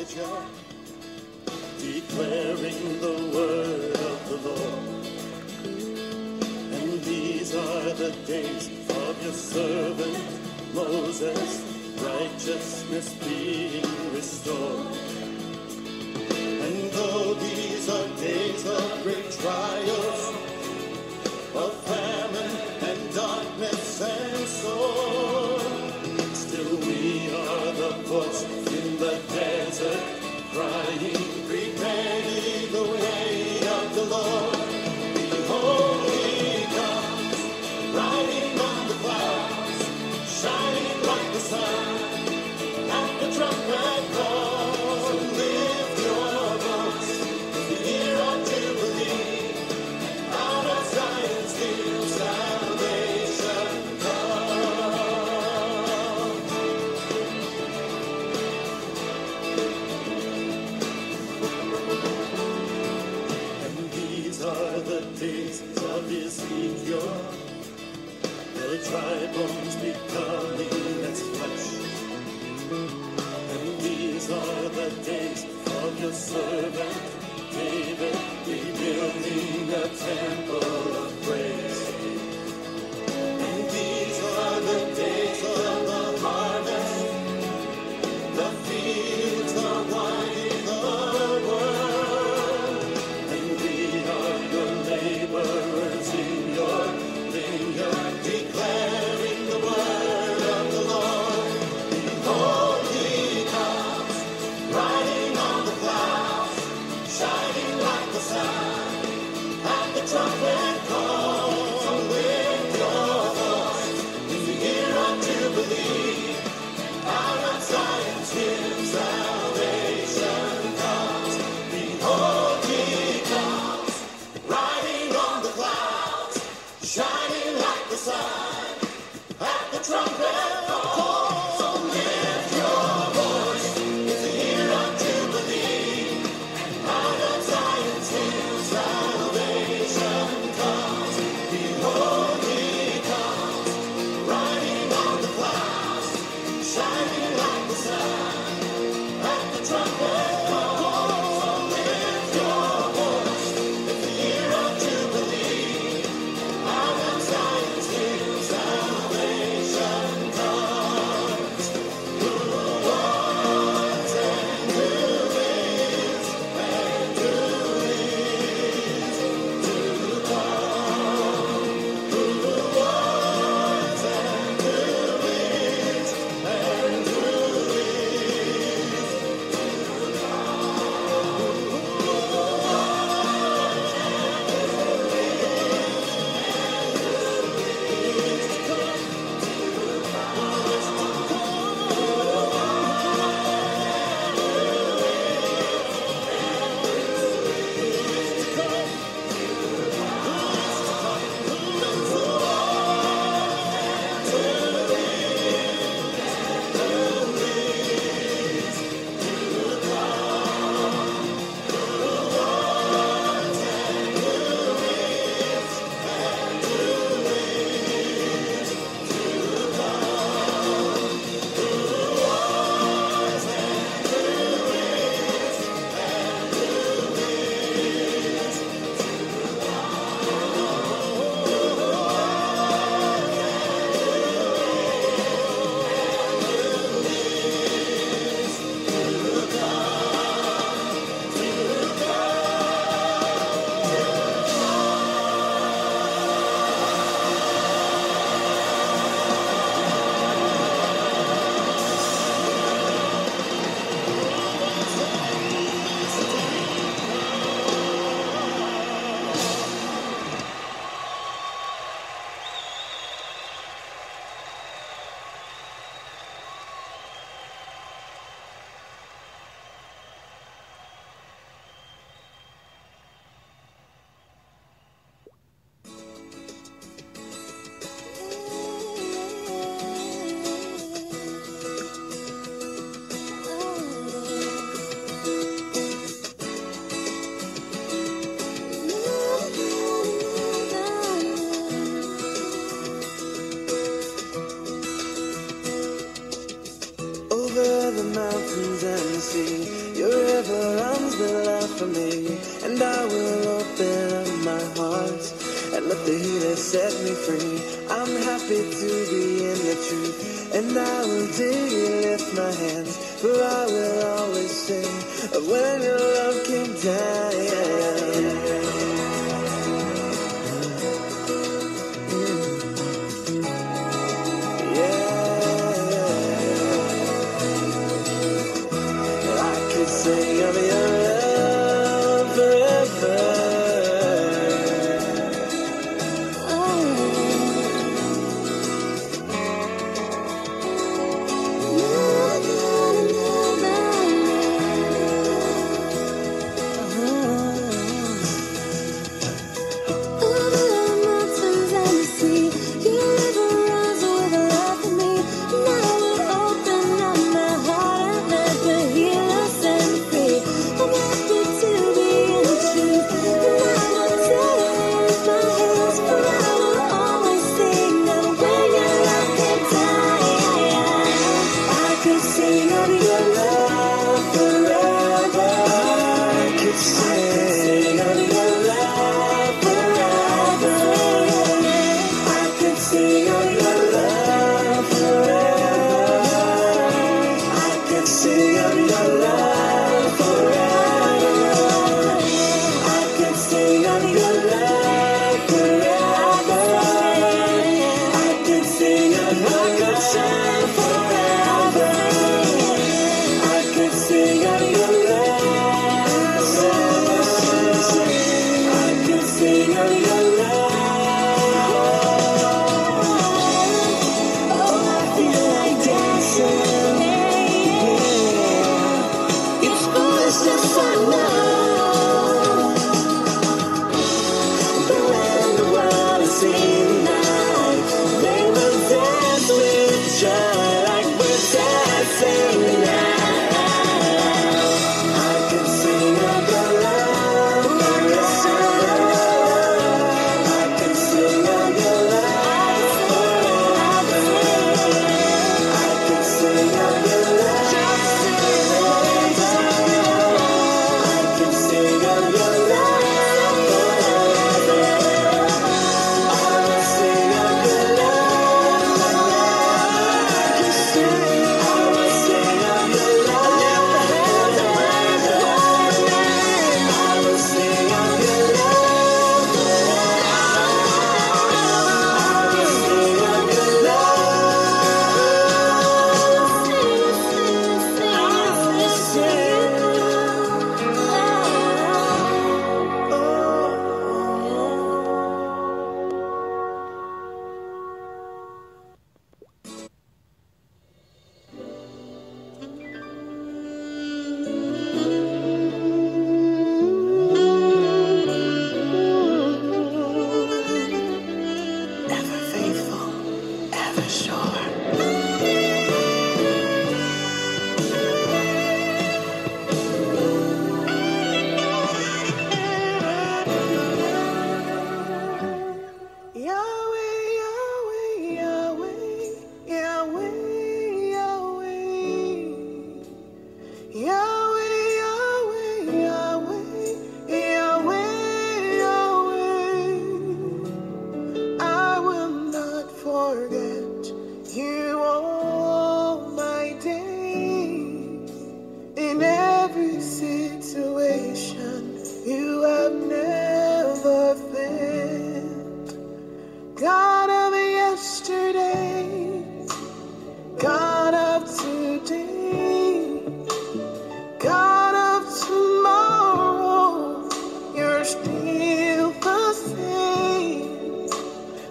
Elijah, declaring the word of the Lord. And these are the days of your servant Moses, righteousness being restored. And though these are days of great trials, of famine and darkness and sword, still we are the voice in the desert, crying, prepare ye the way of the Lord. Behold, he comes, riding on the clouds, shining like the sun, at the trumpet call. So lift your voice in the year of Jubilee, out of Zion's hill salvation comes. And these are the days of Ezekiel, the dry bones becoming as flesh. And these are the days of your servant David, rebuilding a temple of praise. And these are the days of the harvest, the fields are wide in the world. And we are your laborers in your vineyard, declaring the word of the Lord. Behold, he comes, riding on the clouds, shining like the sun, at the trumpet call. So lift your voice in the year of Jubilee, out of Zion's hill salvation comes. Behold, he comes, riding on the clouds, shining like the sun, at the trumpet call. So lift your voice, it's the year of Jubilee, out of Zion's hill salvation comes. Behold, he comes, riding on the clouds, shining like the sun, at the trumpet call. So lift your voice, it's the year of Jubilee, out of Zion's hill salvation comes. Who was and who is and who is to come. Who was and who is and who is to for me, and I will open up my heart and let the healer set me free. I'm happy to be in the truth, and I will daily lift my hands, for I will always sing of when your love came down. Sing of your love forever.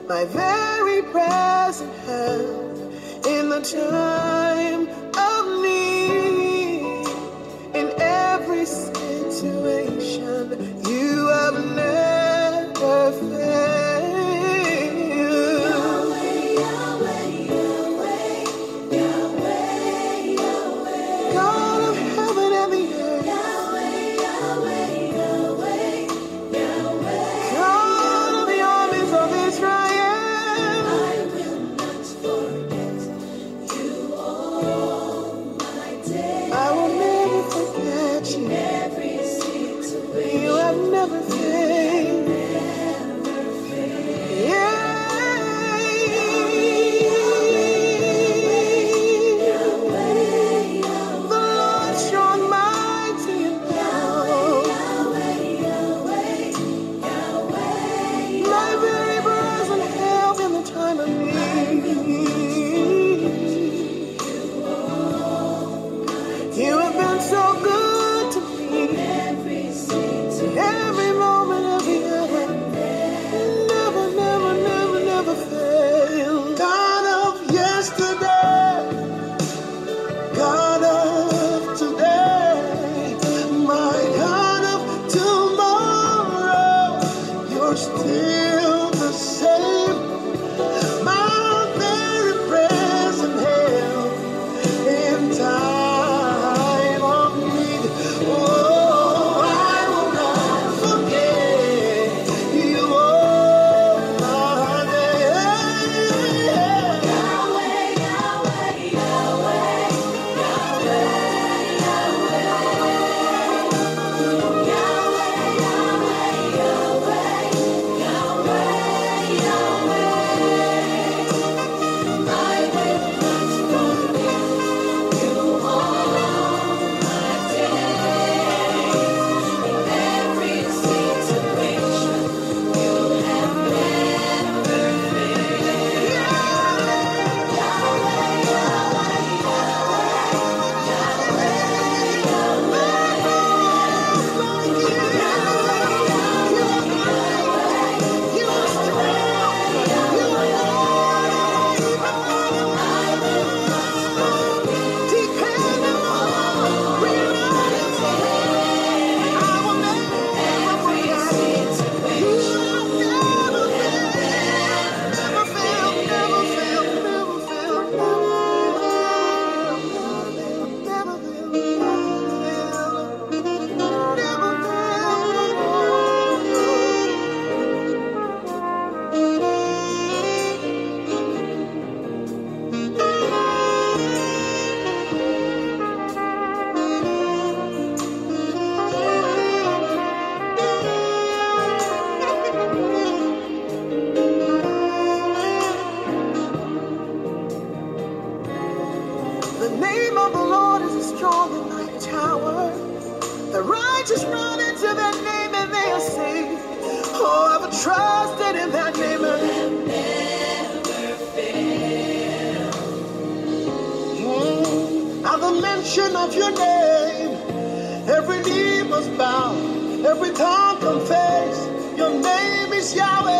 My very present help in the time of need. In every situation, you have never failed. Yahweh, Yahweh, Yahweh, Yahweh, Yahweh. God of heaven and the earth. Yahweh, Yahweh, Yahweh, Yahweh. God of the armies of Israel. I will not forget you, oh. just run into that name and they'll say, oh, I've trusted in that name. At the mention of your name, every knee must bow, every tongue confess, your name is Yahweh.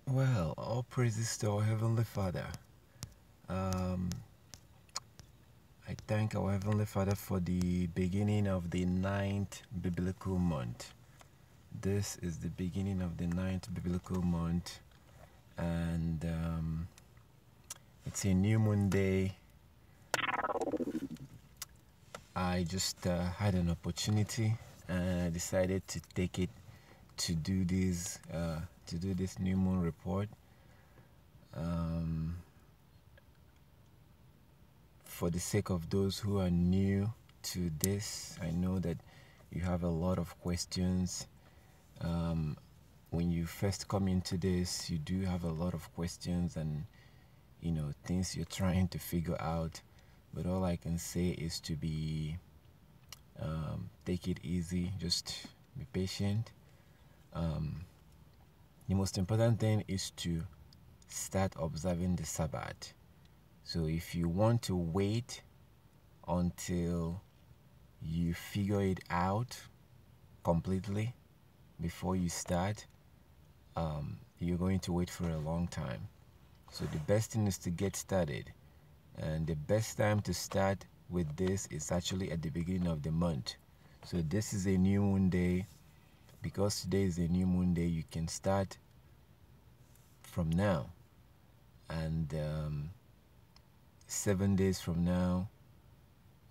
Well, all praises to our Heavenly Father. I thank our Heavenly Father for the beginning of the 9th biblical month. This is the beginning of the 9th biblical month, and it's a new moon day. I just had an opportunity and I decided to take it to do this new moon report. For the sake of those who are new to this, I know that you have a lot of questions. When you first come into this, you do have a lot of questions and things you're trying to figure out. But all I can say is to be take it easy, just be patient. The most important thing is to start observing the Sabbath. So if you want to wait until you figure it out completely before you start, you're going to wait for a long time. So the best thing is to get started. And the best time to start with this is actually at the beginning of the month. So this is a new moon day. Because today is a new moon day, you can start from now. And 7 days from now,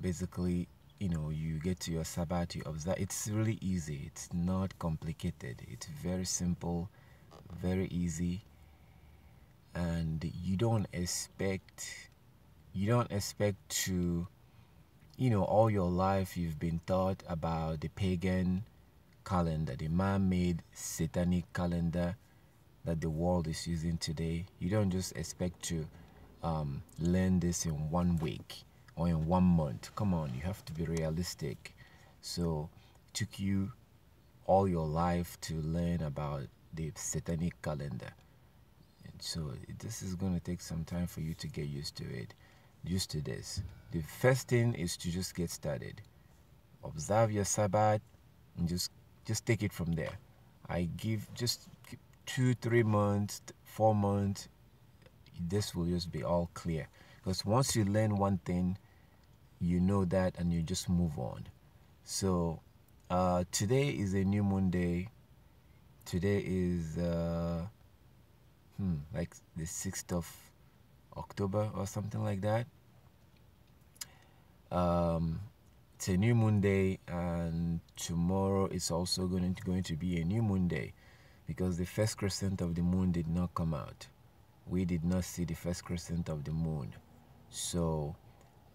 basically, you get to your Sabbath, you observe. It's really easy. It's not complicated. It's very simple, very easy. And you don't expect to, all your life you've been taught about the pagan calendar, the man-made satanic calendar that the world is using today. You don't just expect to learn this in 1 week or in 1 month. Come on, you have to be realistic. So it took you all your life to learn about the satanic calendar. And so this is going to take some time for you to get used to this. The first thing is to just get started. Observe your Sabbath and just take it from there. I give just 2-3 months, 4 months, this will just be all clear. Because once you learn one thing, you know that and you just move on. So Today is a new moon day. Today is like the 6th of October or something like that. It's a new moon day, and tomorrow is also going to be a new moon day, because the first crescent of the moon did not come out. We did not see the first crescent of the moon, so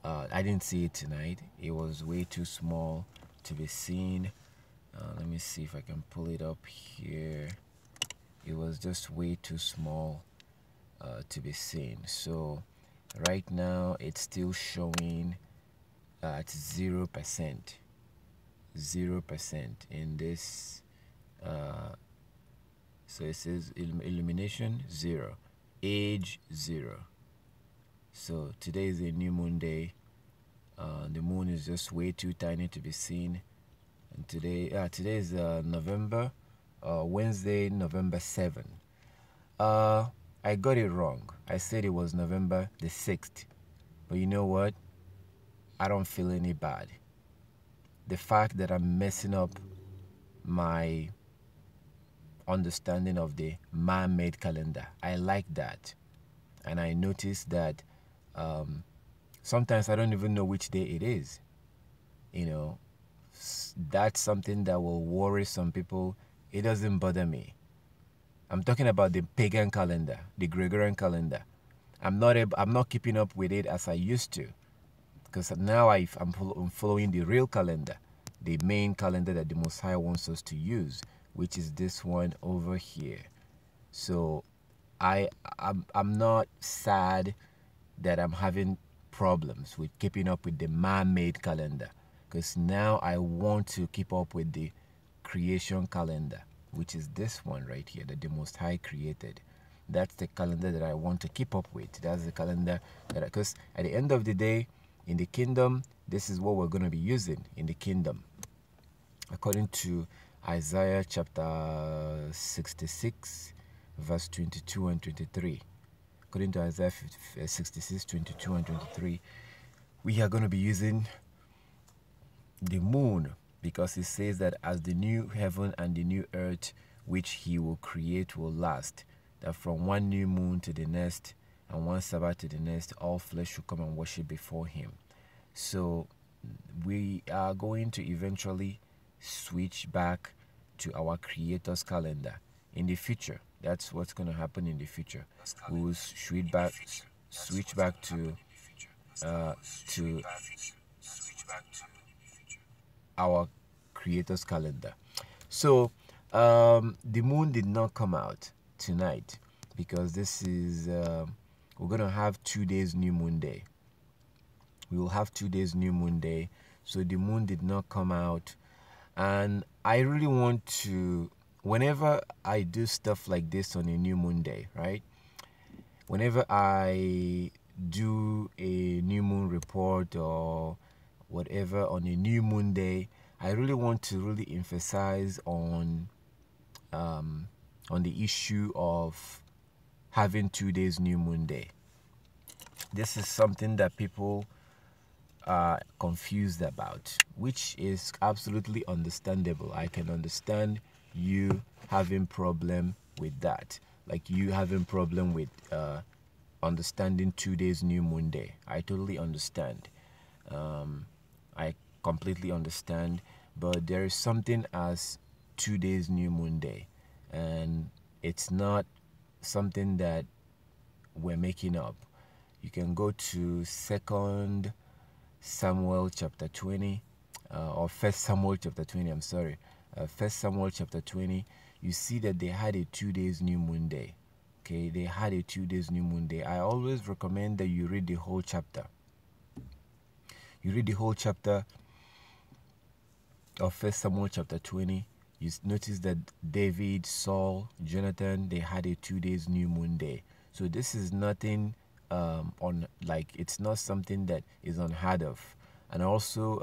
I didn't see it tonight. It was way too small to be seen. Let me see if I can pull it up here. It was just way too small to be seen. So right now it's still showing at 0%. 0% in this. So it says illumination 0, age 0. So today is a new moon day. The moon is just way too tiny to be seen. And today is November, Wednesday, November 7. I got it wrong. I said it was November the 6th. But you know what? I don't feel any bad. The fact that I'm messing up my understanding of the man-made calendar, I like that. And I noticed that sometimes I don't even know which day it is. You know, that's something that will worry some people. It doesn't bother me. I'm talking about the pagan calendar, the Gregorian calendar. I'm not keeping up with it as I used to, because now I'm following the real calendar, the main calendar that the Most High wants us to use, which is this one over here. So I'm not sad that I'm having problems with keeping up with the man-made calendar, because now I want to keep up with the creation calendar, which is this one right here that the Most High created. That's the calendar that I want to keep up with. That's the calendar that, because at the end of the day, in the kingdom, this is what we're going to be using in the kingdom. According to Isaiah chapter 66, verse 22 and 23. According to Isaiah 66, 22 and 23, we are going to be using the moon, because it says that as the new heaven and the new earth which he will create will last, that from one new moon to the next and one Sabbath to the next, all flesh will come and worship before him. So we are going to eventually switch back to our Creator's calendar in the future. That's what's going to happen in the future. We will switch back to our Creator's calendar. So the moon did not come out tonight, because this is we're going to have 2 days new moon day. We will have 2 days new moon day. So the moon did not come out, and I really want to, whenever I do stuff like this on a new moon day, right? Whenever I do a new moon report or whatever on a new moon day, I really want to really emphasize on the issue of having 2 days new moon day. This is something that people are confused about, which is absolutely understandable. I can understand you having problem with that, like you having problem with understanding 2 days new moon day. I totally understand. I completely understand. But there is something as 2 days new moon day, and it's not something that we're making up. You can go to 2 Samuel chapter 20, or 1 Samuel chapter 20, I'm sorry. 1 Samuel chapter 20, you see that they had a 2 days new moon day. Okay, they had a 2 days new moon day. I always recommend that you read the whole chapter. You read the whole chapter of 1 Samuel chapter 20. You notice that David, Saul, Jonathan, they had a 2 days new moon day. So this is nothing it's not something that is unheard of. And also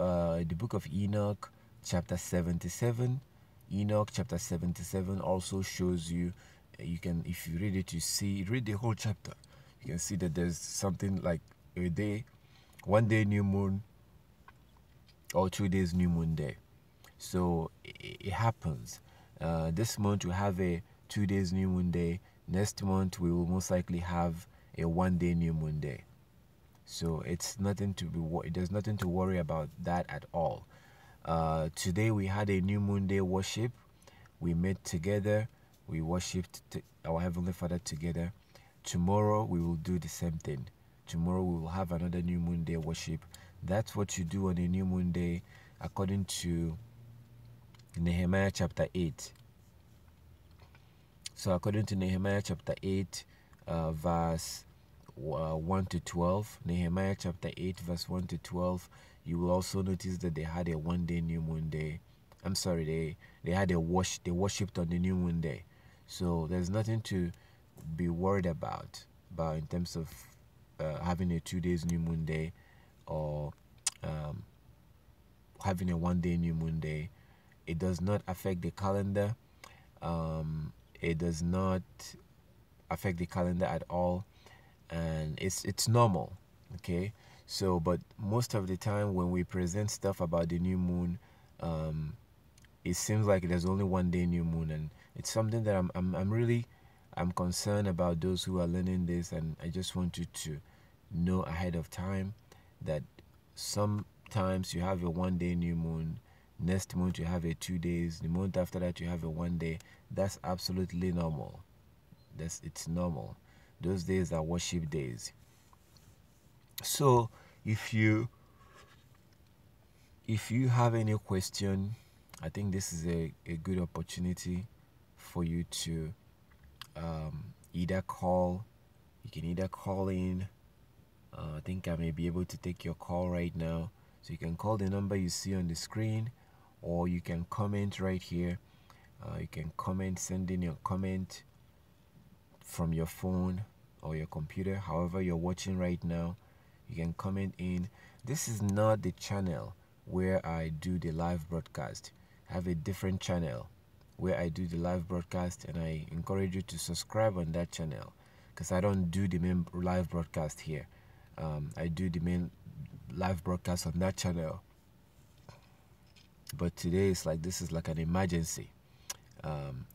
the book of Enoch chapter 77, Enoch chapter 77 also shows you, you can, if you read it, read the whole chapter, you can see that there's something like a day, 1 day new moon, or 2 days new moon day. So it happens. This month we have a 2 days new moon day. Next month we will most likely have a 1 day new moon day. So it's nothing to be. There's nothing to worry about that at all. Today we had a new moon day worship. We met together. We worshipped our Heavenly Father together. Tomorrow we will do the same thing. Tomorrow we will have another new moon day worship. That's what you do on a new moon day, according to Nehemiah chapter 8. So according to Nehemiah chapter 8, verse 1 to 12, Nehemiah chapter 8, verse 1 to 12, you will also notice that they had a 1 day new moon day. I'm sorry, they had they worshipped on the new moon day. So there's nothing to be worried about in terms of having a 2 days new moon day, or having a 1 day new moon day. It does not affect the calendar. It does not affect the calendar at all, and it's normal. Okay, so but most of the time when we present stuff about the new moon, it seems like there's only 1 day new moon, and it's something that I'm concerned about those who are learning this, and I just want you to know ahead of time that sometimes you have a 1 day new moon, next month you have a 2 days, the month after that you have a 1 day. That's absolutely normal. It's normal. Those days are worship days. So if you have any question, I think this is a good opportunity for you to either call. You can either call in. I think I may be able to take your call right now. So you can call the number you see on the screen, or you can comment right here. You can comment, send in your comment from your phone or your computer, however you're watching right now. You can comment in. This is not the channel where I do the live broadcast. I have a different channel where I do the live broadcast, and I encourage you to subscribe on that channel, because I don't do the main live broadcast here. I do the main live broadcast on that channel, but today this is like an emergency, and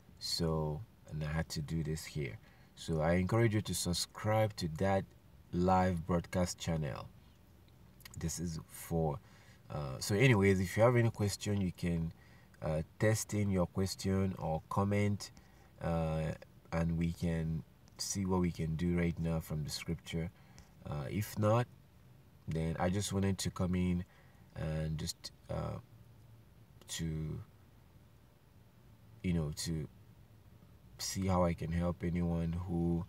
I had to do this here. So I encourage you to subscribe to that live broadcast channel. This is for so anyways, if you have any question, you can text in your question or comment, and we can see what we can do right now from the scripture. If not, then I just wanted to come in and just to see how I can help anyone who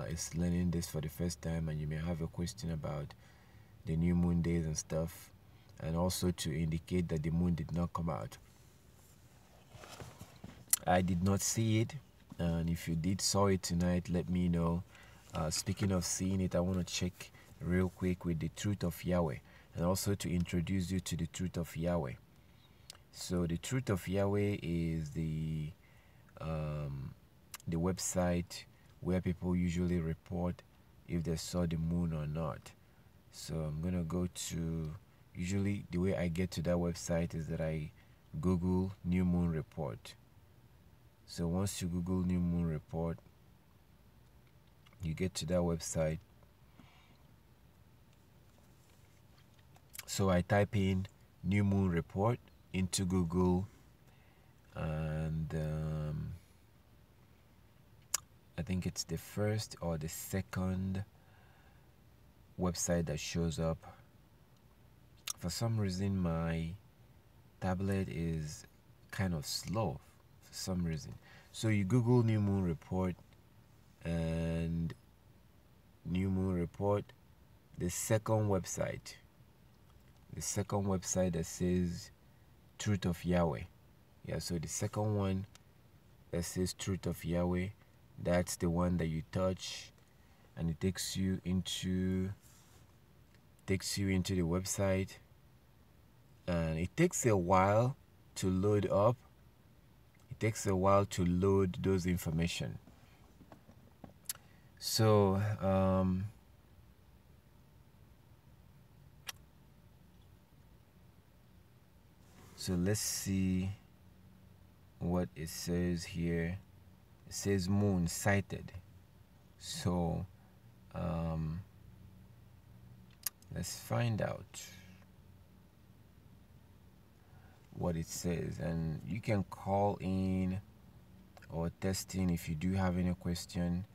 is learning this for the first time, and you may have a question about the new moon days and stuff, and also to indicate that the moon did not come out. I did not see it, and if you saw it tonight, let me know. Speaking of seeing it, I want to check real quick with the Truth of Yahweh, and also to introduce you to the Truth of Yahweh. So the Truth of Yahweh is the website where people usually report if they saw the moon or not. So I'm gonna go to, usually the way I get to that website is that I Google new moon report. So once you Google new moon report, you get to that website. So I type in new moon report into Google, and I think it's the first or the second website that shows up. For some reason my tablet is kind of slow for some reason. So you Google new moon report, and new moon report, the second website that says Truth of Yahweh. Yeah, so the second one that says Truth of Yahweh, that's the one that you touch, and it takes you into the website, and it takes a while to load up. It takes a while to load those information. So So let's see what it says here. It says moon sighted. So let's find out what it says, and you can call in or text in if you do have any question.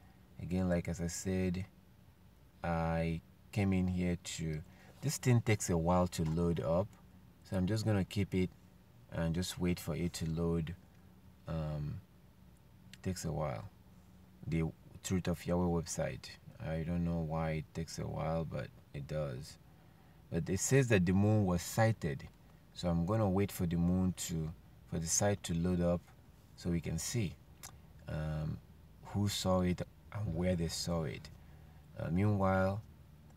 Again, like as I said, I came in here to, this thing takes a while to load up, so I'm just gonna keep it and just wait for it to load. Takes a while. The Truth of Yahweh website, I don't know why it takes a while, but it does. But it says that the moon was sighted, so I'm gonna wait for the moon for the site to load up so we can see who saw it and where they saw it. Meanwhile,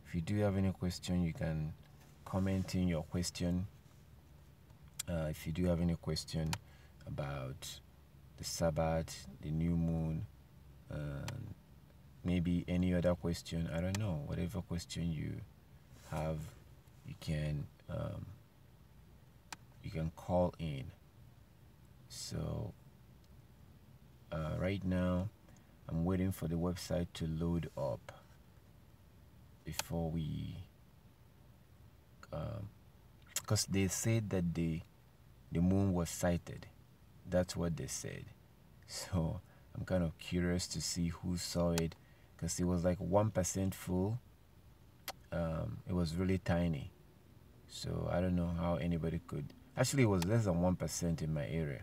if you do have any question, you can comment in your question. If you do have any question about the Sabbath, the new moon, maybe any other question, I don't know, whatever question you have, you can call in. So right now I'm waiting for the website to load up before we because they said that the moon was sighted. That's what they said. So I'm kind of curious to see who saw it, because it was like 1% full. It was really tiny, so I don't know how anybody could. Actually, it was less than 1% in my area,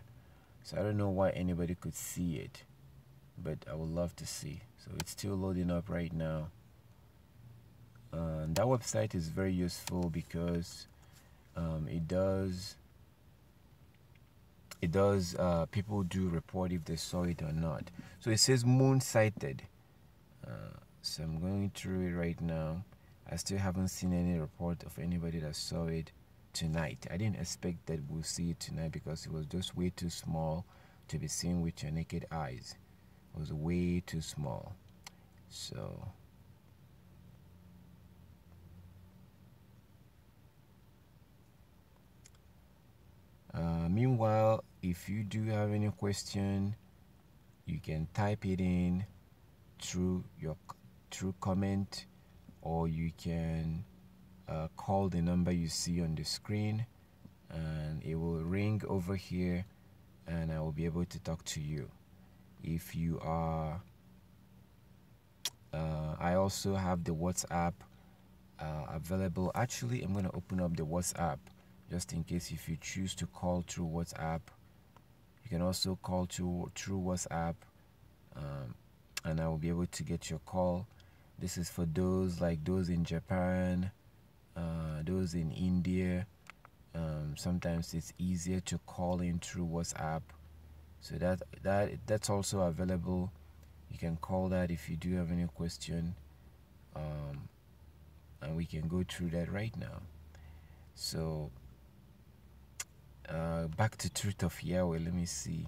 so I don't know why anybody could see it, but I would love to see. So it's still loading up right now. That website is very useful because it does people do report if they saw it or not. So it says moon sighted. So I'm going through it right now. I still haven't seen any report of anybody that saw it tonight. I didn't expect that we'll see it tonight because it was just way too small to be seen with your naked eyes. It was way too small. So meanwhile, if you do have any question, you can type it in through comment, or you can call the number you see on the screen, and it will ring over here, and I will be able to talk to you. If you are, I also have the WhatsApp available. Actually, I'm going to open up the WhatsApp just in case if you choose to call through WhatsApp. You can also call through WhatsApp, and I will be able to get your call. This is for those in Japan, those in India. Sometimes it's easier to call in through WhatsApp, so that's also available. You can call that if you do have any question, and we can go through that right now. So back to Truth of Yahweh. Let me see,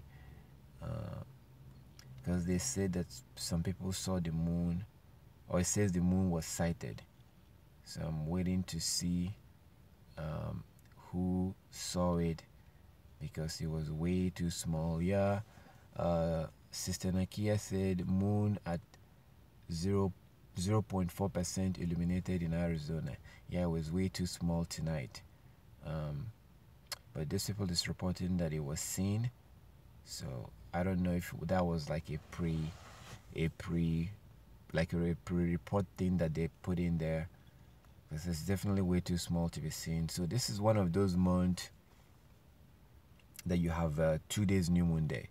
because they said that some people saw the moon, or it says the moon was sighted. So I'm waiting to see who saw it, because it was way too small. Yeah, Sister Nakia said moon at 0.4% illuminated in Arizona. Yeah, it was way too small tonight. But this people is reporting that it was seen. So I don't know if that was like a pre-report thing that they put in there, because it's definitely way too small to be seen. So this is one of those months that you have 2 days new moon day.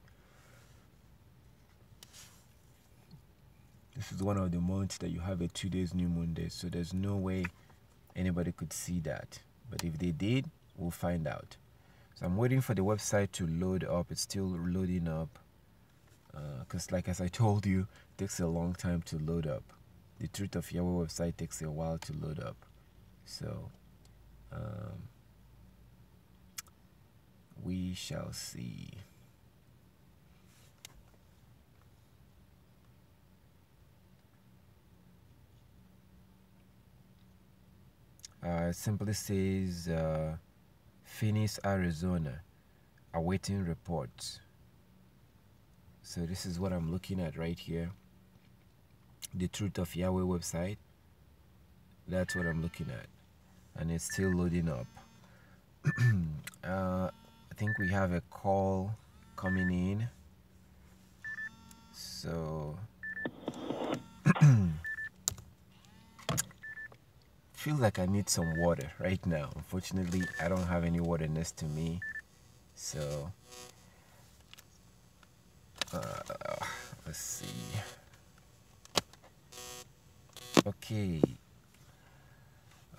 This is one of the months that you have a 2 days new moon day. So there's no way anybody could see that. But if they did, we'll find out. So I'm waiting for the website to load up. It's still loading up, because as I told you, it takes a long time to load up. The Truth of Yahweh website takes a while to load up. So we shall see. It simply says Phoenix, Arizona, awaiting reports. So this is what I'm looking at right here. The Truth of Yahweh website. That's what I'm looking at. And it's still loading up. I think we have a call coming in. So feel like I need some water right now. Unfortunately, I don't have any water next to me. So let's see. Okay.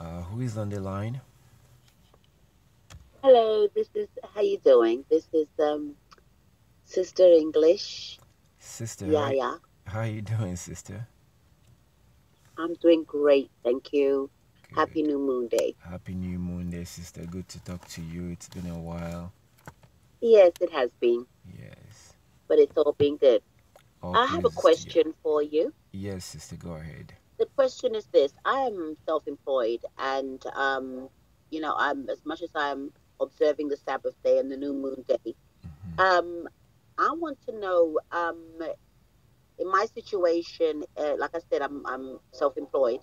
Who is on the line? Hello, how you doing? This is Sister English. Sister, Yeah. How are you doing, sister? I'm doing great, thank you. Good. Happy New Moon Day. Happy New Moon Day, sister. Good to talk to you. It's been a while. Yes, it has been. Yes. But it's all been good. All I have a question for you. Yes, sister, go ahead. The question is this. I am self-employed and I'm as much as I'm observing the Sabbath day and the New Moon Day. Mm-hmm. I want to know in my situation, like I said, I'm self-employed.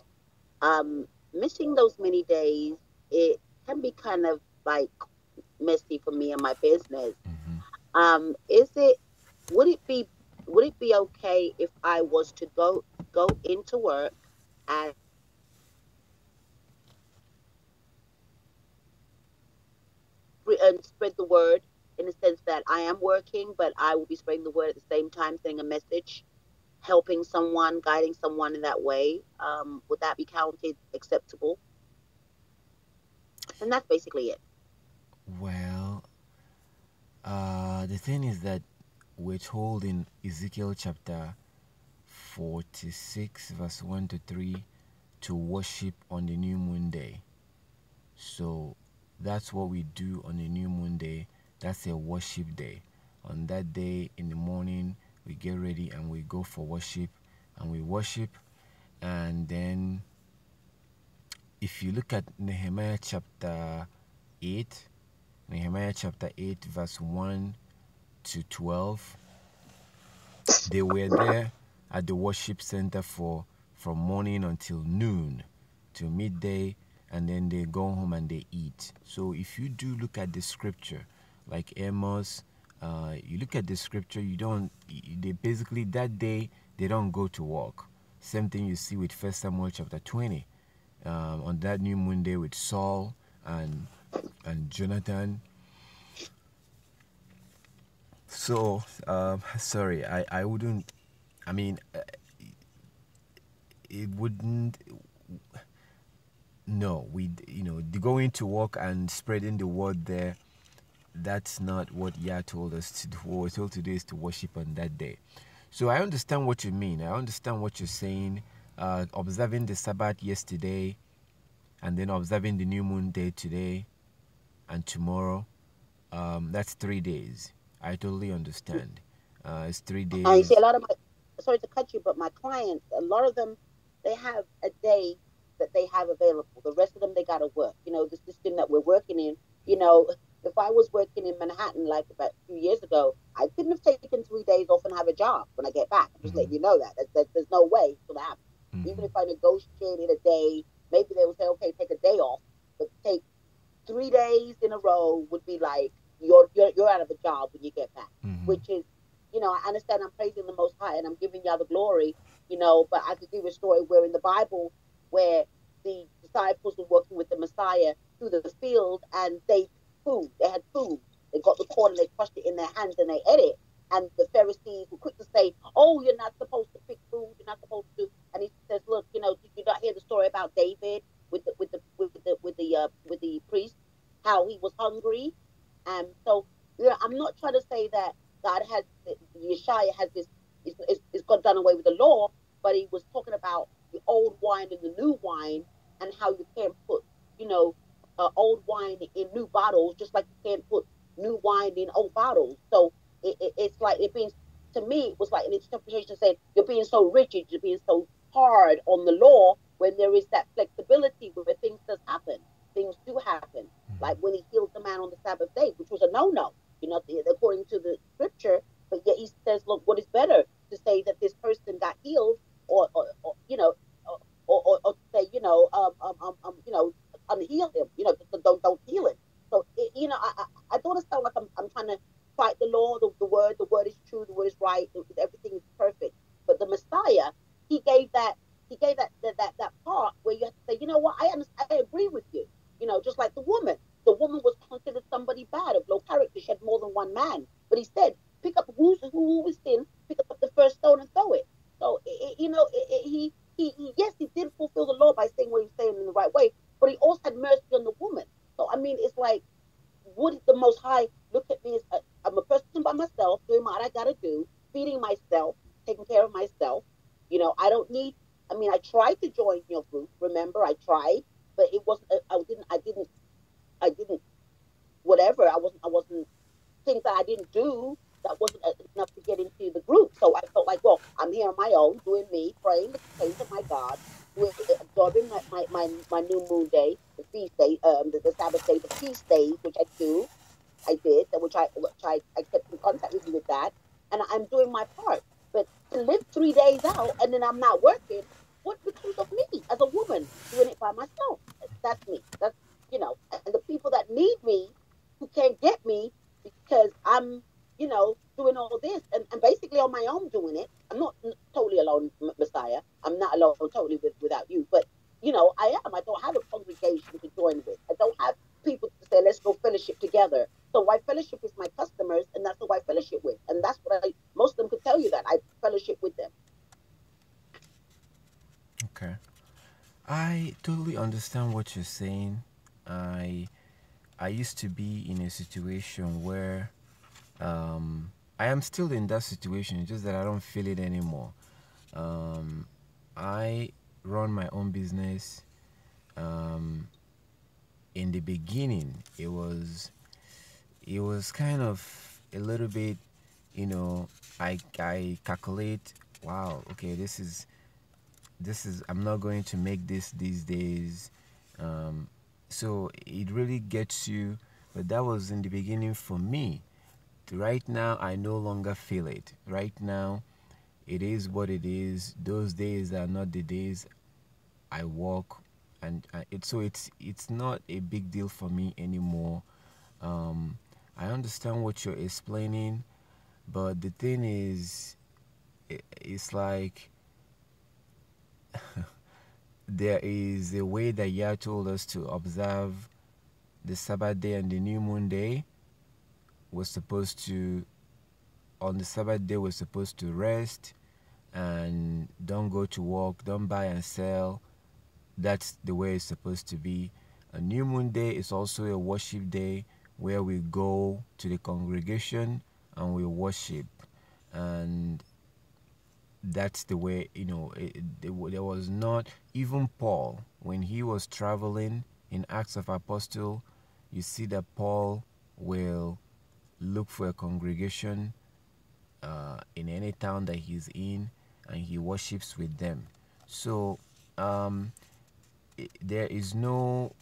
Missing those many days, it can be kind of like messy for me and my business. Mm-hmm. Would it be okay if I was to go into work and spread the word in the sense that I am working, but I will be spreading the word at the same time, sending a message, helping someone, guiding someone in that way? Would that be counted acceptable? And that's basically it. Well, the thing is that we're told in Ezekiel chapter 46, verse 1 to 3, to worship on the new moon day. So that's what we do on the new moon day. That's a worship day. On that day in the morning, we get ready and we go for worship, and we worship. And then if you look at Nehemiah chapter 8, verse 1 to 12, they were there at the worship center from morning until noon, till midday, and then they go home and they eat. So if you do look at the scripture, like Amos, you look at the scripture, they basically that day they don't go to work. Same thing you see with 1 Samuel chapter 20, on that new moon day with Saul and Jonathan. So sorry, I wouldn't. I mean, it wouldn't. No, going to work and spreading the word there, that's not what Yah told us to do. What we're told to do is to worship on that day. So I understand what you mean. I understand what you're saying. Observing the Sabbath yesterday, and then observing the new moon day today and tomorrow, that's 3 days. I totally understand. It's 3 days. And you see, a lot of sorry to cut you, but my clients, a lot of them, they have a day that they have available. The rest of them, they got to work. The system that we're working in, if I was working in Manhattan like about a few years ago, I couldn't have taken 3 days off and have a job when I get back. I'm just letting you know that. There's no way it's going to happen. Even if I negotiated a day, maybe they would say, okay, take a day off, but take 3 days in a row would be like, you're out of a job when you get back, which is, I understand I'm praising the Most High and I'm giving y'all the glory, but I could give a story where in the Bible where the disciples were working with the Messiah through the field and they had food. They got the corn and they crushed it in their hands and they ate it. And the Pharisees were quick to say, "Oh, you're not supposed to pick food. You're not supposed to." And he says, "Look, did you not hear the story about David with the priest, how he was hungry?" And so, I'm not trying to say that God has Yeshaya has this is got done away with the law, but he was talking about the old wine and the new wine, and how you can't put old wine in new bottles, just like you can't put new wine in old bottles. So it's like it being, to me, it was like an interpretation saying you're being so rigid, you're being so hard on the law when there is that flexibility where things does happen, things do happen. like when he healed the man on the Sabbath day, which was a no-no, according to the scripture. But yet he says, look, what is better to say that this person got healed, or or to say, unheal him, don't heal him. So I don't want to sound like I'm trying to fight the law, the word is true, the word is right, everything is perfect. But the Messiah, he gave that that part where you have to say, you know what, I agree with you. Just like the woman was considered somebody bad, of low character. She had more than one man, but he said, pick up who was sin, pick up the first stone and throw it. So yes, he did fulfill the law by saying what he was saying in the right way, but he also had mercy on the woman. So I mean, it's like, would the Most High look at me as I'm a person by myself, doing what I gotta do, feeding myself, taking care of myself. I don't need. I mean, I tried to join your group. Remember, I tried, but it wasn't. I didn't. Whatever. I wasn't. Things that I didn't do that wasn't enough to get into the group. So I felt like, well, I'm here on my own, doing me, praying the things of my God, absorbing my new moon day, the feast day, the Sabbath day, the feast days, which I did, which I kept in contact with you with that, and I'm doing my part. But to live 3 days out and then I'm not working, what becomes of me as a woman doing it by myself? That's me. And the people that need me, who can't get me because I'm, doing all this and basically on my own doing it. I'm not totally alone, Messiah. I'm not alone totally without you, but I am. I don't have a congregation to join with. I don't have people to say, let's go fellowship together. So I fellowship with my customers, and that's who I fellowship with. And that's what most of them could tell you, that I fellowship with them. Okay. I totally understand what you're saying. I used to be in a situation where I am still in that situation, just that I don't feel it anymore. I run my own business. In the beginning, it was kind of a little bit, I calculate, wow, okay, this is I'm not going to make this these days. So it really gets you, but that was in the beginning for me. Right now, I no longer feel it. Right now, it is what it is. Those days are not the days I walk, and it's not a big deal for me anymore. I understand what you're explaining, but the thing is, it's like there is a way that Yah told us to observe the Sabbath day and the new moon day. On the Sabbath day, we're supposed to rest and don't go to work, don't buy and sell. That's the way it's supposed to be. A new moon day is also a worship day where we go to the congregation and we worship. And that's the way, there was not, even Paul, when he was traveling in Acts of Apostle, you see that Paul will look for a congregation in any town that he's in, and he worships with them. So there is no,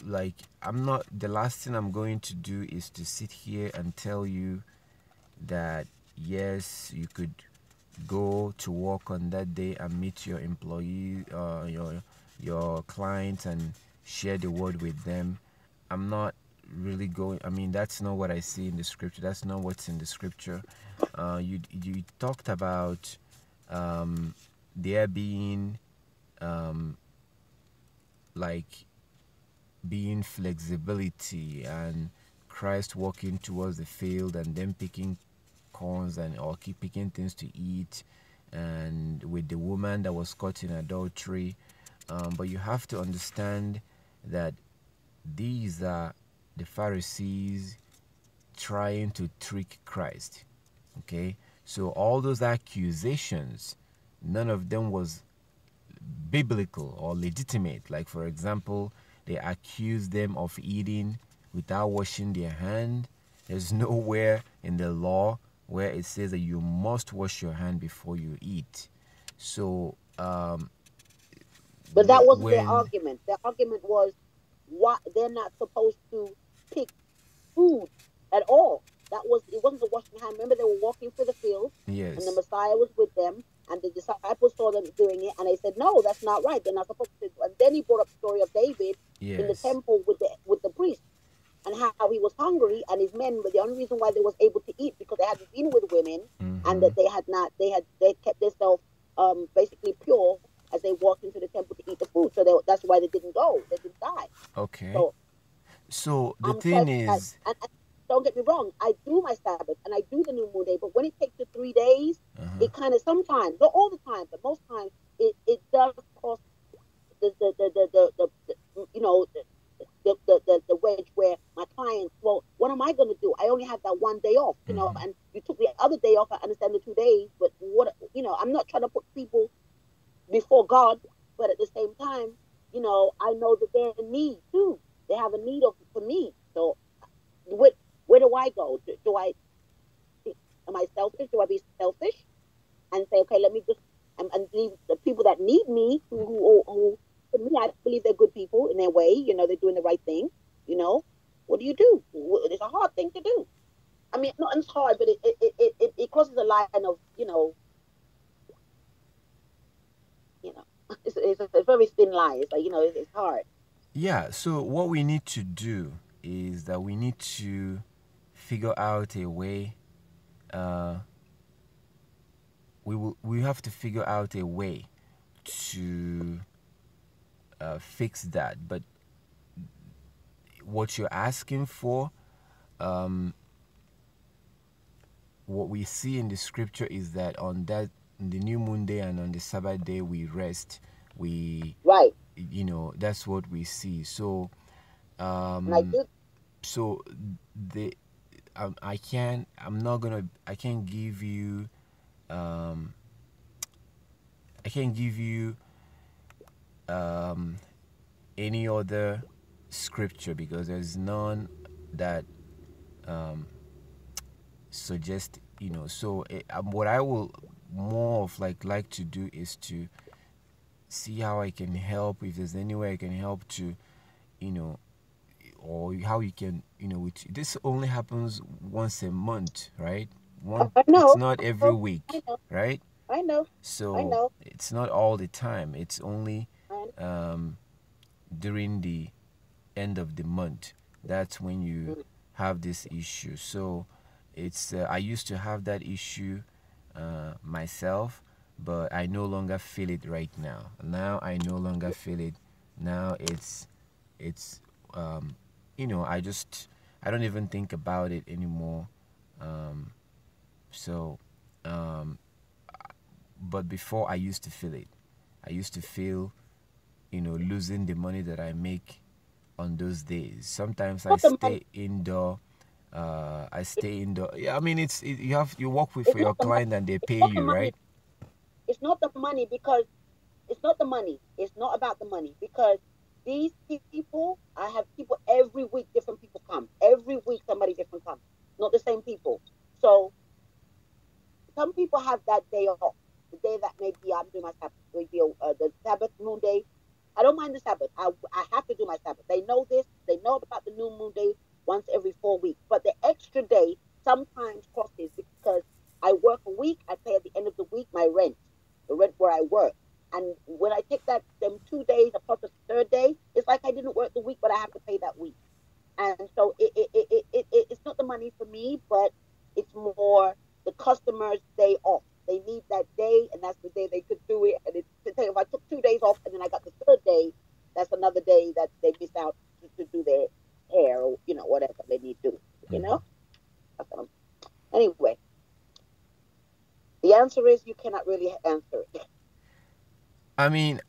like, the last thing I'm going to do is to sit here and tell you that yes, you could go to work on that day and meet your employee, your clients, and share the word with them. I'm not really going. I mean, that's not what I see in the scripture. That's not what's in the scripture. You talked about there being like being flexibility, and Christ walking towards the field and then picking corns or keep picking things to eat, and with the woman that was caught in adultery. But you have to understand that these are the Pharisees trying to trick Christ. Okay, so all those accusations, none of them was biblical or legitimate. Like, for example, they accused them of eating without washing their hand. There's nowhere in the law where it says that you must wash your hand before you eat. So but that wasn't their argument. Their argument was, why they're not supposed to pick food at all. It wasn't the washing hand. Remember, they were walking through the field, and the Yes. Messiah was with them, and the disciples saw them doing it, and they said, "No, that's not right. They're not supposed to." And then he brought up the story of David in the Yes. temple with the priest, and how he was hungry, and his men were the only reason why they was able to eat because they hadn't been with women, and Mm-hmm. that they kept themselves basically pure as they walked into the temple to eat the food. So that's why they didn't go. They didn't die. Okay. So So the I'm thing telling you that, is, and don't get me wrong, I do my Sabbath and I do the new moon day, but when it takes you 3 days, uh-huh. it kind of sometimes, not all the time, but most times, it does cost the you know the wedge where my clients, well, what am I going to do? I only have that one day off, Mm-hmm. and you took the other day off. I understand the 2 days, but what, I'm not trying to put people before God, but at the same time, I know that they're in need too. They have a need of for me. So where, where do I go? Do I am I selfish? Do I be selfish and say, okay, let me just and leave the people that need me, who for me, I believe they're good people in their way. They're doing the right thing. You know, what do you do? It's a hard thing to do. I mean, not it's hard, but it crosses a line of you know, it's a very thin line. It's like it's hard. Yeah, so what we need to do is that we need to figure out a way. Uh, we have to figure out a way to fix that. But what you're asking for, um, what we see in the scripture is that on the new moon day and on the Sabbath day we rest. We, Right. that's what we see. So, And I um, do. so the I can't give you um I can't give you um any other scripture because there's none that um suggest, so what I will more of like to do is to see how I can help, if there's any way I can help to, you know or how you can, which this only happens once a month, right? I It's know. not I every know. week, I know. right? I know. I So know. it's not all the time. It's only I um, during the end of the month. That's when you know. have this issue. So it's I used to have that issue myself, but I no longer feel it right now. Now I no longer feel it. Now it's um, I don't even think about it anymore. Um, so um, but before I used to feel it. I used to feel, losing the money that I make on those days. Sometimes I Not the money. stay indoor. I stay indoor. Yeah, I mean, you work with for It's your not the money. client and they It's pay not the you, money. right? It's not the money because it's not the money. It's not about the money because these people, I have people every week. Different people come every week. Somebody different comes. Not the same people. So some people have that day off. The day that maybe I'm doing my Sabbath, maybe the Sabbath moon day. I don't mind the Sabbath. I have to do my Sabbath. They know this. They know about the new moon day once every 4 weeks. But the extra day sometimes crosses because I work a week. I pay at the end of the week my rent, the rent where I work. And when I take them 2 days plus the third day, it's like I didn't work the week, but I have to pay that week. And so it's not the money for me, but it's more the customer's day off. They need that day, and that's the day they could do it. And if I took 2 days off and then I got the third day, that's another day that they miss out to do their hair or whatever they need to do. You Hmm. know. Anyway, the answer is you cannot really answer it. I mean,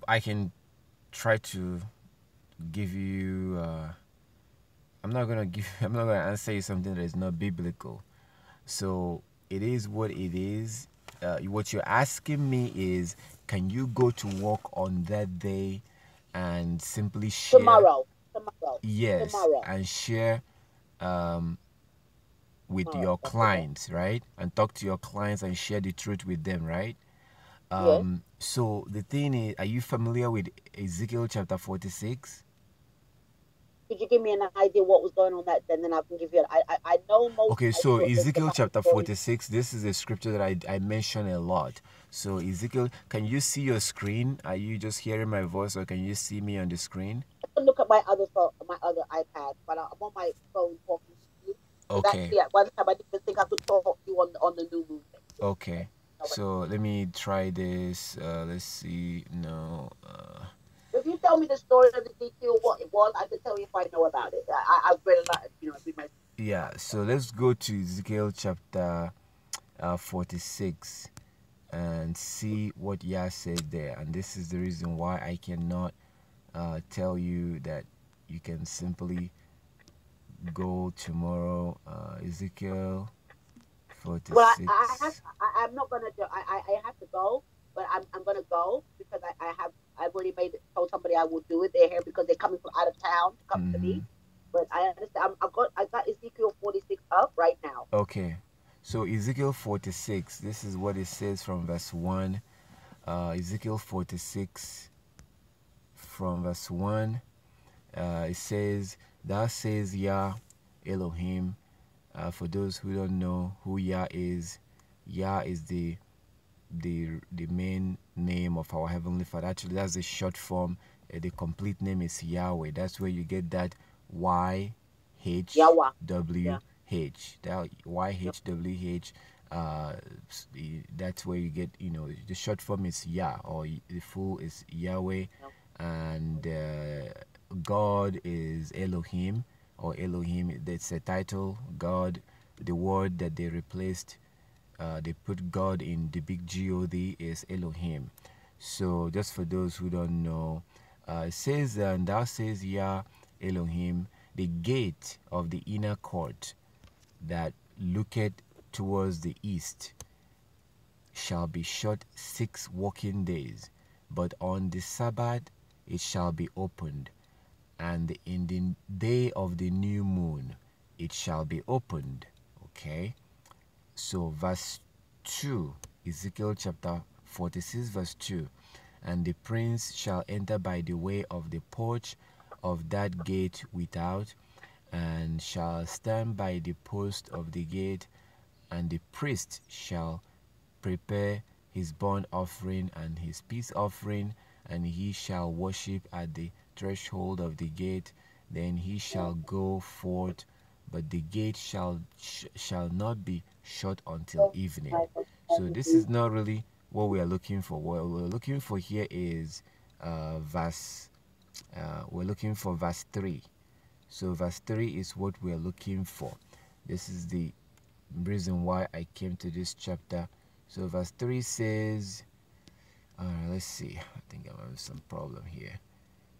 I can try to give you. I'm not gonna give. I'm not gonna answer you something that is not biblical. So it is what it is. What you're asking me is, can you go to work on that day and simply share? Tomorrow, tomorrow, Yes, tomorrow, and share um, with tomorrow. your That's the day. clients, right? And talk to your clients and share the truth with them, right? Yes. So the thing is, are you familiar with Ezekiel chapter 46? Could you give me an idea what was going on that then I can give you. I know most. Okay, I so saw the Ezekiel chapter backstory. 46, this is a scripture that I mention a lot. So Ezekiel, can you see your screen? Are you just hearing my voice, or can you see me on the screen? I can look at my other phone, my other iPad, but I'm on my phone talking to you. Because Okay, actually, at one time I didn't think I could talk to you on the new moon day. okay. No, but So let me try this. Let's see. No. if you tell me the story of Ezekiel, what it was, I can tell you if I know about it. I've read a lot. I read my. Yeah, so let's go to Ezekiel chapter 46 and see what Yah says there. And this is the reason why I cannot tell you that you can simply go tomorrow. Ezekiel Well, 46. I'm not gonna do. I have to go, but I'm gonna go because I've already told somebody I will do it. They're here because they're coming from out of town to come to me. But I understand. I got Ezekiel 46 up right now. Okay, so Ezekiel 46, this is what it says from verse 1. Ezekiel 46 from verse 1. It says, "Thou says Yah Elohim." For those who don't know who Yah is the main name of our Heavenly Father. Actually, that's the short form. The complete name is Yahweh. That's where you get that YHWH. Yeah. That YHWH. That's where you get, the short form is Yah, or the full is Yahweh, and God is Elohim, or Elohim. That's a title. God, the word that they replaced, they put God in the big God, is Elohim. So just for those who don't know, it says, "And thou says Yah Elohim, the gate of the inner court that looketh towards the east shall be shut 6 working days, but on the Sabbath it shall be opened, and in the day of the new moon it shall be opened." Okay, so verse 2, Ezekiel chapter 46 verse 2, "And the prince shall enter by the way of the porch of that gate without, and shall stand by the post of the gate, and the priest shall prepare his burnt offering and his peace offering, and he shall worship at the threshold of the gate. Then he shall go forth, but the gate shall not be shut until evening." So this is not really what we are looking for. What we're looking for here is we're looking for verse 3. So verse 3 is what we're looking for. This is the reason why I came to this chapter. So verse 3 says, let's see, I think I'm having some problem here.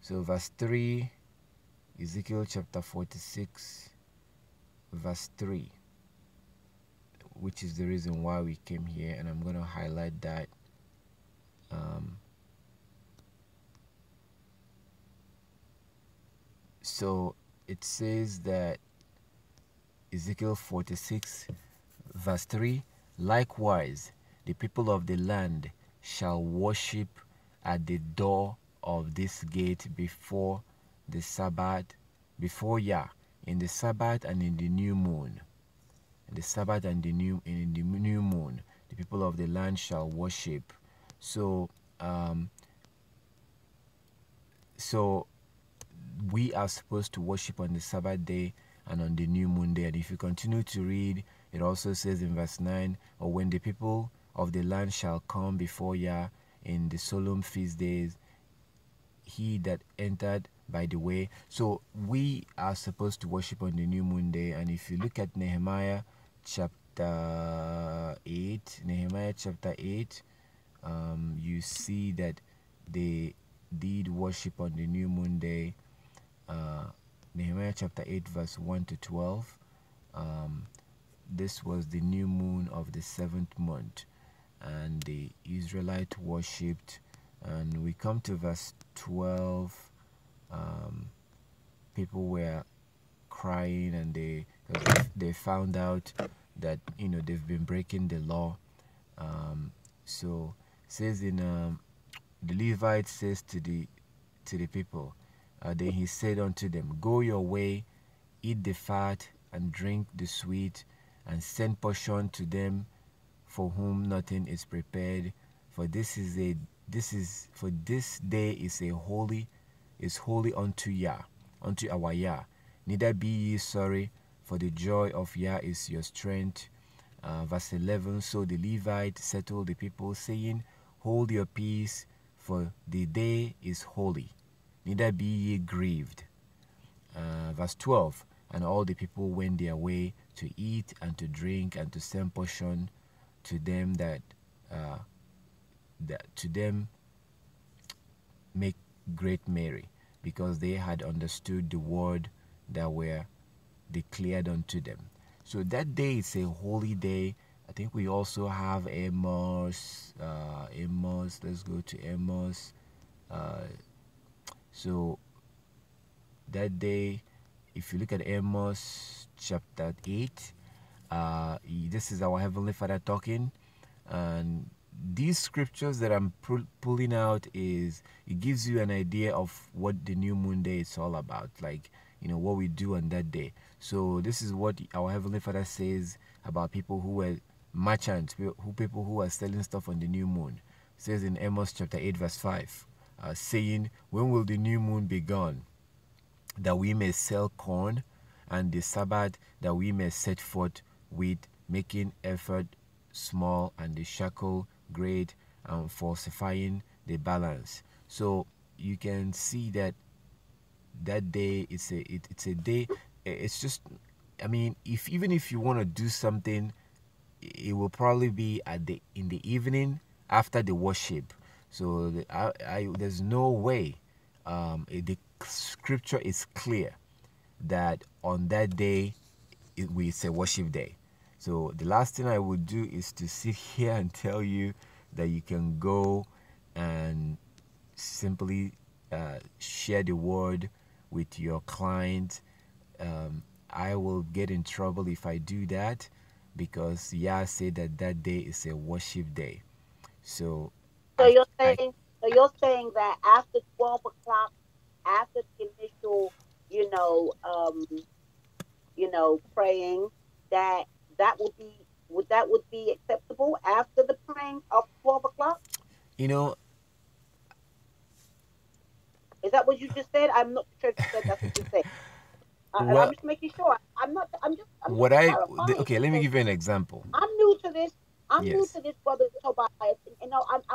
So verse 3, Ezekiel chapter 46 verse 3, which is the reason why we came here, and I'm going to highlight that. So it says that Ezekiel 46 verse 3, "Likewise the people of the land shall worship at the door of this gate before the Sabbath, before Yah, in the Sabbath and in the new moon." In the Sabbath and in the new moon, the people of the land shall worship. So we are supposed to worship on the Sabbath day and on the new moon day. And if you continue to read, it also says in verse 9, "Or when the people of the land shall come before Yah in the solemn feast days, he that entered by the way." So we are supposed to worship on the new moon day. And if you look at Nehemiah chapter 8, you see that they did worship on the new moon day. Nehemiah chapter 8 verse 1 to 12. This was the new moon of the 7th month, and the Israelites worshipped. And we come to verse 12. People were crying, and they found out that they've been breaking the law. So it says in the Levite says to the people, Then he said unto them, Go your way, eat the fat, and drink the sweet, and send portion to them for whom nothing is prepared. For this day is holy unto Yah, unto our Yah. Neither be ye sorry, for the joy of Yah is your strength. Verse 11. So the Levite settled the people, saying, Hold your peace, for the day is holy. Neither be ye grieved. Verse 12. And all the people went their way to eat and to drink and to send portion to them that to them make great merry, because they had understood the word that were declared unto them. So that day is a holy day. I think we also have Amos. Let's go to Amos. So that day, if you look at Amos chapter 8, this is our Heavenly Father talking, and these scriptures that I'm pulling out it gives you an idea of what the new moon day is all about, like, what we do on that day. So this is what our Heavenly Father says about people who were merchants, people who are selling stuff on the new moon. It says in Amos chapter 8 verse 5, saying, When will the new moon be gone, that we may sell corn, and the Sabbath, that we may set forth with, making effort small, and the shekel great, and falsifying the balance. So you can see that day it's a day. It's just, even if you want to do something, it will probably be in the evening after the worship. So there's no way. The scripture is clear that on that day it's a worship day. So the last thing I would do is to sit here and tell you that you can go and simply share the word with your client. I will get in trouble if I do that, because Yah said that day is a worship day. So you're saying that after 12 o'clock, after the initial, praying, that would be acceptable after the praying of 12 o'clock? Is that what you just said? I'm not sure if you said that's what you said. I'm just making sure. Okay, let me give you an example. I'm new to this. New to this, Brother Tobias.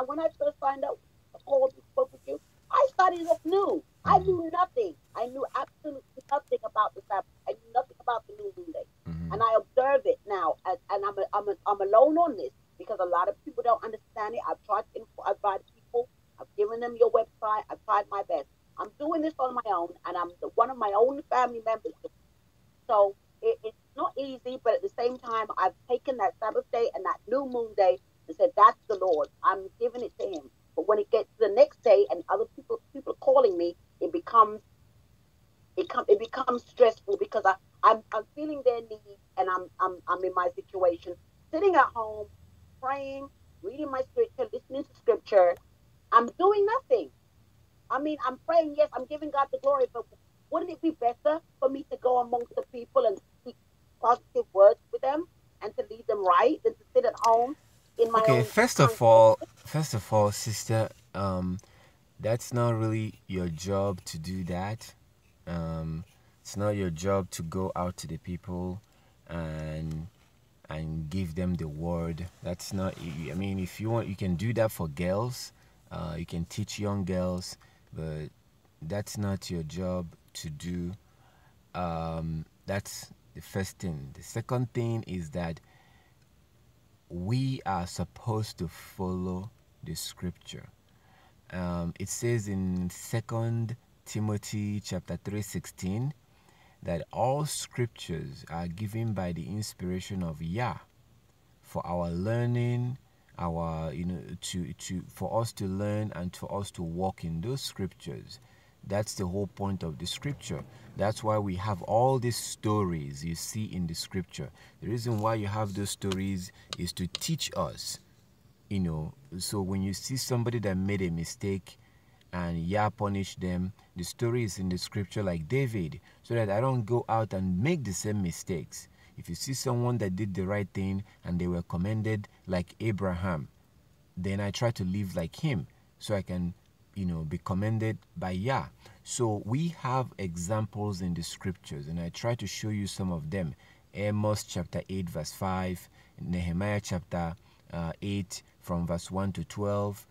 When I first signed up, called and spoke with you, I started off new. I knew nothing. I knew absolutely nothing about the Sabbath. I knew nothing about the new moon day, and I observe it now. And I'm alone on this, because a lot of people don't understand it. I've tried to advise people. I've given them your website. I've tried my best. I'm doing this on my own, and I'm one of my own family members. So it's not easy, but at the same time, I've taken that Sabbath day and that new moon day and said, that's the Lord. I'm giving it to him. But when it gets to the next day and other people calling me, it becomes stressful, because I'm feeling their need, and I'm in my situation, sitting at home, praying, reading my scripture, listening to scripture. I'm doing nothing. I'm praying, yes, I'm giving God the glory, but wouldn't it be better for me to go amongst the people and speak positive words with them and to lead them right than to sit at home in my own? First of all, sister, that's not really your job to do that. It's not your job to go out to the people and give them the word. That's not. If you want, you can do that for girls. You can teach young girls, but that's not your job to do. That's the first thing. The second thing is that we are supposed to follow the scripture. It says in 2 Timothy chapter 3:16 that all scriptures are given by the inspiration of Yah for our learning, for us to learn and for us to walk in those scriptures. That's the whole point of the scripture. That's why we have all these stories you see in the scripture. The reason why you have those stories is to teach us, so when you see somebody that made a mistake, and Yah punished them. The story is in the scripture like David, so that I don't go out and make the same mistakes. If you see someone that did the right thing and they were commended like Abraham, then I try to live like him so I can, be commended by Yah. So we have examples in the scriptures, and I try to show you some of them. Amos chapter 8 verse 5, Nehemiah chapter 8 from verse 1 to 12,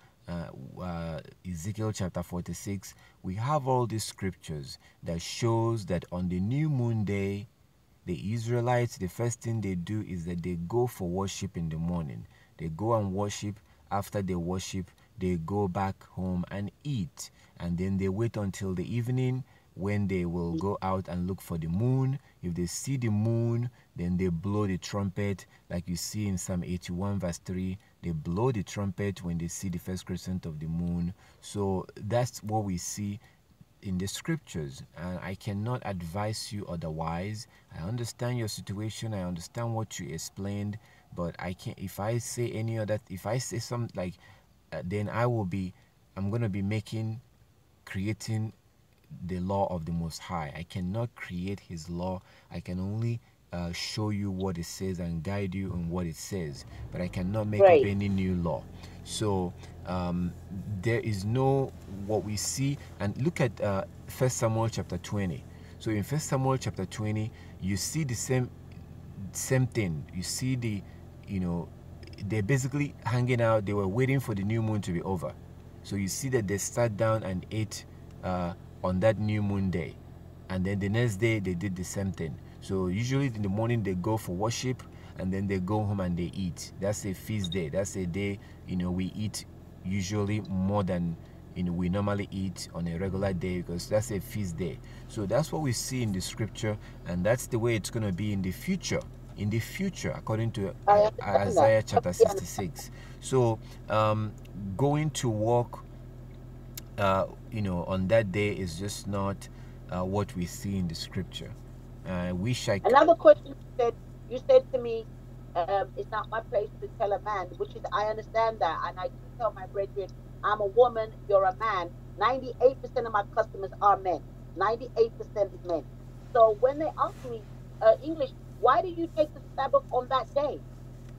Ezekiel chapter 46. We have all these scriptures that shows that on the new moon day, the Israelites, the first thing they do is that they go for worship in the morning. They go and worship. After they worship, they go back home and eat. And then they wait until the evening when they will go out and look for the moon. If they see the moon, then they blow the trumpet, like you see in Psalm 81 verse 3. They blow the trumpet when they see the first crescent of the moon. So that's what we see in the scriptures, and I cannot advise you otherwise. I understand your situation, I understand what you explained, but I can't. If I say any other, if I say something like, then I'm gonna be creating the law of the Most High. I cannot create His law. I can only show you what it says and guide you on what it says, but I cannot make up any new law. So there is no what we see. And look at 1 Samuel chapter 20. So in 1 Samuel chapter 20, you see the same thing. You see they're basically hanging out. They were waiting for the new moon to be over. So you see that they sat down and ate on that new moon day, and then the next day they did the same thing. So usually in the morning they go for worship, and then they go home and they eat. That's a feast day. That's a day we eat usually more than we normally eat on a regular day, because that's a feast day. So that's what we see in the scripture, and that's the way it's going to be in the future. In the future, according to Isaiah chapter 66. So going to work on that day is just not what we see in the scripture. I wish I could. Another question you said to me, it's not my place to tell a man, which is, I understand that, and I do tell my brethren, I'm a woman, you're a man. 98% of my customers are men. 98% is men. So when they ask me, English, why do you take the Sabbath on that day?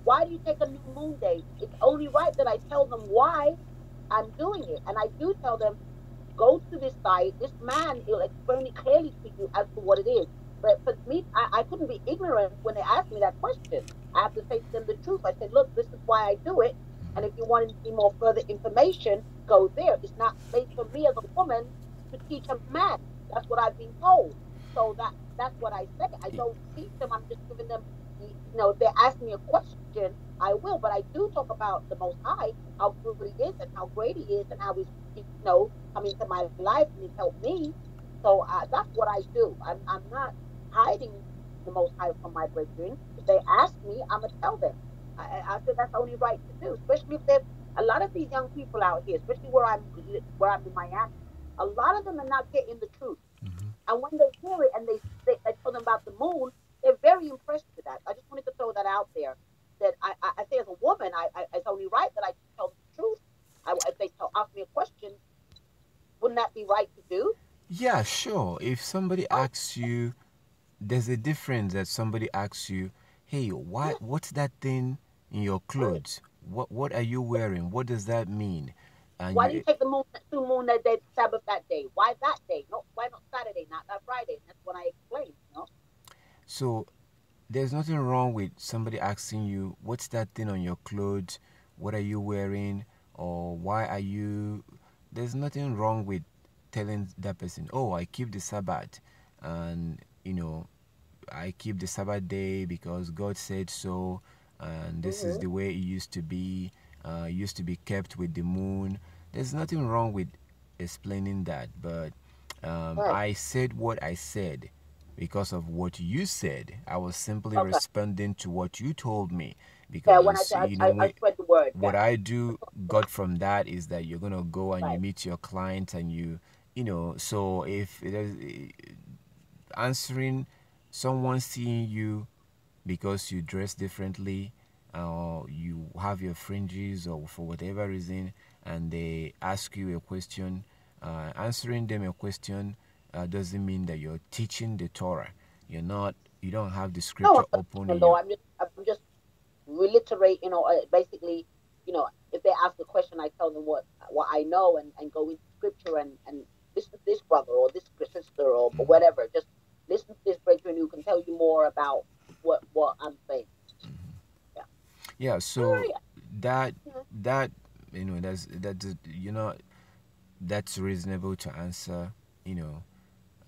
Why do you take a new moon day? It's only right that I tell them why I'm doing it. And I do tell them, go to this site. This man, he'll explain it clearly to you as to what it is. But for me, I couldn't be ignorant when they asked me that question. I have to say to them the truth. I said, look, this is why I do it. And if you want to see more further information, go there. It's not made for me as a woman to teach a man. That's what I've been told. So that's what I say. I don't teach them. I'm just giving them, if they ask me a question, I will. But I do talk about the Most High, how good He is and how great He is and how He's, come into my life and He's helped me. So that's what I do. I'm not hiding the Most High from my brethren. If they ask me, I'm going to tell them. I feel that's only right to do, especially if there's a lot of these young people out here, especially where I'm in Miami. A lot of them are not getting the truth. Mm-hmm. And when they hear it and they tell them about the moon, they're very impressed with that. I just wanted to throw that out there. That I say as a woman, it's only right that I tell the truth. If they ask me a question, wouldn't that be right to do? Yeah, sure. If somebody asks you, there's a difference that somebody asks you, hey, what's that thing in your clothes? What are you wearing? What does that mean? And why do you take the moon that day, Sabbath that day? Why that day? Why not Saturday, not that Friday? That's what I explained, So there's nothing wrong with somebody asking you, what's that thing on your clothes? What are you wearing? Or why are you... There's nothing wrong with telling that person, oh, I keep the Sabbath. And, I keep the Sabbath day because God said so. And this is the way it used to be. Used to be kept with the moon. There's nothing wrong with explaining that. But I said what I said because of what you said. I was simply responding to what you told me. Because when I spread the word. What I got from that is that you're gonna go and you meet your client and you so if it is answering someone seeing you because you dress differently, or you have your fringes, or for whatever reason, and they ask you a question, Answering them a question doesn't mean that you're teaching the Torah. You're not. You don't have the No, scripture open in though your. I'm just reiterating, or basically, if they ask a question, I tell them what I know, and go into scripture, and listen to this brother or this sister, or whatever. Just listen to this brethren who can tell you more about what I'm saying. Yeah. Yeah. So Oh, yeah. that Yeah. that that's reasonable to answer.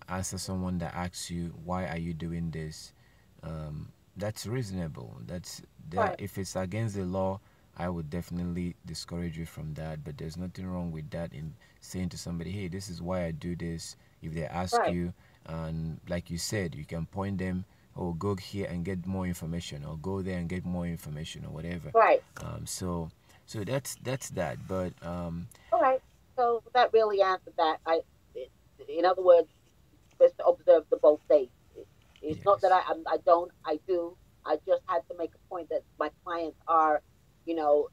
Answer someone that asks you, why are you doing this? That's reasonable. That's that. Right. If it's against the law, I would definitely discourage you from that. But there's nothing wrong with that in saying to somebody, hey, this is why I do this. If they ask Right. you, and like you said, you can point them, or go here and get more information, or go there and get more information, or whatever. Right. So that's that. But All right. So that really answered that. In other words, best to observe the both days. It's not that yes. I don't, I do. I just had to make a point that my clients are, you know,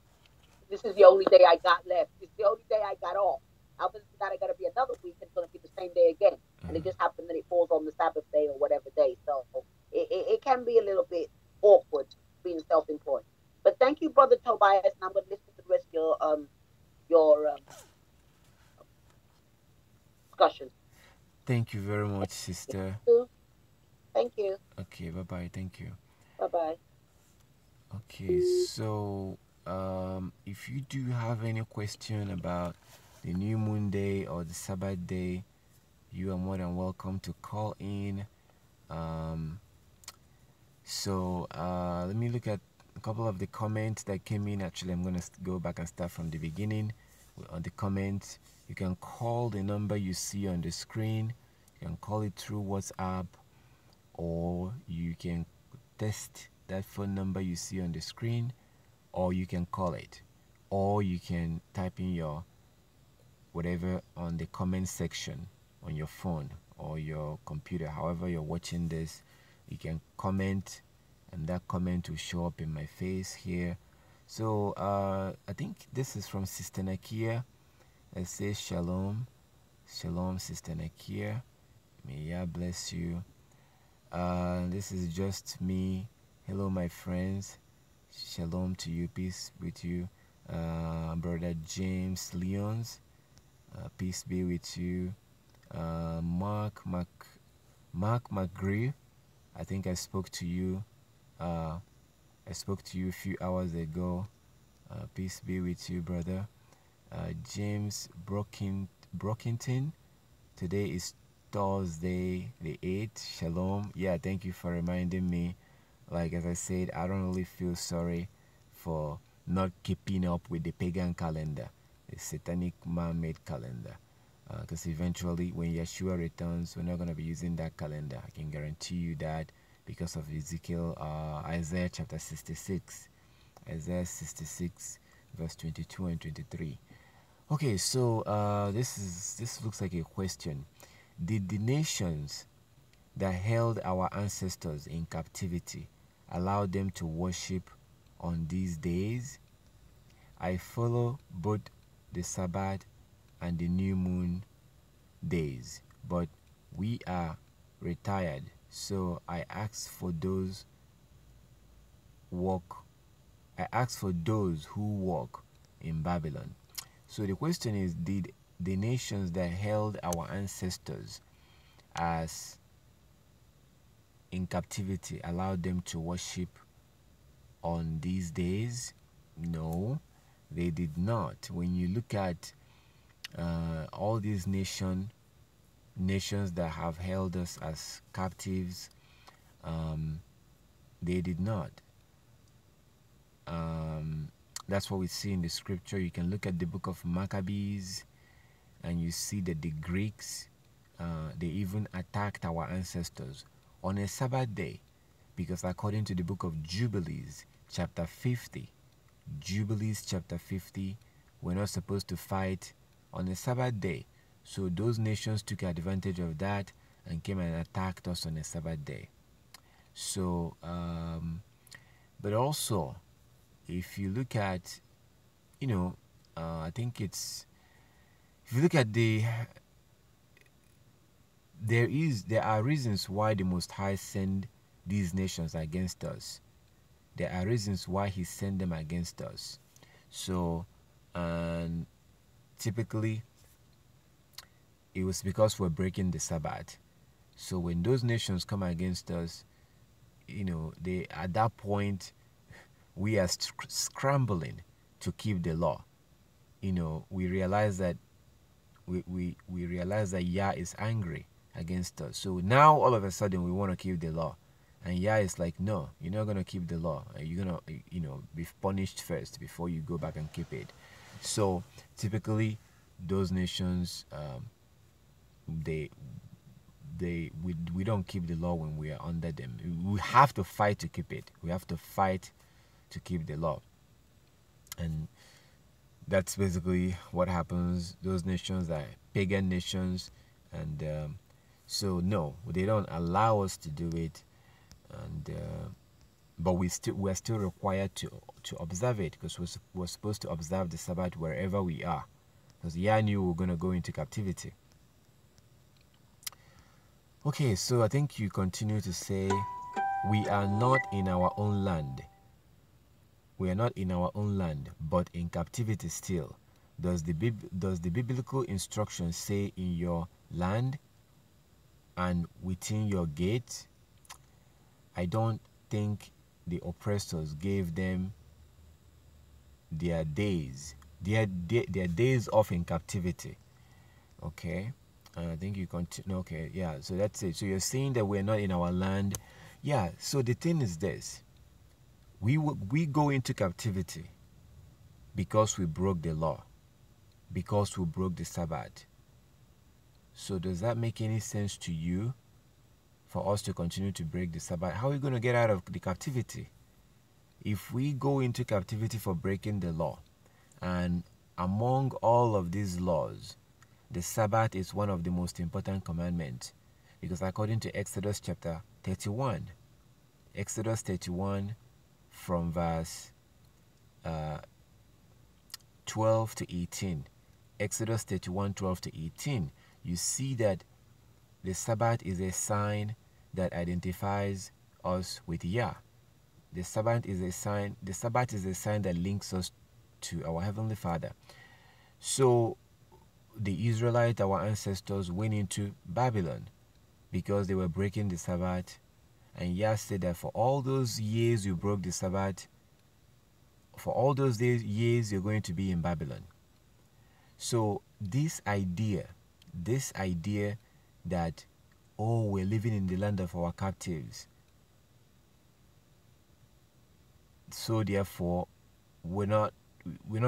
this is the only day I got left. This is the only day I got off. Other than that, I got to be another week. It's going to be the same day again. And it just happened that it falls on the Sabbath day or whatever day. So it can be a little bit awkward being self-employed. But thank you, Brother Tobias. And I'm going to listen to the rest of your discussion. Thank you very much, sister. Thank you. Okay, bye bye. Thank you. Bye bye. Okay, so if you do have any question about the new moon day or the Sabbath day, you are more than welcome to call in. So let me look at a couple of the comments that came in. Actually, I'm going to go back and start from the beginning. On the comments, you can call the number you see on the screen. You can call it through WhatsApp, or you can text that phone number you see on the screen, or you can call it, or you can type in your whatever on the comment section on your phone or your computer. However you're watching this, you can comment, and that comment will show up in my face here. So I think this is from Sister Nakia. It says shalom. Shalom, Sister Nakia. May Yah bless you. This is just me. Hello, my friends. Shalom to you. Peace with you. Brother James Leons. Peace be with you. Mark McGree. I think I spoke to you. I spoke to you a few hours ago. Peace be with you, brother. James Brockington. Today is Thursday the 8th. Shalom. Yeah, thank you for reminding me. Like, as I said, I don't really feel sorry for not keeping up with the pagan calendar, the satanic man-made calendar. Because eventually, when Yeshua returns, we're not going to be using that calendar. I can guarantee you that, because of Isaiah chapter 66. Isaiah 66, verse 22 and 23. Okay, so this looks like a question. Did the nations that held our ancestors in captivity allow them to worship on these days? I follow both the Sabbath and the new moon days, but we are retired, so I ask for those who work in Babylon. So the question is, did the nations that held our ancestors as in captivity allow them to worship on these days? No, they did not. When you look at all these nations that have held us as captives, they did not. That's what we see in the scripture. You can look at the book of Maccabees, and you see that the Greeks, they even attacked our ancestors on a Sabbath day, because according to the book of Jubilees chapter 50, we're not supposed to fight on a Sabbath day. So those nations took advantage of that and came and attacked us on a Sabbath day. So but also, if you look at, I think it's if you look at there are reasons why the Most High send these nations against us. There are reasons why he sent them against us. So, and typically, it was because we're breaking the Sabbath. So when those nations come against us, they at that point, we are scrambling to keep the law. We realize that we realize that Yah is angry against us. So now all of a sudden we want to keep the law. And Yah is like, no, you're not going to keep the law. You're going to, be punished first before you go back and keep it. So typically those nations, we don't keep the law when we are under them. We have to fight to keep it. We have to fight to keep the law. And that's basically what happens. Those nations are pagan nations, and so no, they don't allow us to do it, and but we're still required to observe it, because we're supposed to observe the Sabbath wherever we are, because Yah knew we're going to go into captivity. Okay, so I think you continue to say, we are not in our own land. We are not in our own land, but in captivity still. Does the biblical instruction say in your land and within your gate? I don't think the oppressors gave them their days off in captivity. Okay, I think you continue. Okay, yeah, so that's it. So you're saying that we're not in our land. Yeah, so the thing is this. We go into captivity because we broke the law, because we broke the Sabbath. So does that make any sense to you, for us to continue to break the Sabbath? How are we going to get out of the captivity? If we go into captivity for breaking the law, and among all of these laws, the Sabbath is one of the most important commandments, because according to Exodus chapter 31, Exodus 31 from verse 12 to 18, Exodus 31, 12 to 18, you see that the Sabbath is a sign that identifies us with Yah. The Sabbath is a sign that links us to our Heavenly Father. So the Israelites, our ancestors, went into Babylon because they were breaking the Sabbath. And Yah said that for all those years you broke the Sabbath, for all those years you're going to be in Babylon. So this idea that, oh, we're living in the land of our captives, so therefore we're not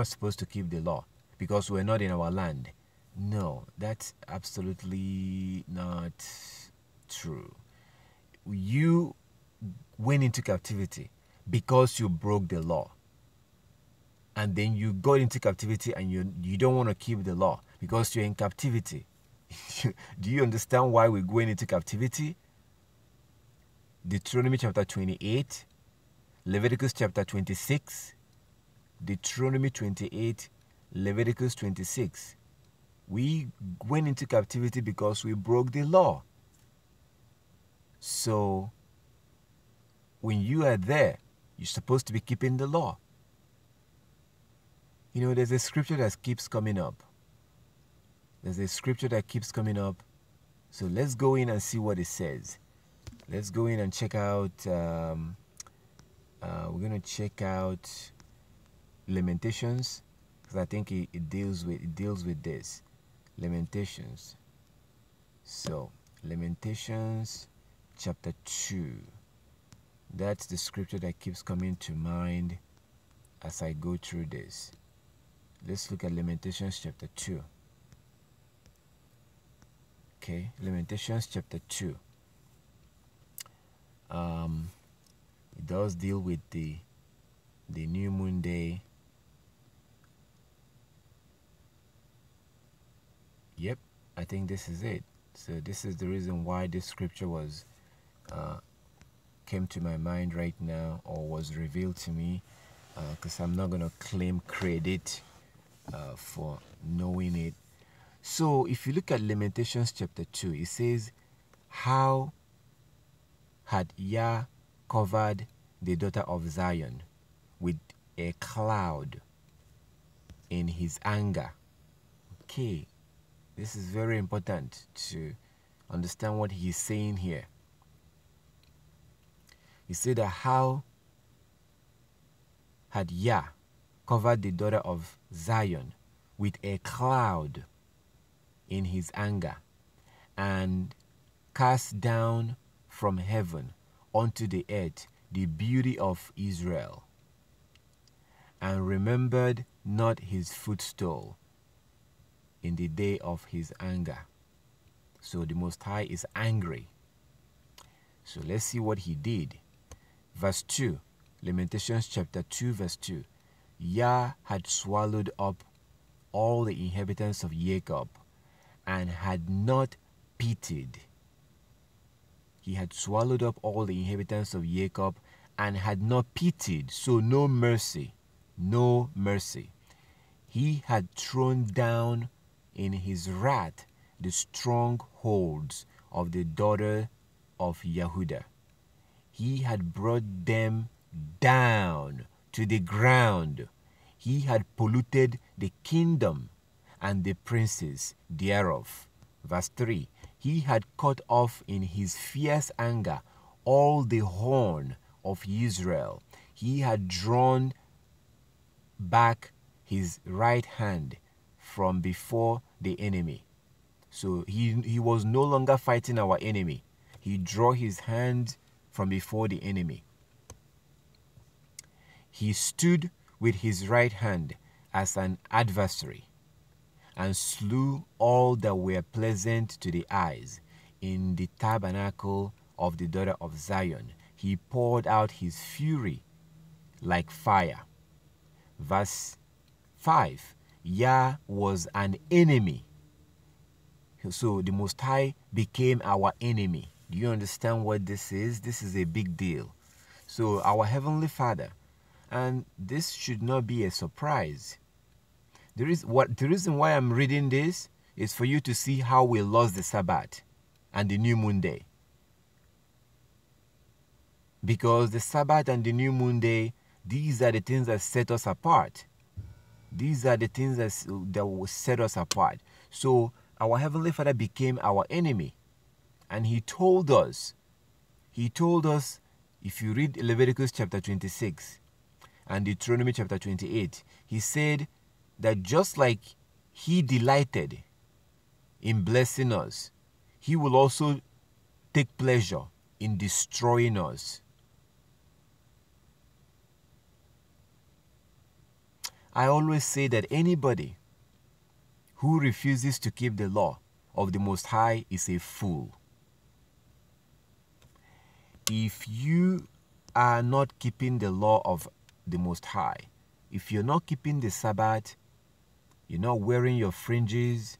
supposed to keep the law because we're not in our land. No, that's absolutely not true. You went into captivity because you broke the law, and then you got into captivity and you don't want to keep the law because you're in captivity. Do you understand why we're going into captivity? Deuteronomy chapter 28, Leviticus chapter 26, Deuteronomy 28, Leviticus 26. We went into captivity because we broke the law. So when you are there, you're supposed to be keeping the law. There's a scripture that keeps coming up. So let's go in and see what it says. Let's go in and check out, we're going to check out Lamentations, because I think it deals with this. Lamentations. So Lamentations chapter 2. That's the scripture that keeps coming to mind as I go through this. Let's look at Lamentations chapter 2. Okay, Lamentations chapter 2. It does deal with the new moon day. Yep, I think this is it. So this is the reason why this scripture was came to my mind right now, or was revealed to me, because I'm not going to claim credit for knowing it. So if you look at Lamentations chapter 2, it says, how had Yah covered the daughter of Zion with a cloud in his anger. Okay, this is very important to understand what he's saying here. He said that how had Yah covered the daughter of Zion with a cloud in his anger, and cast down from heaven unto the earth the beauty of Israel, and remembered not his footstool in the day of his anger. So the Most High is angry. So let's see what he did. Verse 2, Lamentations chapter 2 verse 2. Yah had swallowed up all the inhabitants of Jacob, and had not pitied. He had swallowed up all the inhabitants of Jacob, and had not pitied. So no mercy, no mercy. He had thrown down in his wrath the strongholds of the daughter of Yehudah. He had brought them down to the ground. He had polluted the kingdom and the princes thereof. Verse 3. He had cut off in his fierce anger all the horn of Israel. He had drawn back his right hand from before the enemy. So he was no longer fighting our enemy. He drew his hand from before the enemy. He stood with his right hand as an adversary, and slew all that were pleasant to the eyes in the tabernacle of the daughter of Zion. He poured out his fury like fire. Verse 5. Yah was an enemy. So the Most High became our enemy. Do you understand what this is? This is a big deal. So our Heavenly Father, and this should not be a surprise. The reason why I'm reading this is for you to see how we lost the Sabbath and the new moon day. Because the Sabbath and the new moon day, these are the things that set us apart. These are the things that will set us apart. So our Heavenly Father became our enemy. And he told us, if you read Leviticus chapter 26 and Deuteronomy chapter 28, he said that just like he delighted in blessing us, he will also take pleasure in destroying us. I always say that anybody who refuses to keep the law of the Most High is a fool. If you are not keeping the law of the Most High, if you're not keeping the Sabbath, you're not wearing your fringes,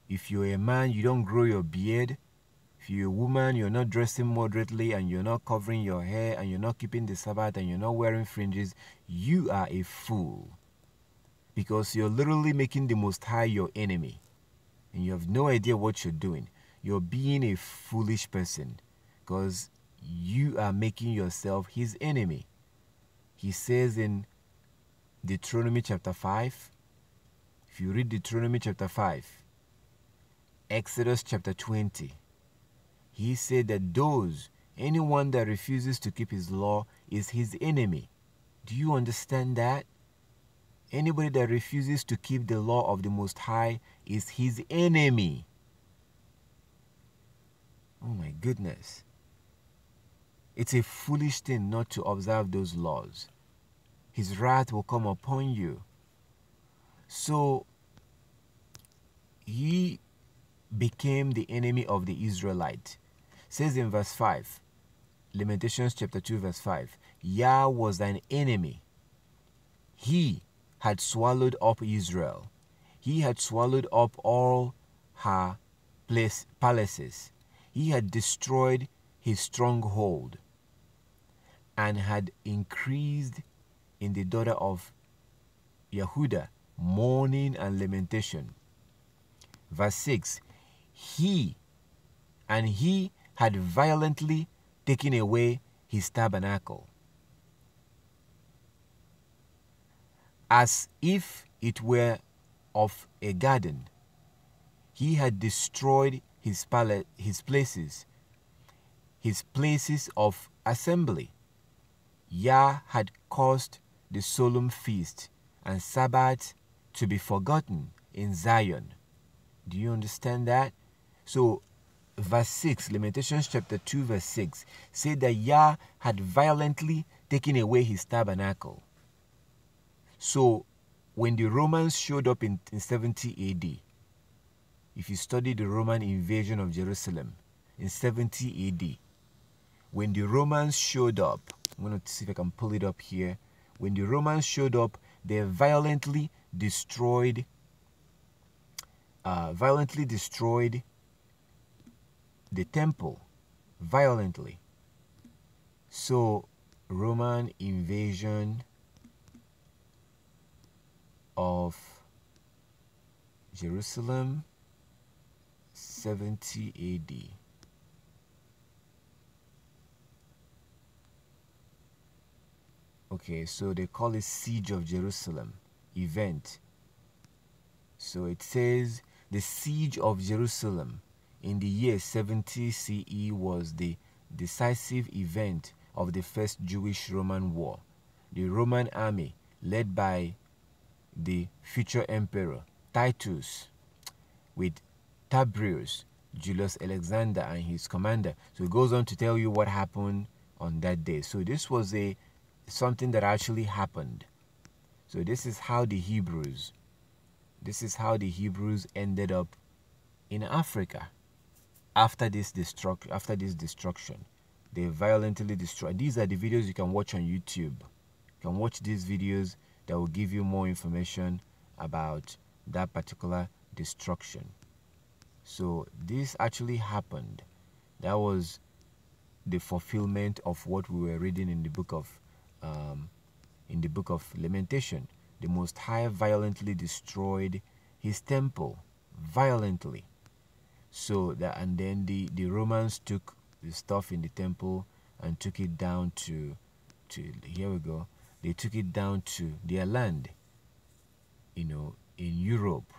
if you're a man, you don't grow your beard, if you're a woman, you're not dressing moderately, and you're not covering your hair, and you're not keeping the Sabbath, and you're not wearing fringes, you are a fool. Because you're literally making the Most High your enemy. And you have no idea what you're doing. You're being a foolish person. Because you are making yourself his enemy. He says in Deuteronomy chapter 5, if you read Deuteronomy chapter 5, Exodus chapter 20, he said that anyone that refuses to keep his law is his enemy. Do you understand that? Anybody that refuses to keep the law of the Most High is his enemy. Oh my goodness. It's a foolish thing not to observe those laws. His wrath will come upon you. So he became the enemy of the Israelites. Says in verse 5, Lamentations chapter 2 verse 5, Yah was an enemy. He had swallowed up Israel. He had swallowed up all her palaces. He had destroyed his stronghold, and had increased in the daughter of Yehudah mourning and lamentation. Verse 6. He had violently taken away his tabernacle, as if it were of a garden. He had destroyed his places of assembly. Yah had caused the solemn feast and Sabbath to be forgotten in Zion. Do you understand that? So verse 6, Lamentations chapter 2 verse 6, said that Yah had violently taken away his tabernacle. So when the Romans showed up in 70 AD, if you study the Roman invasion of Jerusalem in 70 AD, when the Romans showed up, I'm going to see if I can pull it up here. When the Romans showed up, they violently destroyed the temple, violently. So Roman invasion of Jerusalem, 70 AD. Okay, so they call it Siege of Jerusalem event. So it says the Siege of Jerusalem in the year 70 CE was the decisive event of the First Jewish-Roman War. The Roman army, led by the future emperor Titus, with Tiberius, Julius Alexander, and his commander. So it goes on to tell you what happened on that day. So this was something that actually happened. So this is how the Hebrews ended up in Africa after this destruction. They violently destroyed. These are the videos you can watch on YouTube. You can watch these videos that will give you more information about that particular destruction. So this actually happened. That was the fulfillment of what we were reading in the book of Lamentation. The Most High violently destroyed his temple, violently. So that, and then the Romans took the stuff in the temple and took it down to here we go. They took it down to their land, in Europe.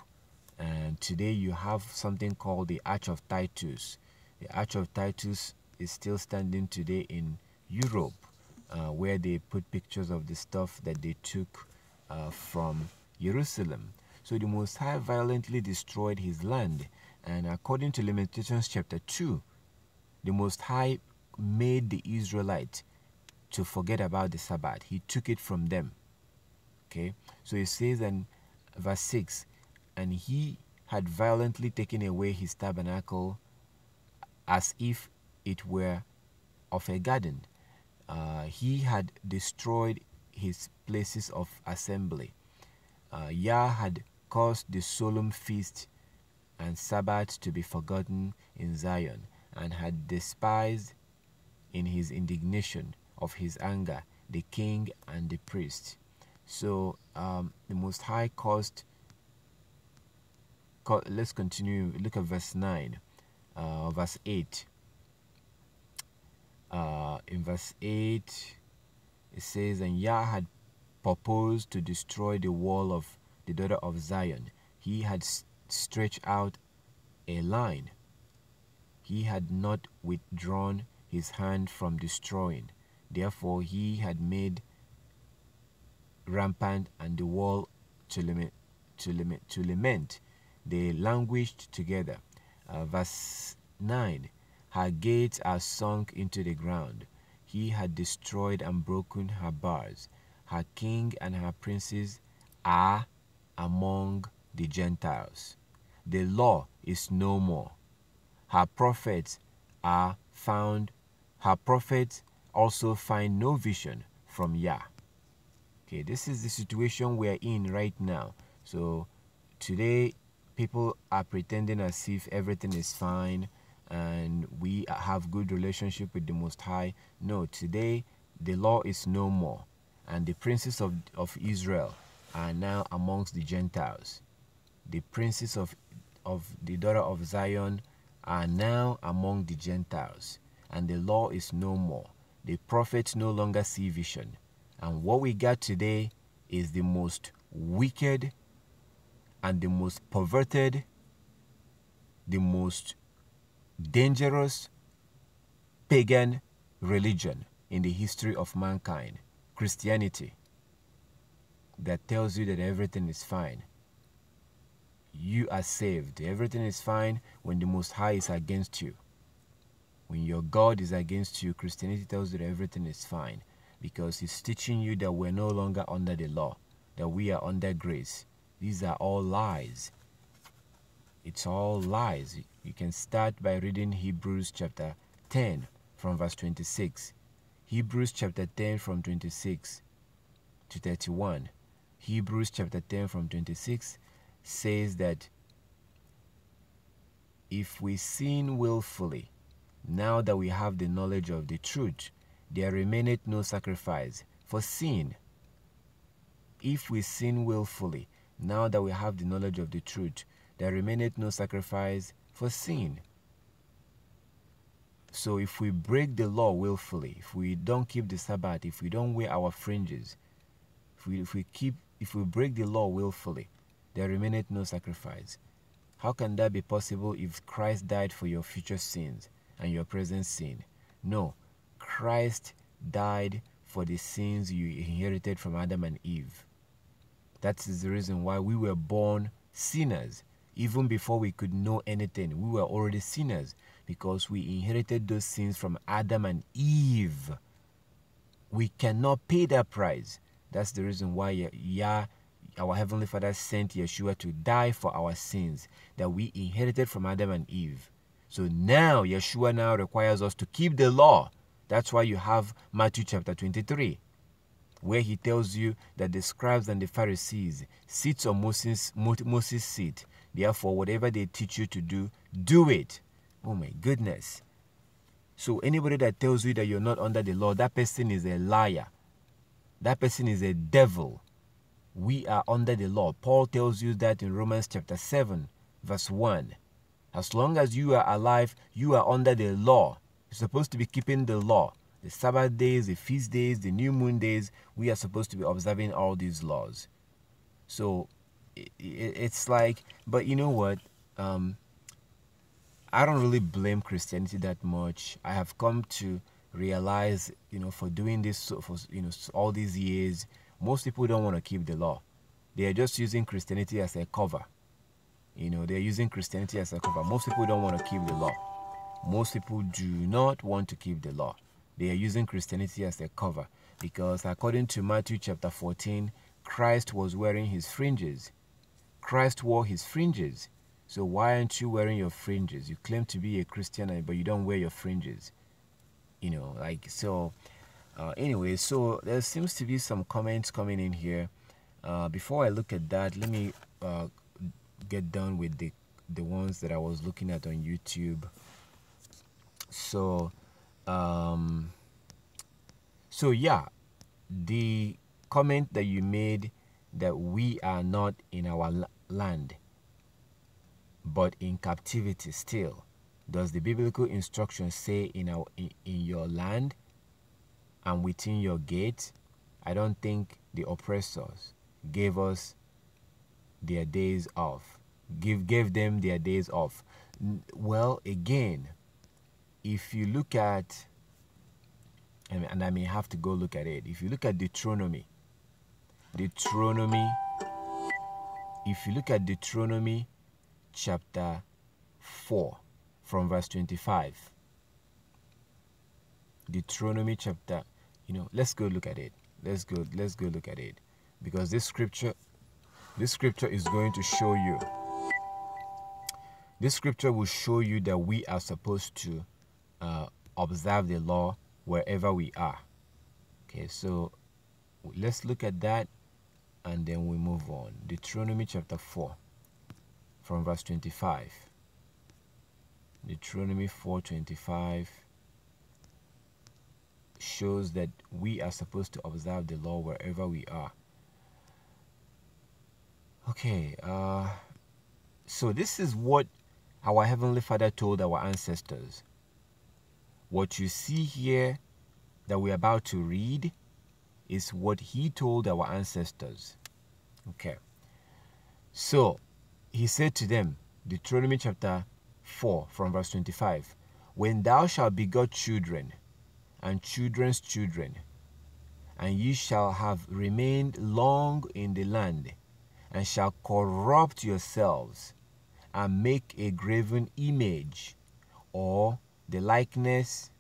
And today you have something called the Arch of Titus. The Arch of Titus is still standing today in Europe, where they put pictures of the stuff that they took from Jerusalem. So the Most High violently destroyed his land. And according to Lamentations chapter 2, the Most High made the Israelites to forget about the Sabbath. He took it from them. Okay, so it says in verse 6, and he had violently taken away his tabernacle as if it were of a garden. He had destroyed his places of assembly. Yah had caused the solemn feast and Sabbath to be forgotten in Zion, and had despised in his indignation of his anger the king and the priest. So the Most High caused, let's continue, look at verse 9, verse 8. In verse 8 it says, and Yah had purposed to destroy the wall of the daughter of Zion. He had stretched out a line. He had not withdrawn his hand from destroying. Therefore he had made rampant and the wall to lament. They languished together. Verse 9, her gates are sunk into the ground. He had destroyed and broken her bars. Her king and her princes are among the Gentiles. The law is no more. Her prophets are found. Her prophets also find no vision from Yah. Okay, this is the situation we're in right now. So today people are pretending as if everything is fine and we have good relationship with the Most High. No, today the law is no more, and the princes of Israel are now amongst the Gentiles. The princes of daughter of Zion are now among the Gentiles, and the law is no more. The prophets no longer see vision. And what we got today is the most wicked and the most perverted, the most dangerous pagan religion in the history of mankind, Christianity, that tells you that everything is fine. You are saved. Everything is fine when the Most High is against you. When your God is against you, Christianity tells you that everything is fine, because it's teaching you that we're no longer under the law, that we are under grace. These are all lies. It's all lies. You can start by reading Hebrews chapter 10 from verse 26. Hebrews chapter 10 from 26 to 31. Hebrews chapter 10 from 26 says that if we sin willfully, now that we have the knowledge of the truth, there remaineth no sacrifice for sin. If we sin willfully, now that we have the knowledge of the truth, there remaineth no sacrifice for sin. So if we break the law willfully, if we don't keep the Sabbath, if we don't wear our fringes, if we break the law willfully, there remaineth no sacrifice. How can that be possible if Christ died for your future sins and your present sin? No, Christ died for the sins you inherited from Adam and Eve. That is the reason why we were born sinners. Even before we could know anything, we were already sinners, because we inherited those sins from Adam and Eve. We cannot pay that price. That's the reason why our Heavenly Father sent Yeshua to die for our sins that we inherited from Adam and Eve. So now Yeshua now requires us to keep the law. That's why you have Matthew chapter 23, where he tells you that the scribes and the Pharisees sit on Moses' seat. Therefore, whatever they teach you to do, do it. Oh my goodness. So anybody that tells you that you're not under the law, that person is a liar. That person is a devil. We are under the law. Paul tells you that in Romans chapter 7, verse 1. As long as you are alive, you are under the law. You're supposed to be keeping the law. The Sabbath days, the feast days, the new moon days, we are supposed to be observing all these laws. So it's like, but you know what? I don't really blame Christianity that much. I have come to realize, for doing this for all these years, most people don't want to keep the law. They are just using Christianity as a cover. They're using Christianity as a cover. Most people don't want to keep the law. Most people do not want to keep the law. They are using Christianity as a cover, because according to Matthew chapter 14, Christ was wearing his fringes. Christ wore his fringes. So why aren't you wearing your fringes? You claim to be a Christian, but you don't wear your fringes. Anyway, so there seems to be some comments coming in here. Before I look at that, let me get done with the ones that I was looking at on YouTube. So yeah, the comment that you made, that we are not in our land but in captivity still. Does the biblical instruction say in your land and within your gate? I don't think the oppressors gave us their days off. Gave them their days off. Well, again, if you look at, and I may have to go look at it, if you look at Deuteronomy, if you look at Deuteronomy chapter 4 from verse 25, Deuteronomy chapter, let's go look at it. Let's go look at it, because this scripture is going to show you. This scripture will show you that we are supposed to observe the law wherever we are. Okay, so let's look at that and then we move on. Deuteronomy chapter 4 from verse 25. Deuteronomy 4:25 shows that we are supposed to observe the law wherever we are. Okay, So this is what our Heavenly Father told our ancestors. What you see here that we're about to read is what he told our ancestors. Okay. So he said to them, Deuteronomy chapter 4 from verse 25, when thou shalt beget children and children's children, and ye shall have remained long in the land, and shall corrupt yourselves, and make a graven image, or the likeness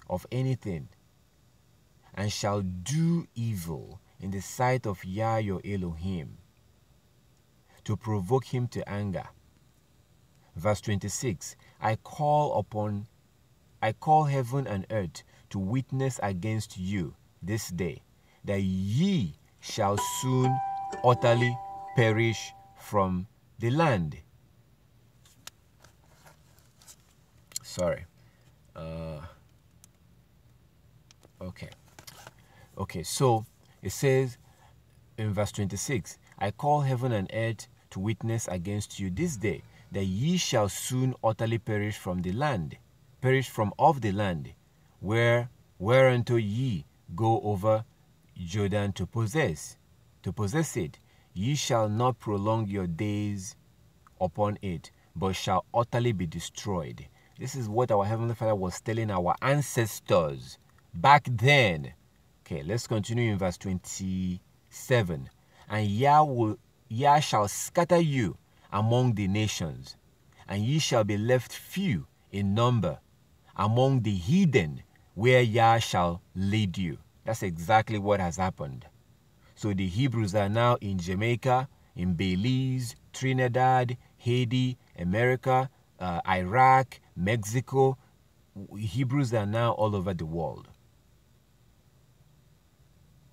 of anything, and shall do evil in the sight of Yah your Elohim, to provoke him to anger. Verse 26, I call heaven and earth to witness against you this day, that ye shall soon utterly perish from the land. Sorry. Okay, so it says in verse 26, I call heaven and earth to witness against you this day, that ye shall soon utterly perish from the land, perish from off the land, whereunto ye go over Jordan to possess it. Ye shall not prolong your days upon it, but shall utterly be destroyed. This is what our Heavenly Father was telling our ancestors back then. Okay, let's continue in verse 27. And Yah shall scatter you among the nations, and ye shall be left few in number among the heathen, where Yah shall lead you. That's exactly what has happened. So the Hebrews are now in Jamaica, in Belize, Trinidad, Haiti, America, Iraq, Mexico. Hebrews are now all over the world.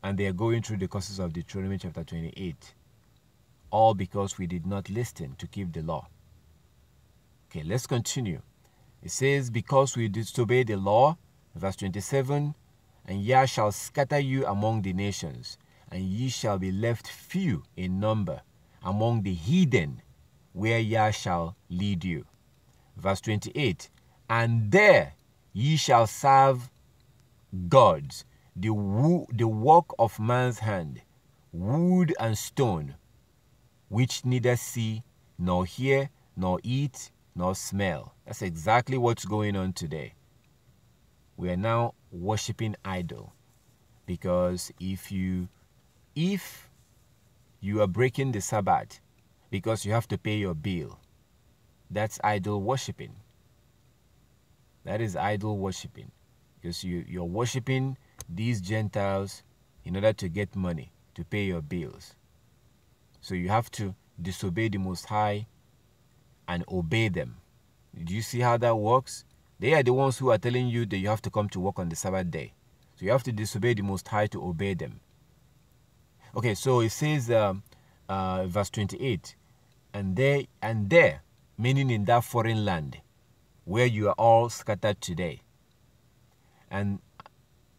And they are going through the courses of Deuteronomy chapter 28. All because we did not listen to keep the law. Okay, let's continue. It says, because we disobey the law, verse 27, and Yah shall scatter you among the nations, and ye shall be left few in number among the heathen, where Yah shall lead you. Verse 28, and there ye shall serve gods, the work of man's hand, wood and stone, which neither see, nor hear, nor eat, nor smell. That's exactly what's going on today. We are now worshiping idol, because if you are breaking the Sabbath because you have to pay your bill, that's idol worshiping. That is idol worshiping, because you're worshiping these Gentiles in order to get money to pay your bills. So you have to disobey the Most High and obey them. Do you see how that works? They are the ones who are telling you that you have to come to work on the Sabbath day. So you have to disobey the Most High to obey them. Okay, so it says, verse 28, and there, meaning in that foreign land where you are all scattered today. And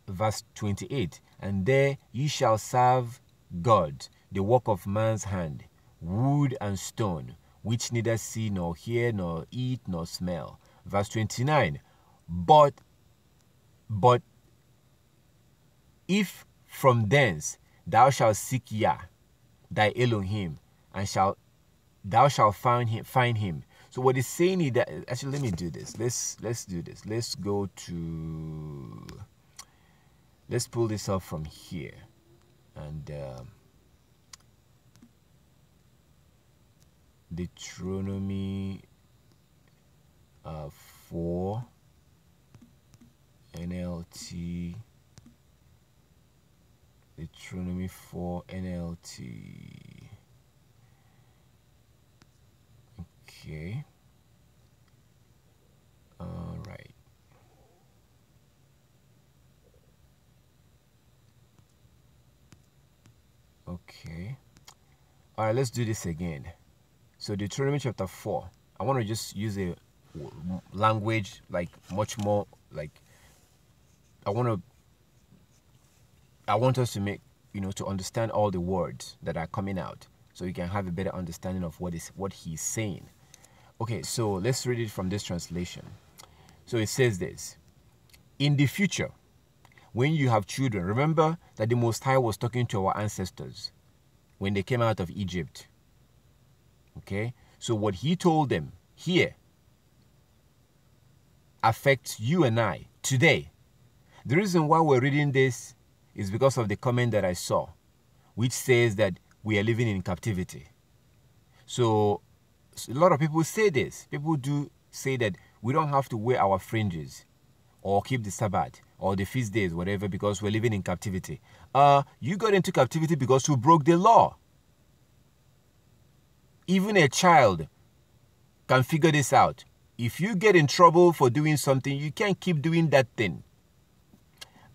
verse 28, and there ye shall serve God, the work of man's hand, wood and stone, which neither see, nor hear, nor eat, nor smell. Verse 29, but if from thence thou shalt seek Yah, thy Elohim, and thou shalt find him. So what it's saying is that, actually, let me do this. Let's do this. Let's pull this up from here, and Deuteronomy 4 NLT. Deuteronomy 4 NLT. Okay. All right. Okay. All right, let's do this again. So Deuteronomy chapter 4. I want to just use a language like much more like I want us to make, to understand all the words that are coming out. so you can have a better understanding of what he's saying. Okay, so let's read it from this translation. So it says this: in the future, when you have children, remember that the Most High was talking to our ancestors when they came out of Egypt. Okay, so what he told them here affects you and I today. The reason why we're reading this is because of the comment that I saw, which says that we are living in captivity. So a lot of people say this. People do say that we don't have to wear our fringes or keep the Sabbath or the feast days, whatever, because we're living in captivity. You got into captivity because you broke the law. Even a child can figure this out. If you get in trouble for doing something, you can't keep doing that thing.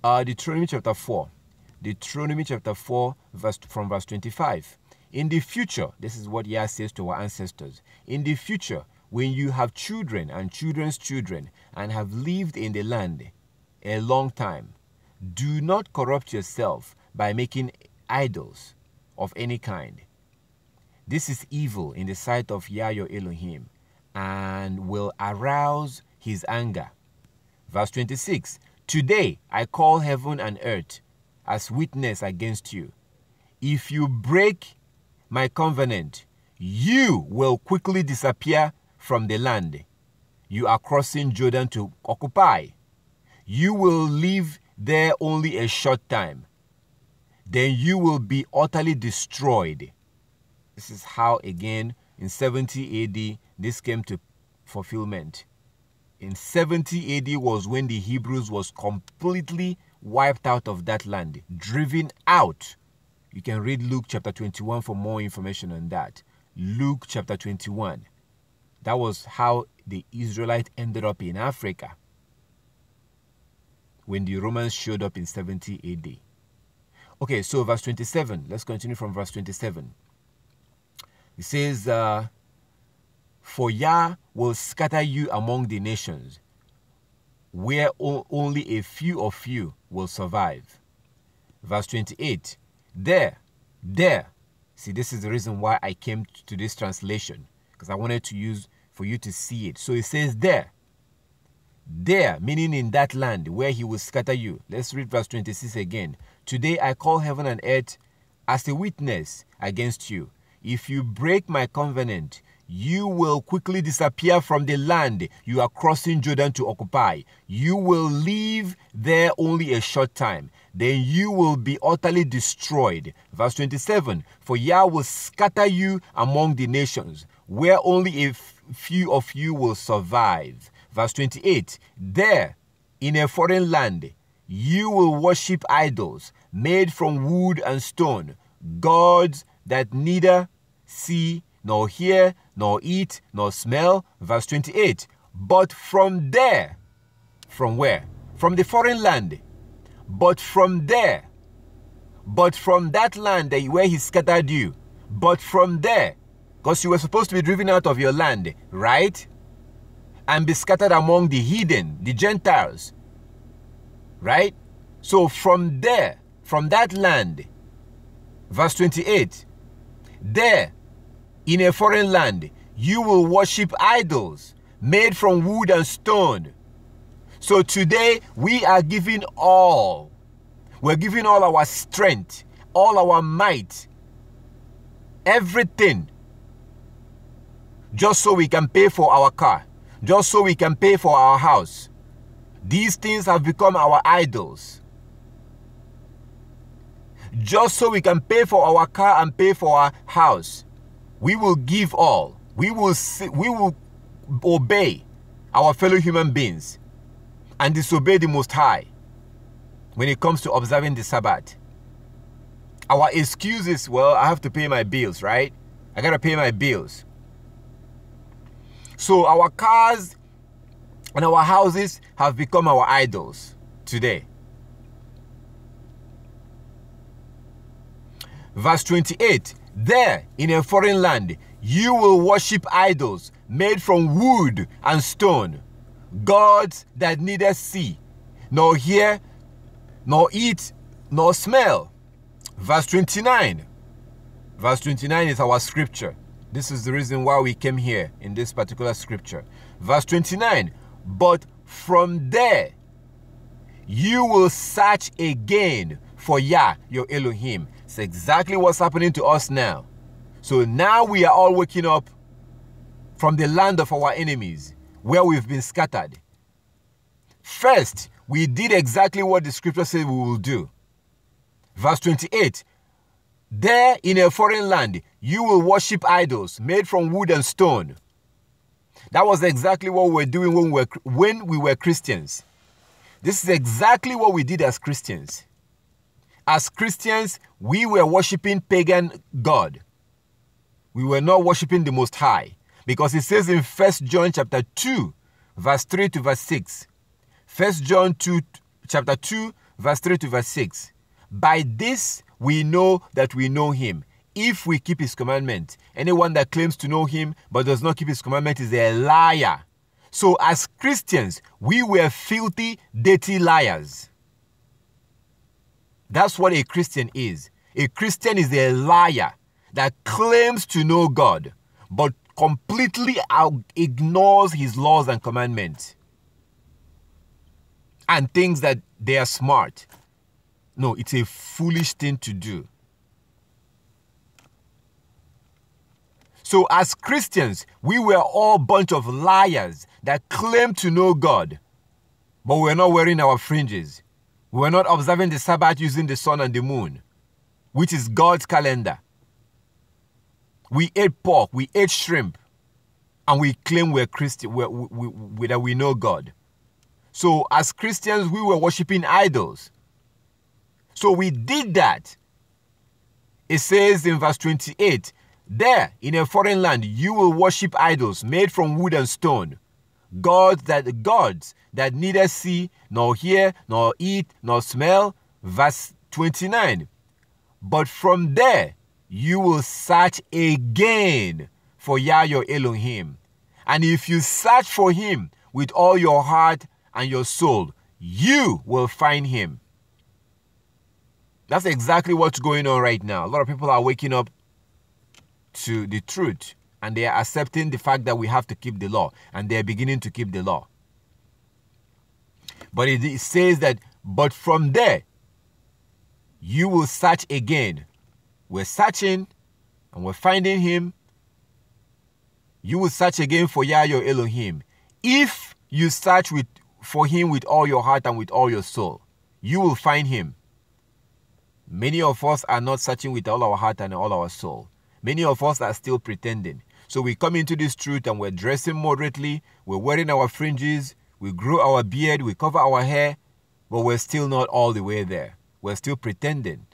Deuteronomy chapter 4. Deuteronomy chapter 4, from verse 25. In the future, this is what Yah says to our ancestors. In the future, when you have children and children's children and have lived in the land a long time, do not corrupt yourself by making idols of any kind. This is evil in the sight of Yah your Elohim, and will arouse his anger. Verse 26. Today I call heaven and earth as witness against you. If you break my covenant, you will quickly disappear from the land you are crossing Jordan to occupy. You will live there only a short time. Then you will be utterly destroyed. This is how, again, in 70 AD, this came to fulfillment. In 70 AD was when the Hebrews was completely wiped out of that land, driven out. You can read Luke chapter 21 for more information on that. Luke chapter 21. That was how the Israelites ended up in Africa when the Romans showed up in 70 AD. Okay, so verse 27. Let's continue from verse 27. It says, for Yah will scatter you among the nations, where only a few of you will survive. Verse 28. There. See, this is the reason why I came to this translation, because I wanted to use for you to see it. So it says there, meaning in that land where he will scatter you. Let's read verse 26 again. Today I call heaven and earth as a witness against you. If you break my covenant, you will quickly disappear from the land you are crossing Jordan to occupy. You will live there only a short time. Then you will be utterly destroyed. Verse 27, for Yah will scatter you among the nations, where only a few of you will survive. Verse 28, there, in a foreign land, you will worship idols made from wood and stone, gods that neither see, nor hear, nor eat, nor smell. Verse 28. But from there, from where? From the foreign land. But from there, but from that land where he scattered you, but from there, because you were supposed to be driven out of your land, right? And be scattered among the heathen, the Gentiles, right? So from there, from that land, verse 28, there, in a foreign land, you will worship idols made from wood and stone. So today, we are giving all. We're giving all our strength, all our might, everything, just so we can pay for our car, just so we can pay for our house. These things have become our idols. Just so we can pay for our car and pay for our house. We will give all. We will obey our fellow human beings and disobey the Most High when it comes to observing the Sabbath. Our excuse is, well, I have to pay my bills, right? I got to pay my bills. So our cars and our houses have become our idols today. Verse 28. There, in a foreign land, you will worship idols made from wood and stone, gods that neither see, nor hear, nor eat, nor smell. Verse 29. Verse 29 is our scripture. This is the reason why we came here in this particular scripture. Verse 29, but from there you will search again for Yah, your Elohim. It's exactly what's happening to us now. So now we are all waking up from the land of our enemies, where we've been scattered. First, we did exactly what the scripture said we will do. Verse 28, there in a foreign land, you will worship idols made from wood and stone. That was exactly what we were doing when we were Christians. This is exactly what we did as Christians. As Christians, we were worshiping pagan God. We were not worshiping the Most High. Because it says in 1 John chapter 2, verse 3 to verse 6. 1 John 2, chapter 2, verse 3 to verse 6. By this we know that we know him, if we keep his commandment. Anyone that claims to know him but does not keep his commandment is a liar. So as Christians, we were filthy, dirty liars. That's what a Christian is. A Christian is a liar that claims to know God, but completely ignores his laws and commandments and thinks that they are smart. No, it's a foolish thing to do. So as Christians, we were all a bunch of liars that claim to know God, but we're not wearing our fringes. We're not observing the Sabbath using the sun and the moon, which is God's calendar. We ate pork, we ate shrimp, and we claim we're Christian, that we know God. So as Christians, we were worshiping idols. So we did that. It says in verse 28, there in a foreign land, you will worship idols made from wood and stone, gods that neither see, nor hear, nor eat, nor smell. Verse 29, but from there, you will search again for Yah your Elohim. And if you search for him with all your heart and your soul, you will find him. That's exactly what's going on right now. A lot of people are waking up to the truth, and they are accepting the fact that we have to keep the law, and they are beginning to keep the law. But it says that, but from there, you will search again. We're searching and we're finding him. You will search again for Yah your Elohim. If you search for him with all your heart and with all your soul, you will find him. Many of us are not searching with all our heart and all our soul. Many of us are still pretending. So we come into this truth and we're dressing moderately, we're wearing our fringes, we grow our beard, we cover our hair, but we're still not all the way there. We're still pretending.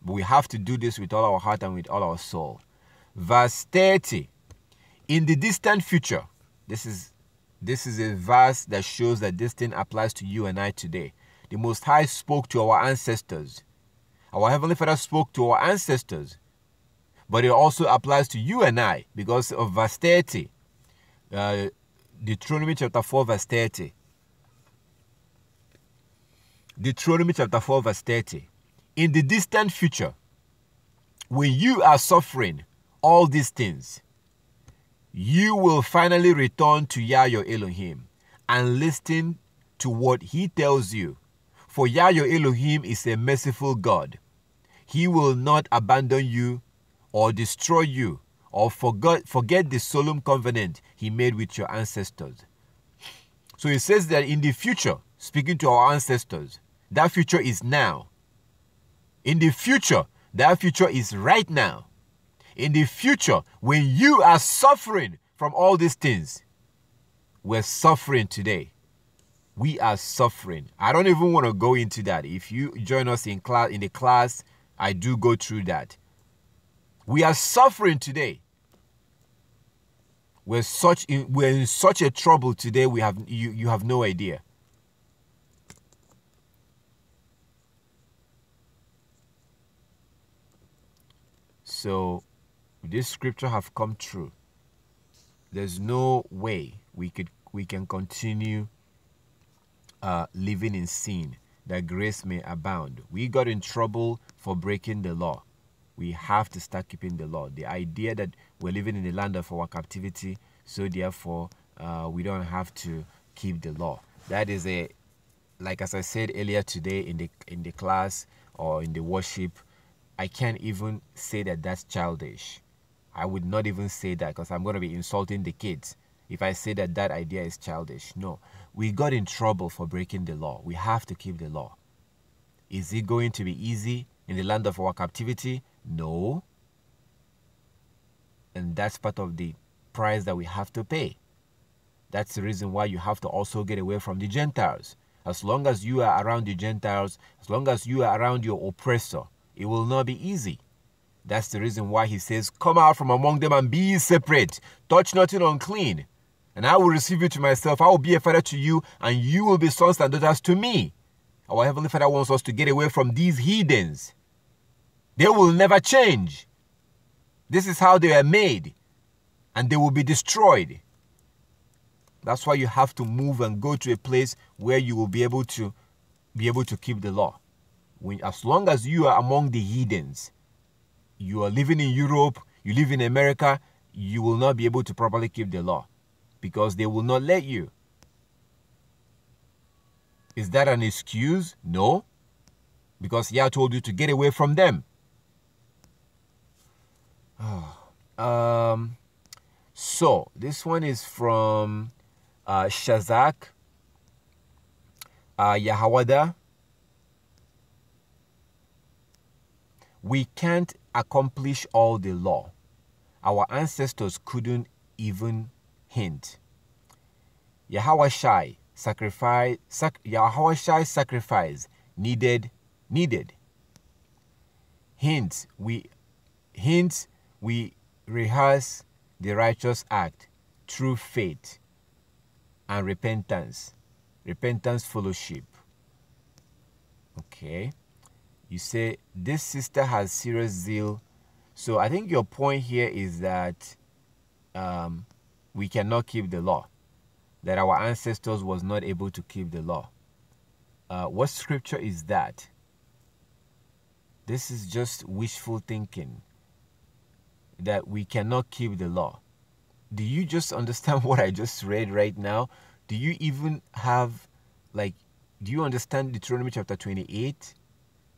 But we have to do this with all our heart and with all our soul. Verse 30. In the distant future, this is a verse that shows that this thing applies to you and I today. The Most High spoke to our ancestors. Our Heavenly Father spoke to our ancestors. But it also applies to you and I because of verse 30. Deuteronomy chapter 4 verse 30. Deuteronomy chapter 4 verse 30. In the distant future, when you are suffering all these things, you will finally return to Yah your Elohim and listen to what he tells you. For Yah your Elohim is a merciful God. He will not abandon you or destroy you or forget the solemn covenant he made with your ancestors. So it says that in the future, speaking to our ancestors, that future is now. In the future, that future is right now. In the future, when you are suffering from all these things, we're suffering today. We are suffering. I don't even want to go into that. If you join us in the class, I do go through that. We are suffering today. We're in such a trouble today. You have no idea. So this scripture have come true. There's no way we can continue living in sin that grace may abound. We got in trouble for breaking the law. we have to start keeping the law. The idea that we're living in the land of our captivity, so therefore we don't have to keep the law. That is like as I said earlier today in the class or in the worship, I can't even say that that's childish. I would not even say that, because I'm going to be insulting the kids if I say that that idea is childish. No, we got in trouble for breaking the law. We have to keep the law. Is it going to be easy in the land of our captivity? No. And that's part of the price that we have to pay. That's the reason why you have to also get away from the Gentiles. As long as you are around the Gentiles, as long as you are around your oppressor, it will not be easy. That's the reason why he says, come out from among them and be separate. Touch nothing unclean. And I will receive you to myself. I will be a father to you, and you will be sons and daughters to me. Our Heavenly Father wants us to get away from these heathens. They will never change. This is how they are made, and they will be destroyed. That's why you have to move and go to a place where you will be able to keep the law. As long as you are among the heathens, you are living in Europe, you live in America, you will not be able to properly keep the law because they will not let you. Is that an excuse? No. Because Yah told you to get away from them. So, this one is from Shazak Yahawada. We can't accomplish all the law. Our ancestors couldn't even hint. Yahawashai sacrifice needed. Hint, we rehearse the righteous act through faith and repentance fellowship. Okay. You say, this sister has serious zeal. So I think your point here is that we cannot keep the law. That our ancestors was not able to keep the law. What scripture is that? This is just wishful thinking. That we cannot keep the law. Do you just understand what I just read right now? Do you even have, do you understand Deuteronomy chapter 28?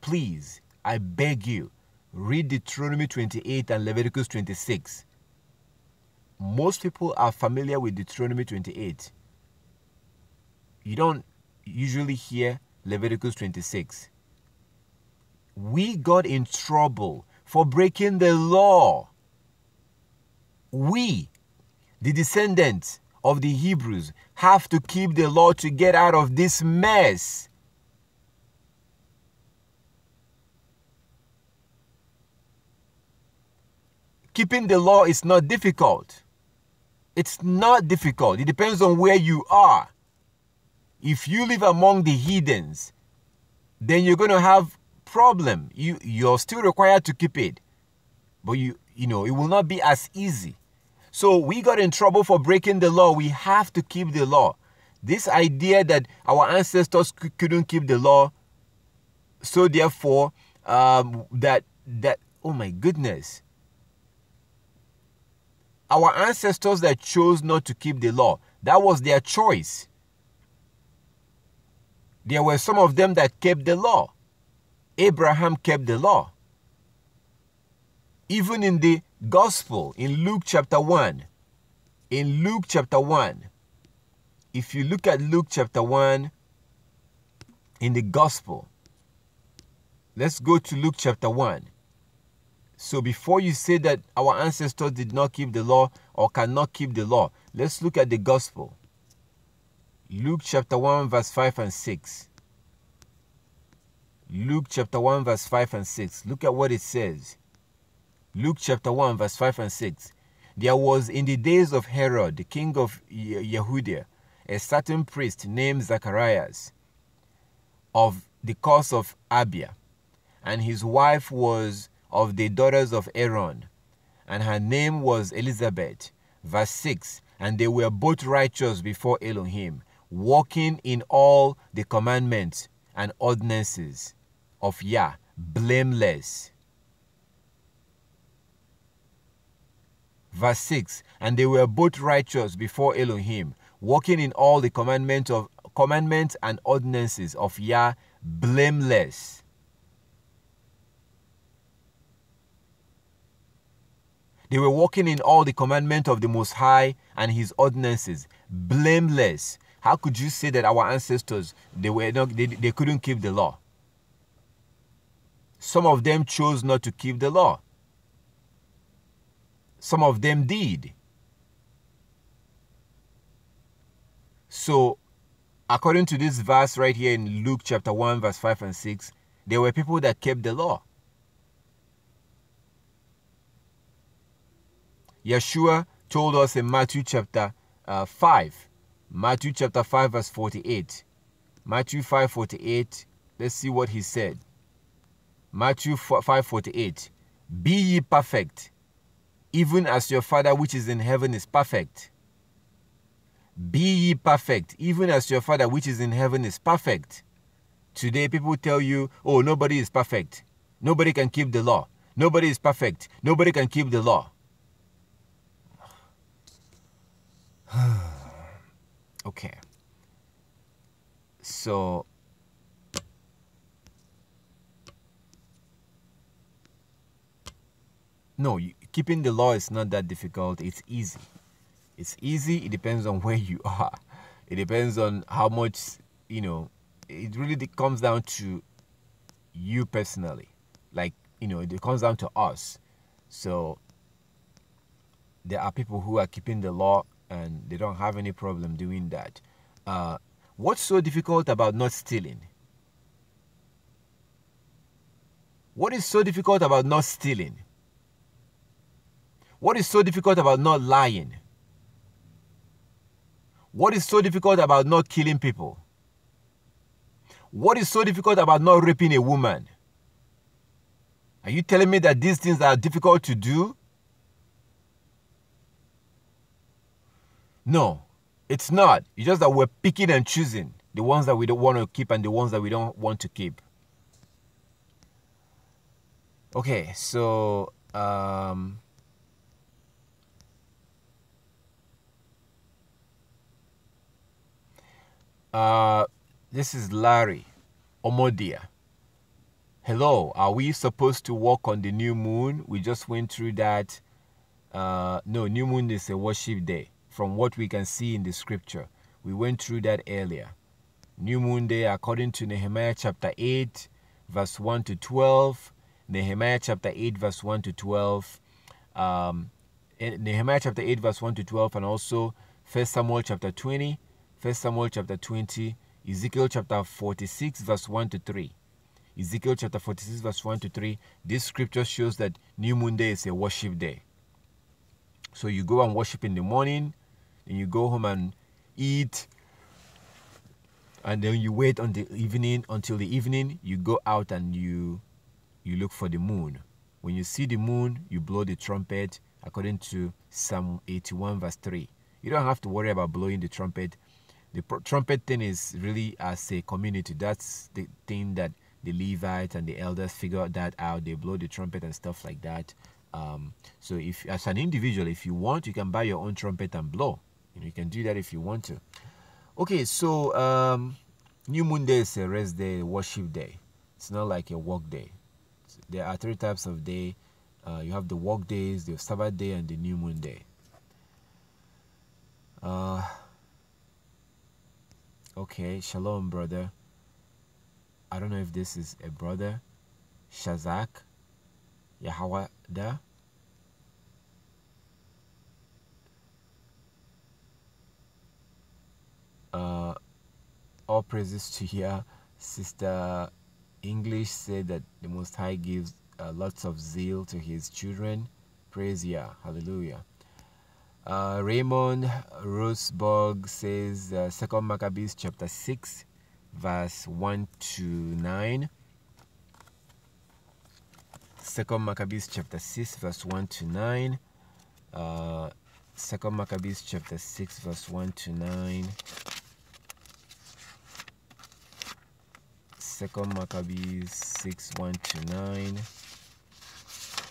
Please, I beg you, read Deuteronomy 28 and Leviticus 26. Most people are familiar with Deuteronomy 28. You don't usually hear Leviticus 26. We got in trouble for breaking the law. We, the descendants of the Hebrews, have to keep the law to get out of this mess. Keeping the law is not difficult. It's not difficult. It depends on where you are. If you live among the heathens, then you're going to have problem. You're still required to keep it. But you know, it will not be as easy. So we got in trouble for breaking the law. We have to keep the law. This idea that our ancestors couldn't keep the law, so therefore, that oh my goodness. Our ancestors that chose not to keep the law, that was their choice. There were some of them that kept the law. Abraham kept the law. Even in the gospel, in Luke chapter 1, if you look at Luke chapter 1 in the gospel, let's go to Luke chapter 1. So before you say that our ancestors did not keep the law or cannot keep the law, let's look at the gospel. Luke chapter 1 verse 5 and 6. Luke chapter 1 verse 5 and 6. Look at what it says. Luke chapter 1 verse 5 and 6. There was in the days of Herod, the king of Yehudah, a certain priest named Zacharias of the course of Abia, and his wife was of the daughters of Aaron, and her name was Elizabeth. Verse 6. And they were both righteous before Elohim, walking in all the commandments and ordinances of Yah, blameless. Verse 6, and they were both righteous before Elohim, walking in all the commandments and ordinances of Yah, blameless. They were walking in all the commandments of the Most High and his ordinances, blameless. How could you say that our ancestors, they couldn't keep the law? Some of them chose not to keep the law. Some of them did. So, according to this verse right here in Luke chapter 1, verse 5 and 6, there were people that kept the law. Yeshua told us in Matthew chapter 5. Matthew chapter 5, verse 48. Matthew 5:48. Let's see what he said. Matthew 5:48. Be ye perfect, even as your Father which is in heaven is perfect. Be ye perfect, even as your Father which is in heaven is perfect. Today people tell you, oh, nobody is perfect. Nobody can keep the law. Nobody is perfect. Nobody can keep the law. Okay. So, no, keeping the law is not that difficult. It's easy. It's easy. It depends on where you are. It depends on how much, it really comes down to you personally. Like, it comes down to us. So, there are people who are keeping the law and they don't have any problem doing that. What's so difficult about not stealing? What is so difficult about not stealing? What is so difficult about not lying? What is so difficult about not killing people? What is so difficult about not raping a woman? Are you telling me that these things are difficult to do? No, it's not. It's just that we're picking and choosing the ones that we don't want to keep and the ones that we don't want to keep. Okay, so this is Larry Omodia. Hello, are we supposed to walk on the new moon? We just went through that. No, new moon is a worship day. From what we can see in the scripture, we went through that earlier. New moon day, according to Nehemiah chapter 8, verse 1 to 12. Nehemiah chapter 8, verse 1 to 12. Nehemiah chapter 8, verse 1 to 12, and also 1 Samuel chapter 20, 1 Samuel chapter 20, Ezekiel chapter 46, verse 1 to 3. Ezekiel chapter 46, verse 1 to 3. This scripture shows that new moon day is a worship day. So you go and worship in the morning, then you go home and eat, and then you wait on the evening until the evening. You go out and you look for the moon. When you see the moon, you blow the trumpet according to Psalm 81 verse 3. You don't have to worry about blowing the trumpet. The trumpet thing is really as a community. That's the thing that the Levites and the elders figure that out. They blow the trumpet and stuff like that. So if as an individual, if you want, you can buy your own trumpet and blow. You can do that if you want to. Okay, so new moon day is a rest day, a worship day. It's not like a work day. There are 3 types of day. You have the work days, the Sabbath day, and the new moon day. Okay, shalom, brother. I don't know if this is a brother. Shazak Yahawada. All praises to you. Sister English said that the Most High gives lots of zeal to his children. Praise Yah. Hallelujah. Raymond Roseburg says 2 Maccabees chapter 6 verse 1 to 9. 2 Maccabees chapter 6 verse 1 to 9. 2 Maccabees chapter 6 verse 1 to 9. 2 Maccabees 6 1 to 9.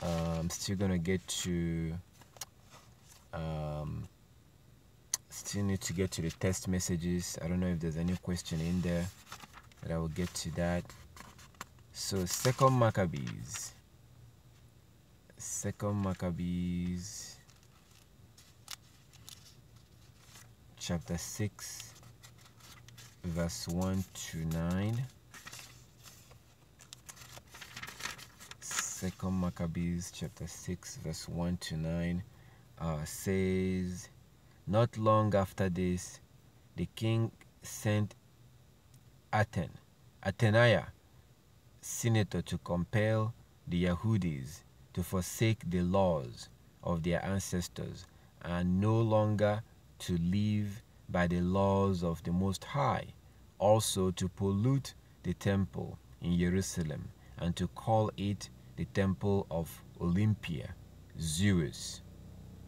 I'm still gonna get to Still need to get to the text messages. I don't know if there's any question in there, but I will get to that. So Second Maccabees chapter 6 verse 1 to 9. Second Maccabees chapter 6 verse 1 to 9 says, not long after this, the king sent Athaliah, senator, to compel the Yehudis to forsake the laws of their ancestors and no longer to live by the laws of the Most High, also to pollute the temple in Jerusalem and to call it the temple of Olympia, Zeus.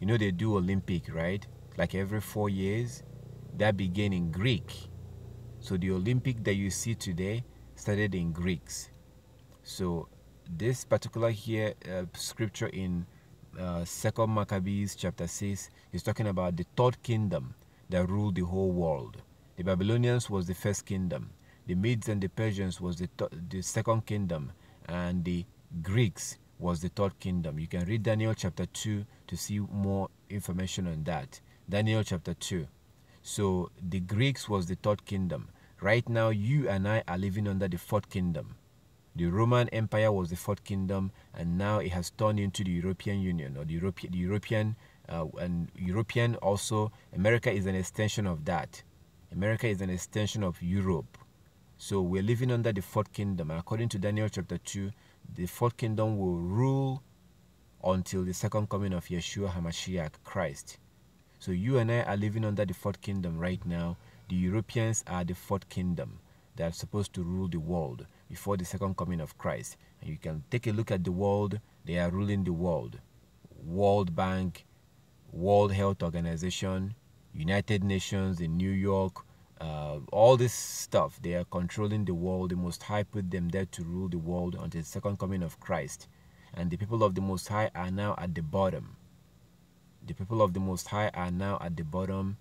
You know they do Olympic, right? Like every 4 years. That began in Greek. So the Olympic that you see today started in Greeks. So this particular here scripture in 2 Maccabees chapter 6 is talking about the third kingdom that ruled the whole world. The Babylonians was the first kingdom. The Medes and the Persians was the second kingdom. And the Greeks was the third kingdom. You can read Daniel chapter 2 to see more information on that. Daniel chapter 2. So the Greeks was the third kingdom. Right now, you and I are living under the fourth kingdom. The Roman Empire was the fourth kingdom, and now it has turned into the European Union, or the European also. America is an extension of that. America is an extension of Europe. So we're living under the fourth kingdom. And according to Daniel chapter 2, the fourth kingdom will rule until the second coming of Yeshua HaMashiach, Christ. So you and I are living under the fourth kingdom right now. The Europeans are the fourth kingdom. They are supposed to rule the world before the second coming of Christ. And you can take a look at the world. They are ruling the world. World Bank, World Health Organization, United Nations in New York, all this stuff. They are controlling the world. The Most High put them there to rule the world until the second coming of Christ. And the people of the Most High are now at the bottom. The people of the Most High are now at the bottom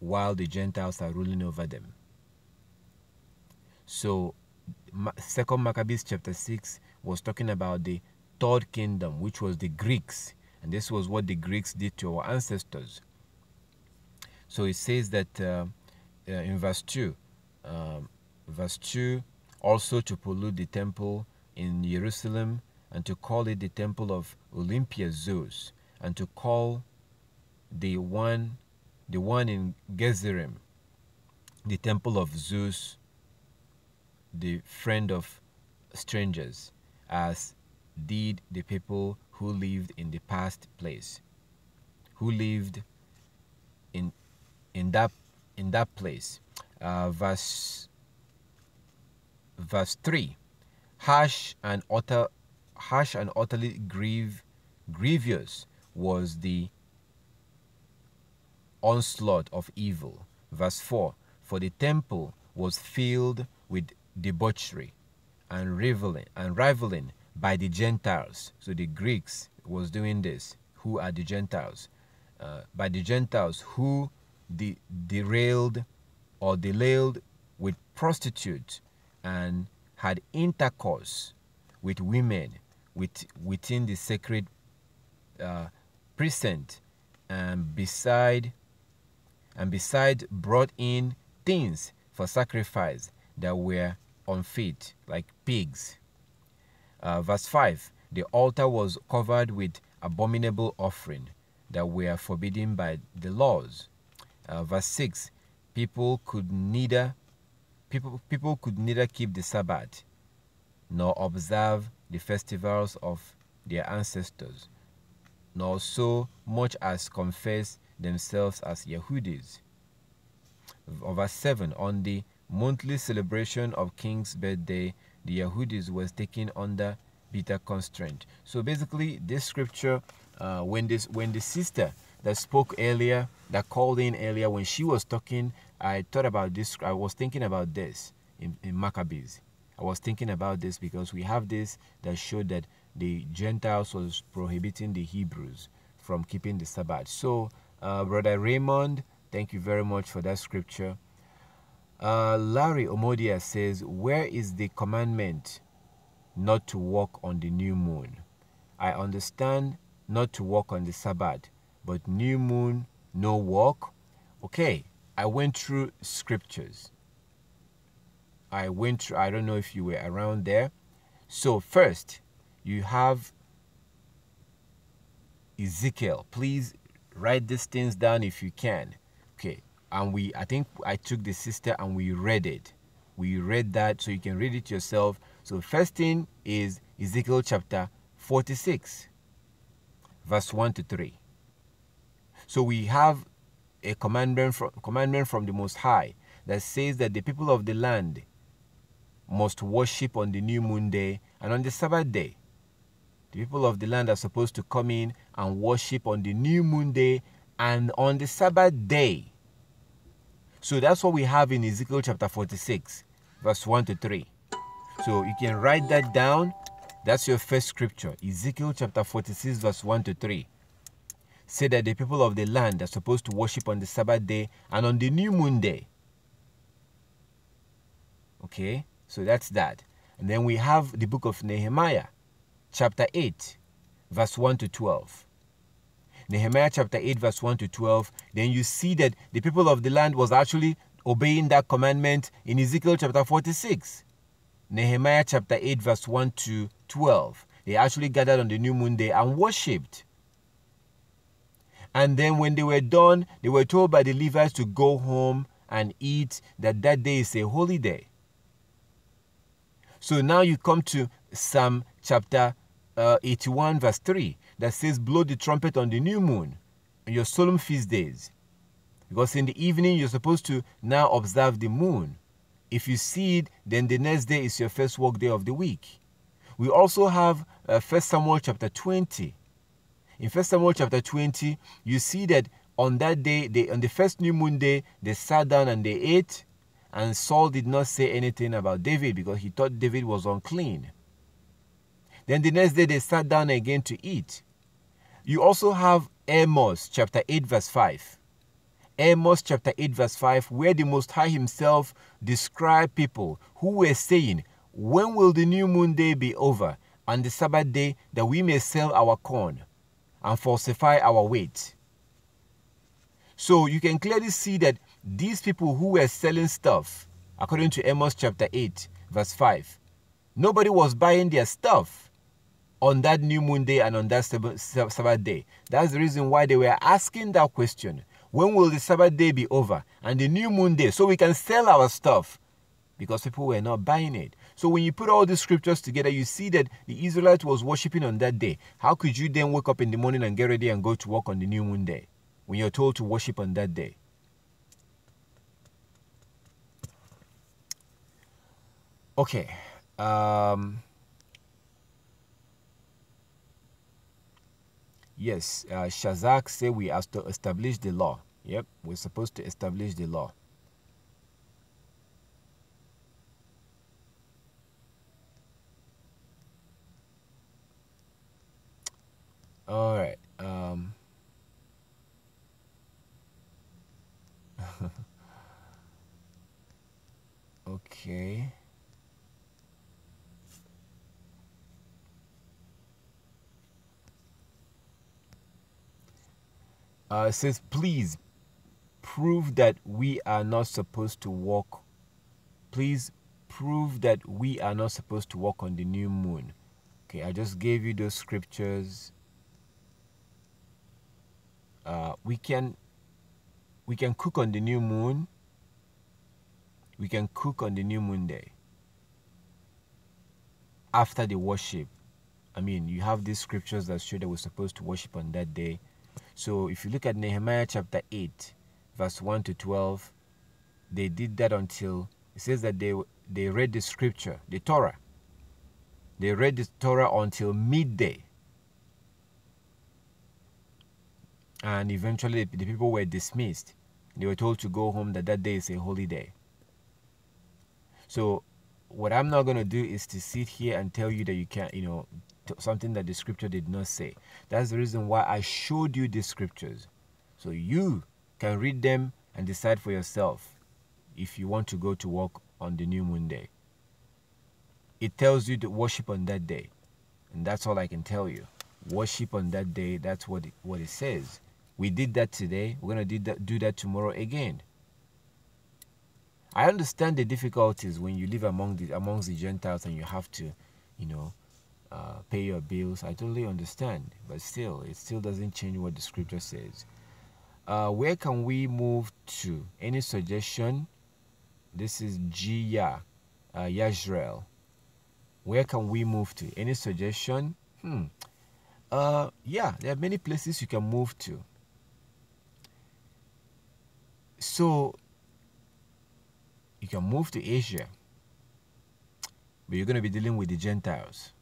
while the Gentiles are ruling over them. So 2 Maccabees chapter 6 was talking about the third kingdom, which was the Greeks. And this was what the Greeks did to our ancestors. So it says that in verse 2, also to pollute the temple in Jerusalem and to call it the temple of Olympia, Zeus, and to call the one in Gezerim the temple of Zeus, the friend of strangers, as did the people who lived in the past place, who lived in that place. Verse 3, harsh and utterly grievous was the onslaught of evil. Verse 4, for the temple was filled with debauchery and rivaling by the Gentiles. So the Greeks was doing this. Who are the Gentiles? By the Gentiles who derailed with prostitutes and had intercourse with women within the sacred precinct, and beside brought in things for sacrifice that were unfit, like pigs. Verse 5, the altar was covered with abominable offering that were forbidden by the laws. Verse 6, people could neither keep the Sabbath nor observe the festivals of their ancestors, nor so much as confess themselves as Yehudis. Verse 7, on the monthly celebration of King's birthday, the Yehudis was taken under bitter constraint. So basically, this scripture, when the sister that spoke earlier, that called in earlier, when she was talking, I thought about this. I was thinking about this in Maccabees. I was thinking about this because we have this that showed that the Gentiles was prohibiting the Hebrews from keeping the Sabbath. So, Brother Raymond, thank you very much for that scripture. Larry Omodia says, where is the commandment not to walk on the new moon? I understand not to walk on the Sabbath, but new moon, no walk. Okay, I went through scriptures. I don't know if you were around there. So first, you have Ezekiel. Please write these things down if you can. Okay, and I think I took the sister and we read it. We read that, so you can read it yourself. So first thing is Ezekiel chapter 46, verse 1 to 3. So we have a commandment from the Most High that says that the people of the land must worship on the new moon day and on the Sabbath day. The people of the land are supposed to come in and worship on the new moon day and on the Sabbath day. So that's what we have in Ezekiel chapter 46, verse 1 to 3. So you can write that down. That's your first scripture. Ezekiel chapter 46, verse 1 to 3. Say that the people of the land are supposed to worship on the Sabbath day and on the new moon day. Okay, so that's that. And then we have the book of Nehemiah, chapter 8, verse 1 to 12. Nehemiah chapter 8, verse 1 to 12. Then you see that the people of the land was actually obeying that commandment in Ezekiel chapter 46. Nehemiah chapter 8, verse 1 to 12. They actually gathered on the new moon day and worshipped. And then when they were done, they were told by the Levites to go home and eat, that day is a holy day. So now you come to Psalm chapter 81, verse 3, that says, blow the trumpet on the new moon, on your solemn feast days. Because in the evening, you're supposed to now observe the moon. If you see it, then the next day is your first work day of the week. We also have 1 Samuel chapter 20. In 1 Samuel chapter 20, you see that on that day, on the first new moon day, they sat down and they ate. And Saul did not say anything about David because he thought David was unclean. Then the next day, they sat down again to eat. You also have Amos chapter 8, verse 5. Amos chapter 8, verse 5, where the Most High himself described people who were saying, when will the new moon day be over, and the Sabbath day, that we may sell our corn and falsify our weight? So you can clearly see that these people who were selling stuff, according to Amos chapter 8, verse 5, nobody was buying their stuff on that new moon day and on that Sabbath day. That's the reason why they were asking that question. When will the Sabbath day be over and the new moon day, so we can sell our stuff? Because people were not buying it. So when you put all these scriptures together, you see that the Israelites was worshiping on that day. How could you then wake up in the morning and get ready and go to work on the new moon day when you're told to worship on that day? Okay. Yes, Shazak say we have to establish the law. Yep, we're supposed to establish the law. All right. Okay. It says, please prove that we are not supposed to walk. Please prove that we are not supposed to walk on the new moon. Okay, I just gave you those scriptures. We can cook on the new moon. We can cook on the new moon day after the worship. I mean, you have these scriptures that show that we're supposed to worship on that day. So if you look at Nehemiah chapter 8, verse 1 to 12, they did that until, it says that they read the scripture, the Torah. They read the Torah until midday. And eventually the people were dismissed. They were told to go home, that day is a holy day. So what I'm not going to do is to sit here and tell you that you can't, something that the scripture did not say. That's the reason why I showed you the scriptures, so you can read them and decide for yourself if you want to go to work on the new moon day. It tells you to worship on that day, and that's all I can tell you. Worship on that day. That's what it says. We did that today. We're going to do that tomorrow again. I understand the difficulties when you live amongst the Gentiles and you have to, pay your bills. I totally understand, but still, it still doesn't change what the scripture says. Where can we move to? Any suggestion? This is Gia Yajrel. Where can we move to? Any suggestion? Yeah, there are many places you can move to. So you can move to Asia, but you're going to be dealing with the Gentiles.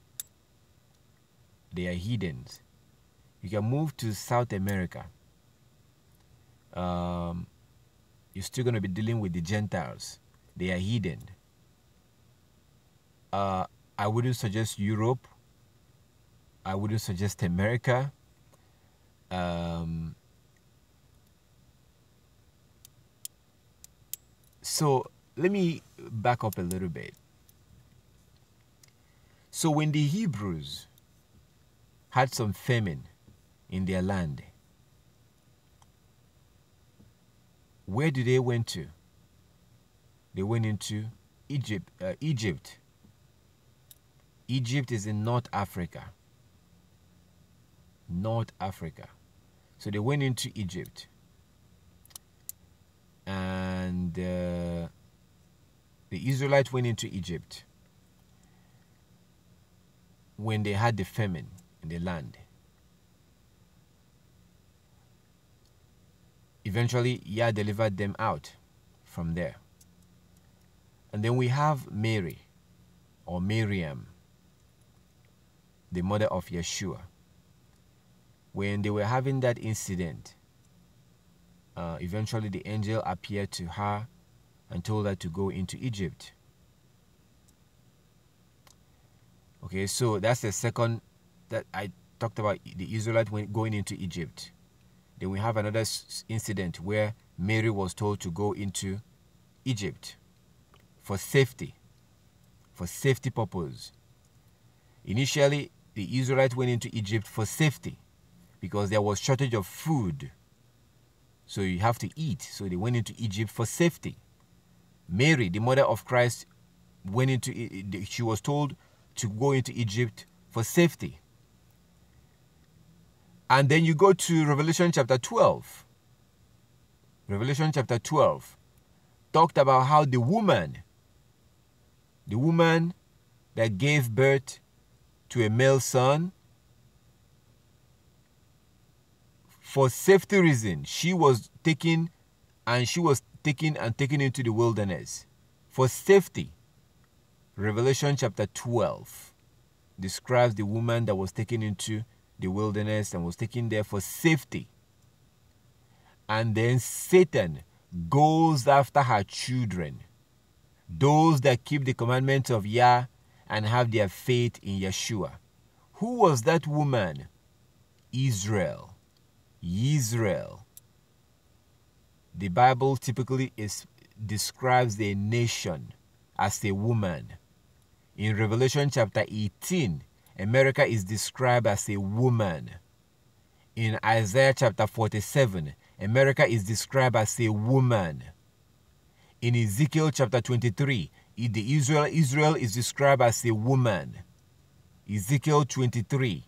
They are heathens. You can move to South America. You're still going to be dealing with the Gentiles. They are heathen. I wouldn't suggest Europe. I wouldn't suggest America. So let me back up a little bit. So when the Hebrews had some famine in their land, where did they went to? They went into Egypt. Egypt is in North Africa. North Africa. So they went into Egypt. And the Israelites went into Egypt when they had the famine in the land. Eventually, Yah delivered them out from there. And then we have Mary, or Miriam, the mother of Yeshua. When they were having that incident, eventually the angel appeared to her and told her to go into Egypt. Okay, so that's the second that I talked about, the Israelites going into Egypt. Then we have another incident where Mary was told to go into Egypt for safety purpose. Initially, the Israelites went into Egypt for safety because there was shortage of food. So you have to eat. So they went into Egypt for safety. Mary, the mother of Christ, she was told to go into Egypt for safety. And then you go to Revelation chapter 12. Revelation chapter 12 talked about how the woman that gave birth to a male son, for safety reason, she was taken into the wilderness for safety. Revelation chapter 12 describes the woman that was taken into the wilderness and was taken there for safety. And then Satan goes after her children, those that keep the commandments of Yah and have their faith in Yeshua. Who was that woman? Israel. The Bible typically describes a nation as a woman. In Revelation chapter 18, America is described as a woman. In Isaiah chapter 47, America is described as a woman. In Ezekiel chapter 23, Israel is described as a woman. Ezekiel 23,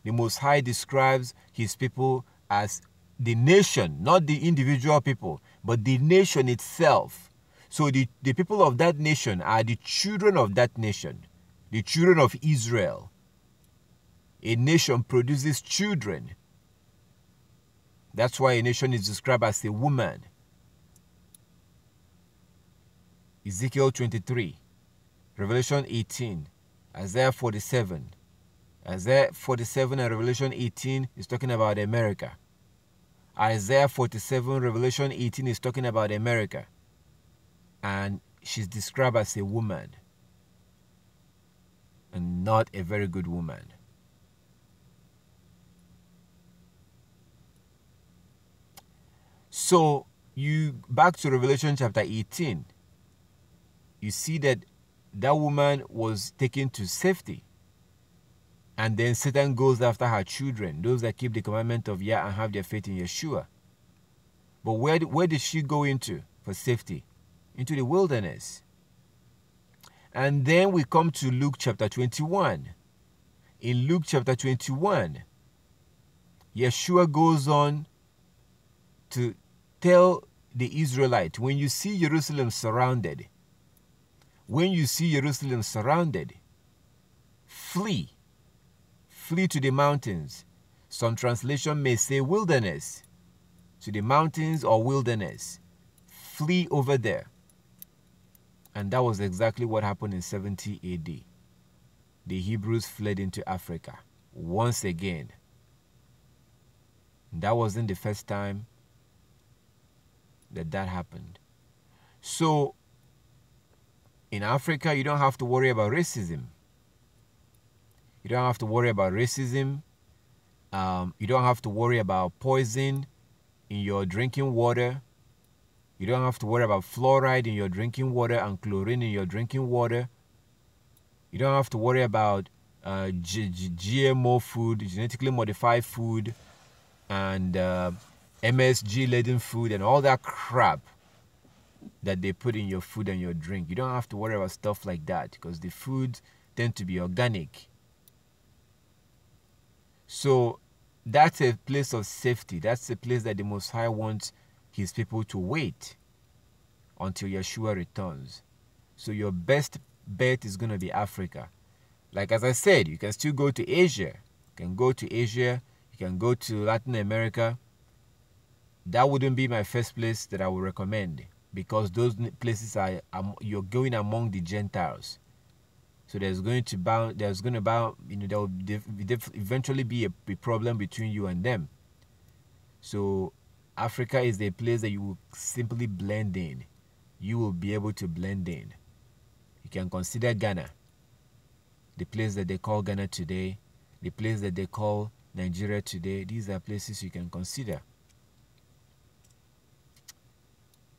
the Most High describes his people as the nation, not the individual people, but the nation itself. So the people of that nation are the children of that nation, the children of Israel. A nation produces children. That's why a nation is described as a woman. Ezekiel 23, Revelation 18, Isaiah 47. Isaiah 47 and Revelation 18 is talking about America. Isaiah 47, Revelation 18 is talking about America. And she's described as a woman. And not a very good woman. So you back to Revelation chapter 18, you see that that woman was taken to safety. And then Satan goes after her children, those that keep the commandment of Yah and have their faith in Yeshua. But where did she go into for safety? Into the wilderness. And then we come to Luke chapter 21. In Luke chapter 21, Yeshua goes on to tell the Israelites, when you see Jerusalem surrounded, flee. Flee to the mountains. Some translation may say wilderness. To the mountains or wilderness. Flee over there. And that was exactly what happened in 70 AD. The Hebrews fled into Africa once again. That wasn't the first time that happened. So, in Africa, you don't have to worry about racism. You don't have to worry about racism. You don't have to worry about poison in your drinking water. You don't have to worry about fluoride in your drinking water and chlorine in your drinking water. You don't have to worry about GMO food, genetically modified food, and MSG-laden food and all that crap that they put in your food and your drink. You don't have to worry about stuff like that because the foods tend to be organic. So that's a place of safety. That's a place that the Most High wants his people to wait until Yeshua returns. So your best bet is going to be Africa. Like as I said, you can still go to Asia. You can go to Asia. You can go to Latin America. That wouldn't be my first place that I would recommend because those places are you're going among the Gentiles. So there will eventually be a problem between you and them. So Africa is the place that you will simply blend in. You will be able to blend in. You can consider Ghana, the place that they call Ghana today, the place that they call Nigeria today. These are places you can consider.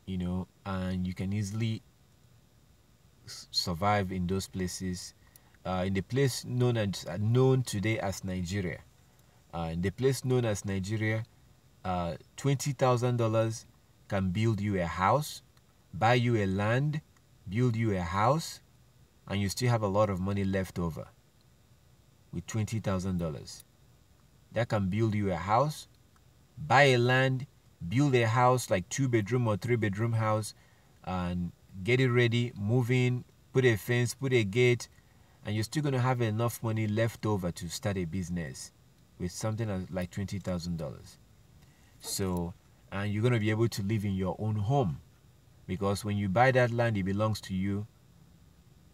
You know, and you can easily survive in those places. In the place known today as Nigeria. In the place known as Nigeria, $20,000 can build you a house, buy you a land, build you a house, and you still have a lot of money left over with $20,000. That can build you a house, buy a land, build a house like 2-bedroom or 3-bedroom house, and get it ready, move in, put a fence, put a gate, and you're still going to have enough money left over to start a business with something like $20,000. So, and you're going to be able to live in your own home because when you buy that land, it belongs to you.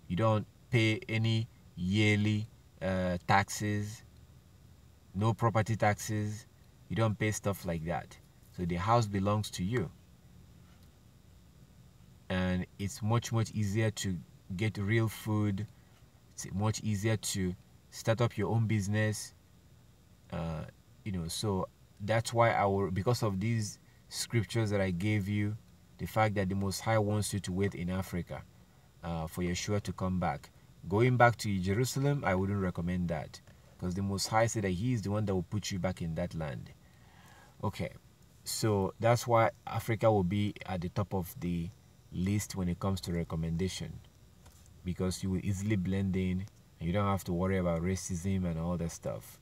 You don't pay any yearly taxes, no property taxes. You don't pay stuff like that. So the house belongs to you. And it's much easier to get real food. It's much easier to start up your own business. You know, so that's why because of these scriptures that I gave you, the fact that the Most High wants you to wait in Africa for Yeshua to come back. Going back to Jerusalem, I wouldn't recommend that because the Most High said that He is the one that will put you back in that land. Okay, so that's why Africa will be at the top of the list when it comes to recommendation, because you will easily blend in and you don't have to worry about racism and all that stuff.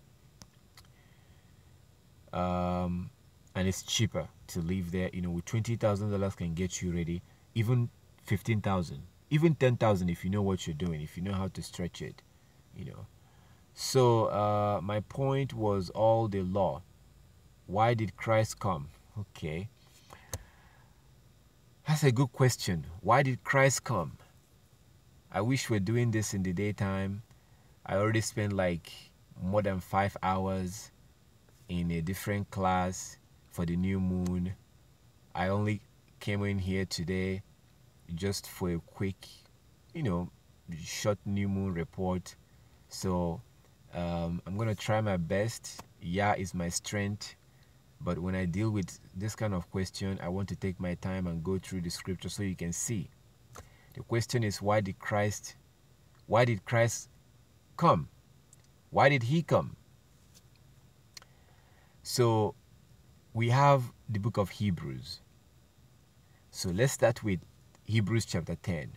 And it's cheaper to live there. You know, with $20,000 can get you ready, even $15,000, even $10,000 if you know what you're doing, if you know how to stretch it, you know. So my point was all the law. Why did Christ come? Okay, that's a good question. Why did Christ come? I wish we're doing this in the daytime. I already spent like more than 5 hours in a different class for the new moon. I only came in here today just for a quick, you know, short new moon report. So I'm going to try my best. Yeah is my strength. But when I deal with this kind of question, I want to take my time and go through the scripture so you can see. The question is, why did Christ come? Why did he come? So we have the book of Hebrews. So let's start with Hebrews chapter 10.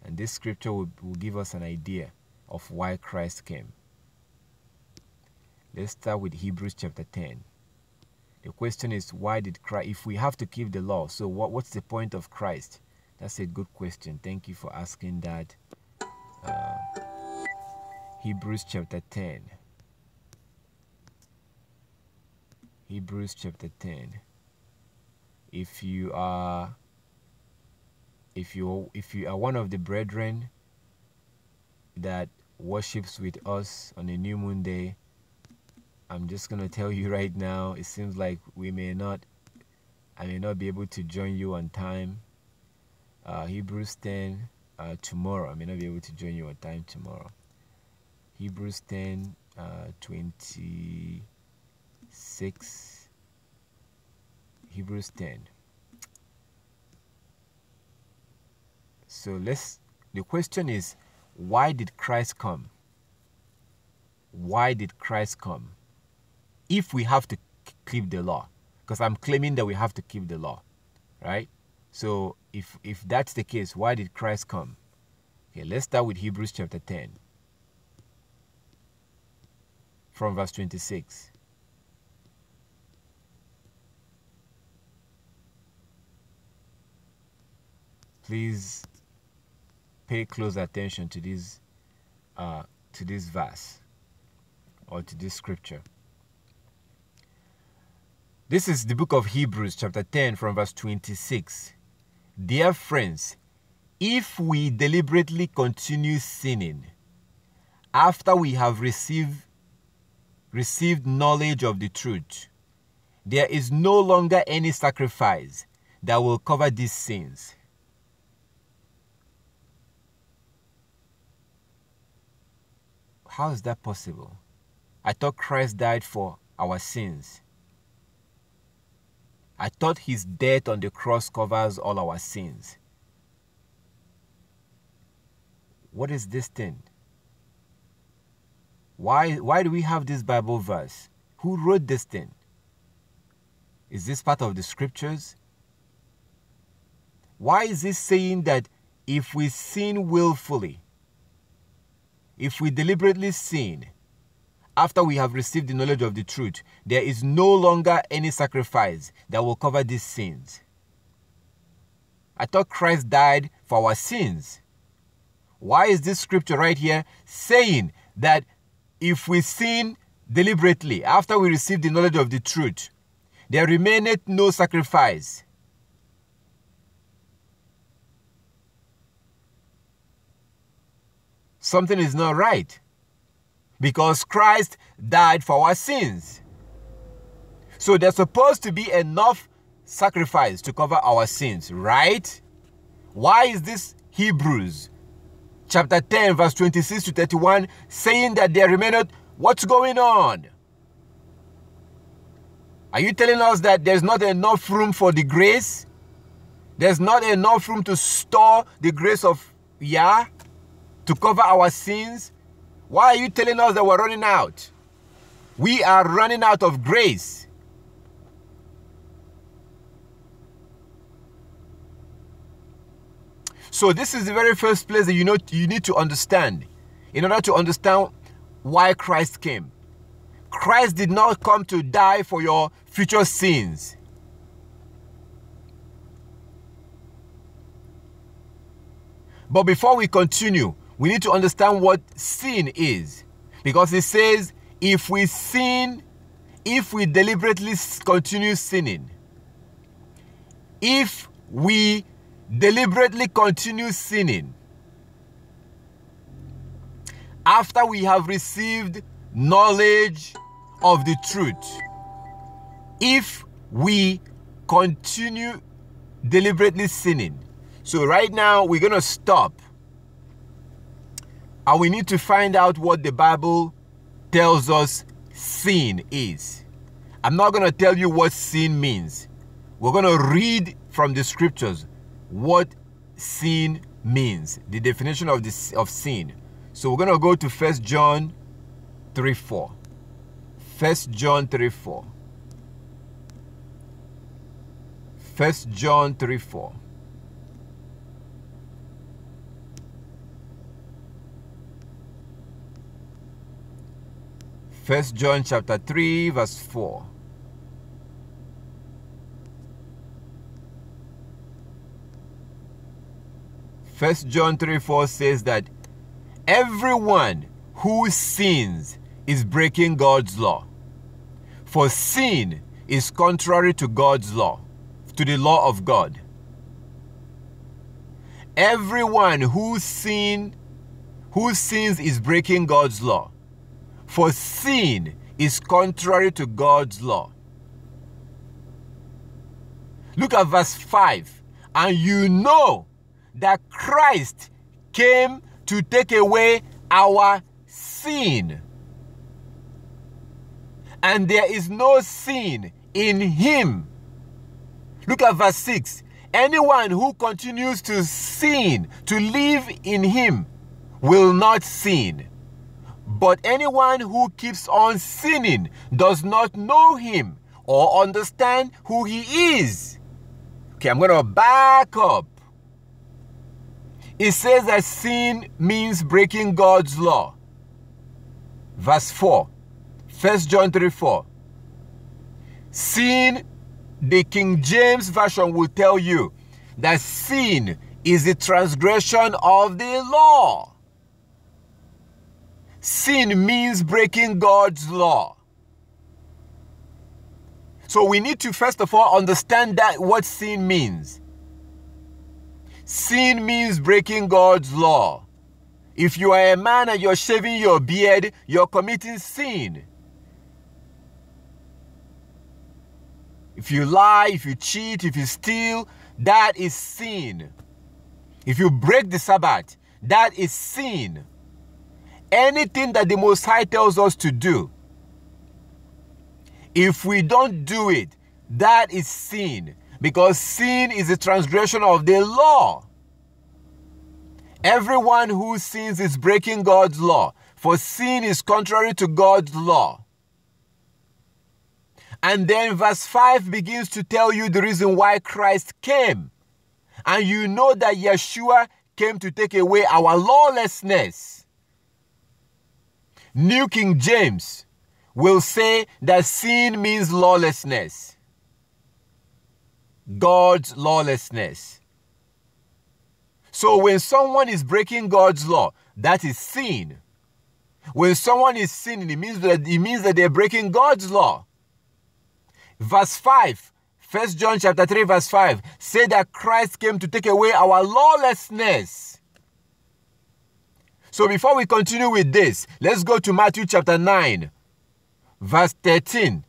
And this scripture will give us an idea of why Christ came. Let's start with Hebrews chapter 10. The question is, why did Christ, if we have to keep the law, so what's the point of Christ? That's a good question. Thank you for asking that. Hebrews chapter 10. Hebrews chapter 10. If you are one of the brethren that worships with us on a new moon day, I'm just going to tell you right now, it seems like I may not be able to join you on time. Hebrews 10, tomorrow. I may not be able to join you on time tomorrow. Hebrews 10, 26. Hebrews 10. So the question is, why did Christ come? Why did Christ come? If we have to keep the law, because I'm claiming that we have to keep the law, right? So if that's the case, why did Christ come? Okay, let's start with Hebrews chapter 10 from verse 26. Please pay close attention to this verse or to this scripture. This is the book of Hebrews chapter 10 from verse 26. Dear friends, if we deliberately continue sinning after we have received knowledge of the truth, there is no longer any sacrifice that will cover these sins. How is that possible? I thought Christ died for our sins. I thought his death on the cross covers all our sins. What is this thing? Why do we have this Bible verse? Who wrote this thing? Is this part of the scriptures? Why is this saying that if we sin willfully, if we deliberately sin, after we have received the knowledge of the truth, there is no longer any sacrifice that will cover these sins? I thought Christ died for our sins. Why is this scripture right here saying that if we sin deliberately after we receive the knowledge of the truth, there remaineth no sacrifice? Something is not right, because Christ died for our sins. So there's supposed to be enough sacrifice to cover our sins, right? Why is this Hebrews chapter 10 verse 26 to 31 saying that there remaineth? What's going on? Are you telling us that there's not enough room for the grace? There's not enough room to store the grace of Yah to cover our sins? Why are you telling us that we're running out? We are running out of grace. So this is the very first place that you need to understand in order to understand why Christ came. Christ did not come to die for your future sins. But before we continue, we need to understand what sin is. Because it says, if we deliberately continue sinning, if we deliberately continue sinning after we have received knowledge of the truth, if we continue deliberately sinning. So right now we're going to stop And we need to find out what the Bible tells us sin is. I'm not going to tell you what sin means. We're going to read from the scriptures what sin means, the definition of sin. So we're going to go to 1 John 3:4. 1 John 3:4. 1 John 3:4. First John chapter 3 verse 4. First John 3:4 says that everyone who sins is breaking God's law. For sin is contrary to God's law, to the law of God. Everyone who sins is breaking God's law. For sin is contrary to God's law. Look at verse 5. And you know that Christ came to take away our sin. And there is no sin in him. Look at verse 6. Anyone who continues to sin, to live in him, will not sin. But anyone who keeps on sinning does not know him or understand who he is. Okay, I'm going to back up. It says that sin means breaking God's law. Verse 4. 1 John 3:4. Sin, the King James Version will tell you that sin is the transgression of the law. Sin means breaking God's law. So we need to first of all understand that what sin means. Sin means breaking God's law. If you are a man and you're shaving your beard, you're committing sin. If you lie, if you cheat, if you steal, that is sin. If you break the Sabbath, that is sin. Anything that the Most High tells us to do, if we don't do it, that is sin. Because sin is a transgression of the law. Everyone who sins is breaking God's law, for sin is contrary to God's law. And then verse 5 begins to tell you the reason why Christ came. And you know that Yeshua came to take away our lawlessness. New King James will say that sin means lawlessness. God's lawlessness. So when someone is breaking God's law, that is sin. When someone is sinning, it means that they're breaking God's law. Verse 5, 1 John chapter 3 verse 5, say that Christ came to take away our lawlessness. So before we continue with this, let's go to Matthew chapter 9, verse 13.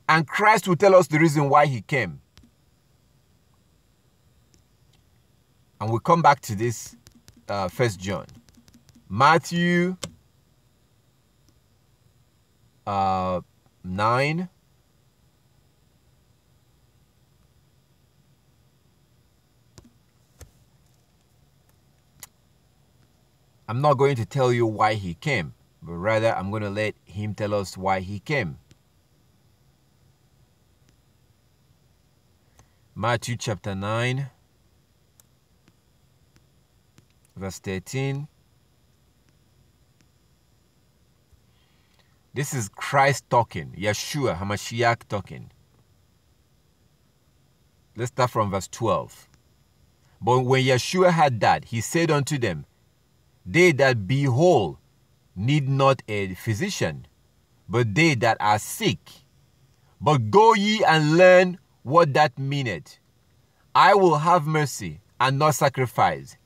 And Christ will tell us the reason why he came. And we'll come back to this 1 John. Matthew 9. I'm not going to tell you why he came, but rather I'm going to let him tell us why he came. Matthew chapter 9, verse 13. This is Christ talking, Yeshua HaMashiach talking. Let's start from verse 12. But when Yeshua had that, he said unto them, they that be whole need not a physician, but they that are sick. But go ye and learn what that meaneth. I will have mercy and not sacrifice.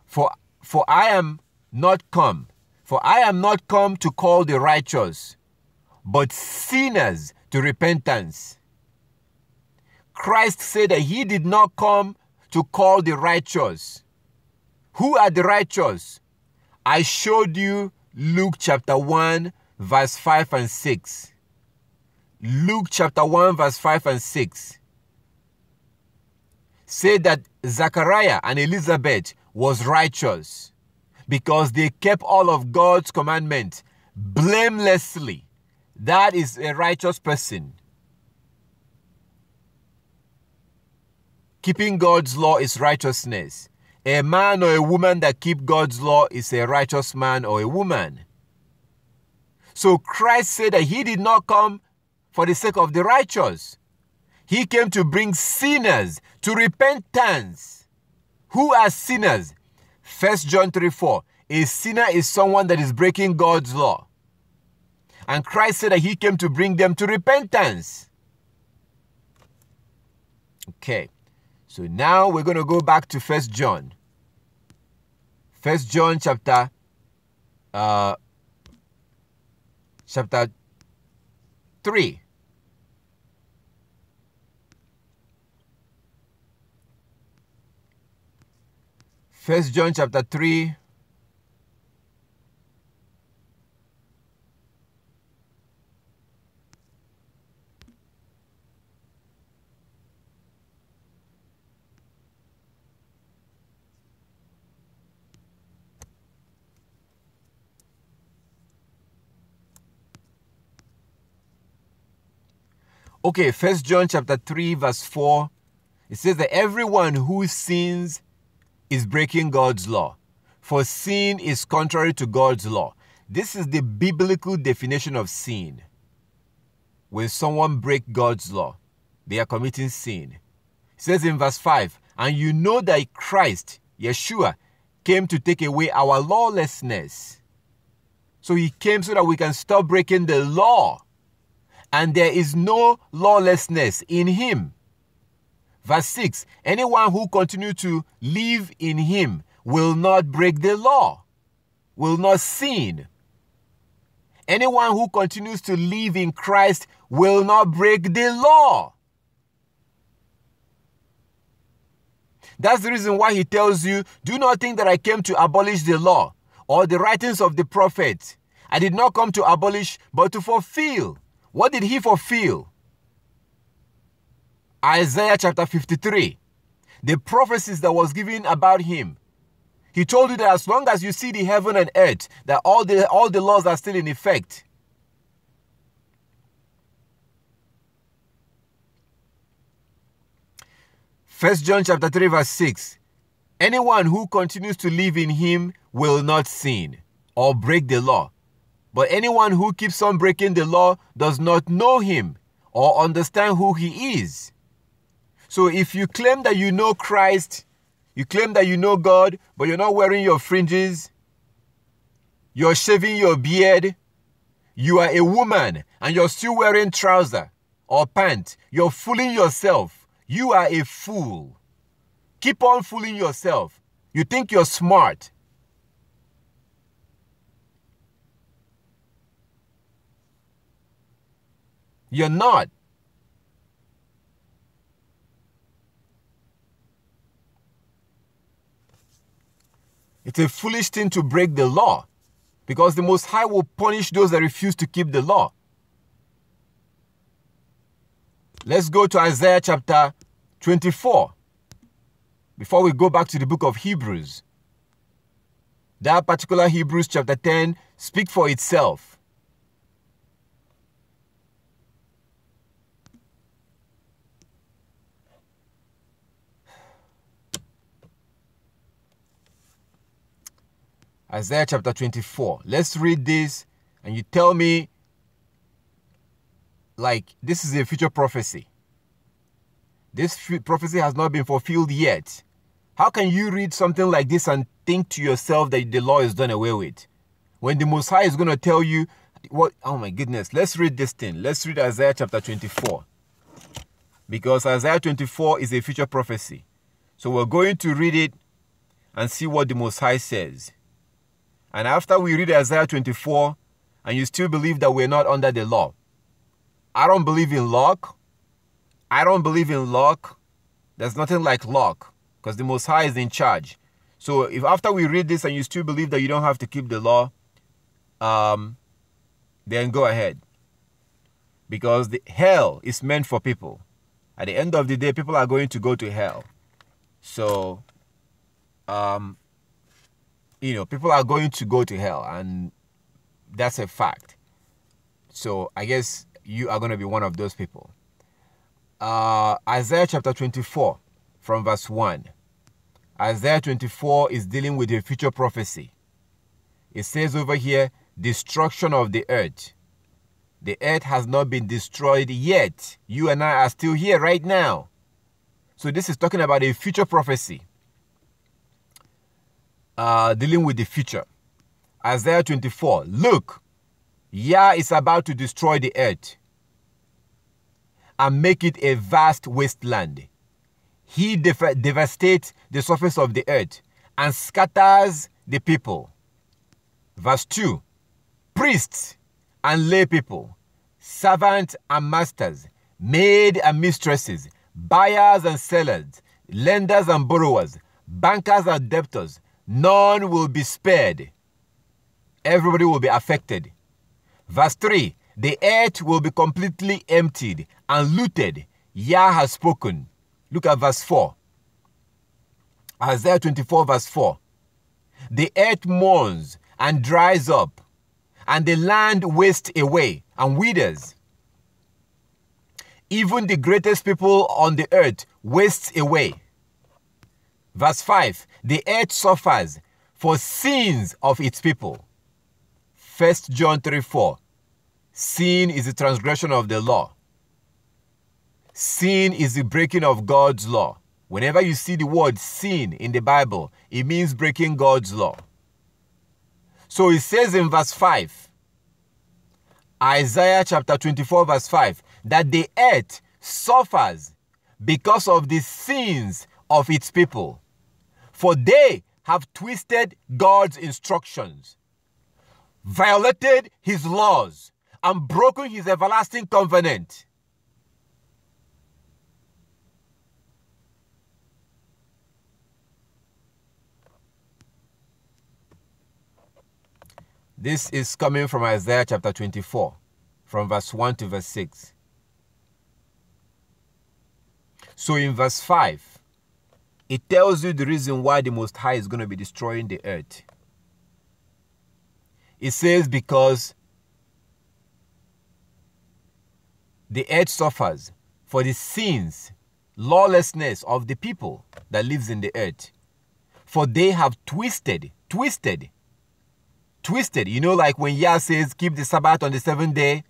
For I am not come to call the righteous, but sinners to repentance. Christ said that he did not come to call the righteous. Who are the righteous? I showed you Luke chapter 1, verse 5 and 6. Luke chapter 1, verse 5 and 6. Say that Zachariah and Elizabeth was righteous because they kept all of God's commandments blamelessly. That is a righteous person. Keeping God's law is righteousness. A man or a woman that keep God's law is a righteous man or a woman. So Christ said that he did not come for the sake of the righteous. He came to bring sinners to repentance. Who are sinners? 1 John 3:4. A sinner is someone that is breaking God's law. And Christ said that he came to bring them to repentance. Okay. So now we're going to go back to 1 John. 1 John chapter 3. First John chapter 3. Okay, 1 John chapter 3 verse 4, it says that everyone who sins is breaking God's law, for sin is contrary to God's law. This is the biblical definition of sin. When someone breaks God's law, they are committing sin. It says in verse 5, and you know that Christ, Yeshua, came to take away our lawlessness. So he came so that we can stop breaking the law. And there is no lawlessness in him. Verse 6, anyone who continues to live in him will not break the law, will not sin. Anyone who continues to live in Christ will not break the law. That's the reason why he tells you, do not think that I came to abolish the law or the writings of the prophets. I did not come to abolish, but to fulfill. What did he fulfill? Isaiah chapter 53. The prophecies that was given about him. He told you that as long as you see the heaven and earth, that all the laws are still in effect. First John chapter 3 verse 6. Anyone who continues to live in him will not sin or break the law. But anyone who keeps on breaking the law does not know him or understand who he is. So if you claim that you know Christ, you claim that you know God, but you're not wearing your fringes, you're shaving your beard, you are a woman and you're still wearing trousers or pants, you're fooling yourself. You are a fool. Keep on fooling yourself. You think you're smart. You're not. It's a foolish thing to break the law because the Most High will punish those that refuse to keep the law. Let's go to Isaiah chapter 24 before we go back to the book of Hebrews. That particular Hebrews chapter 10 speaks for itself. Isaiah chapter 24. Let's read this and you tell me, like, this is a future prophecy. This prophecy has not been fulfilled yet. How can you read something like this and think to yourself that the law is done away with? When the Most High is going to tell you what? Oh my goodness. Let's read this thing. Let's read Isaiah chapter 24. Because Isaiah 24 is a future prophecy. So we're going to read it and see what the Most High says. And after we read Isaiah 24, and you still believe that we're not under the law. I don't believe in luck. I don't believe in luck. There's nothing like luck, because the Most High is in charge. So if after we read this and you still believe that you don't have to keep the law, then go ahead. Because the hell is meant for people. At the end of the day, people are going to go to hell. So, people are going to go to hell, and that's a fact. So I guess you are going to be one of those people. Isaiah chapter 24 from verse 1. Isaiah 24 is dealing with a future prophecy. It says over here, destruction of the earth. The earth has not been destroyed yet. You and I are still here right now. So this is talking about a future prophecy. Dealing with the future. Isaiah 24. Look, Yah is about to destroy the earth and make it a vast wasteland. He devastates the surface of the earth and scatters the people. Verse 2. Priests and lay people, servants and masters, maids and mistresses, buyers and sellers, lenders and borrowers, bankers and debtors, none will be spared. Everybody will be affected. Verse 3. The earth will be completely emptied and looted. Yah has spoken. Look at verse 4. Isaiah 24 verse 4. The earth mourns and dries up, and the land wastes away and withers. Even the greatest people on the earth wastes away. Verse 5. The earth suffers for sins of its people. 1 John 3:4. Sin is the transgression of the law. Sin is the breaking of God's law. Whenever you see the word sin in the Bible, it means breaking God's law. So it says in verse 5, Isaiah chapter 24 verse 5, that the earth suffers because of the sins of its people. For they have twisted God's instructions, violated his laws, and broken his everlasting covenant. This is coming from Isaiah chapter 24, from verse 1 to verse 6. So in verse 5, it tells you the reason why the Most High is going to be destroying the earth. It says because the earth suffers for the sins, lawlessness of the people that lives in the earth. For they have twisted. You know, like when Yah says, keep the Sabbath on the 7th day,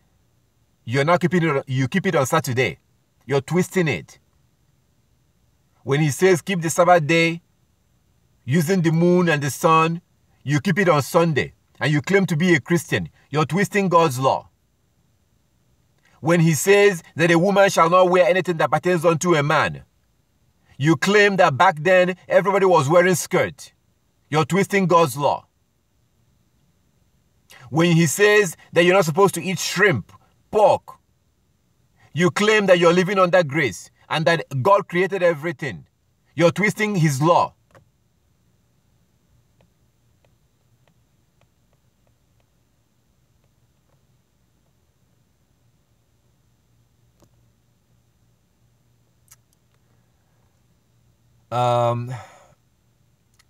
you're not keeping it, you keep it on Saturday. You're twisting it. When he says, keep the Sabbath day, using the moon and the sun, you keep it on Sunday, and you claim to be a Christian. You're twisting God's law. When he says that a woman shall not wear anything that pertains unto a man, you claim that back then everybody was wearing skirts. You're twisting God's law. When he says that you're not supposed to eat shrimp, pork, you claim that you're living under grace and that God created everything. You're twisting his law. The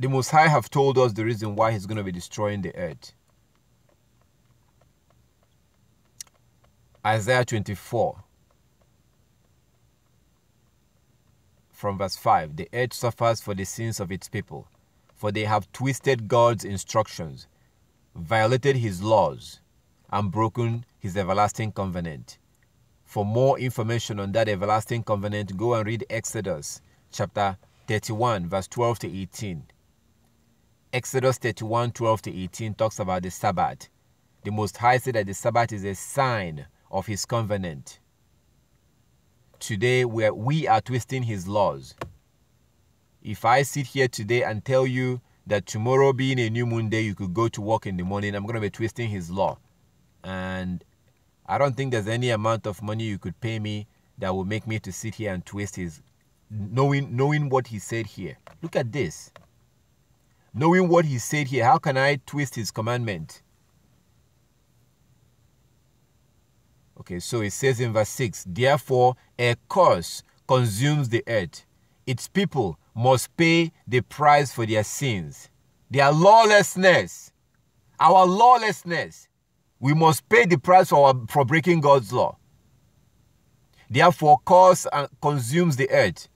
Most High have told us the reason why he's going to be destroying the earth. Isaiah 24 from verse 5. The earth suffers for the sins of its people, for they have twisted God's instructions, violated his laws, and broken his everlasting covenant. For more information on that everlasting covenant, go and read Exodus chapter 31 verse 12 to 18. Exodus 31 12 to 18 talks about the Sabbath. The Most High said that the Sabbath is a sign of his covenant. Today we are twisting his laws. If I sit here today and tell you that tomorrow being a new moon day, you could go to work in the morning, I'm going to be twisting his law. And I don't think there's any amount of money you could pay me that will make me to sit here and twist his, knowing what he said here. Look at this. Knowing what he said here, how can I twist his commandment? Okay, so it says in verse 6, therefore a curse consumes the earth. Its people must pay the price for their sins. Their lawlessness, our lawlessness, we must pay the price for breaking God's law. Therefore, curse consumes the earth.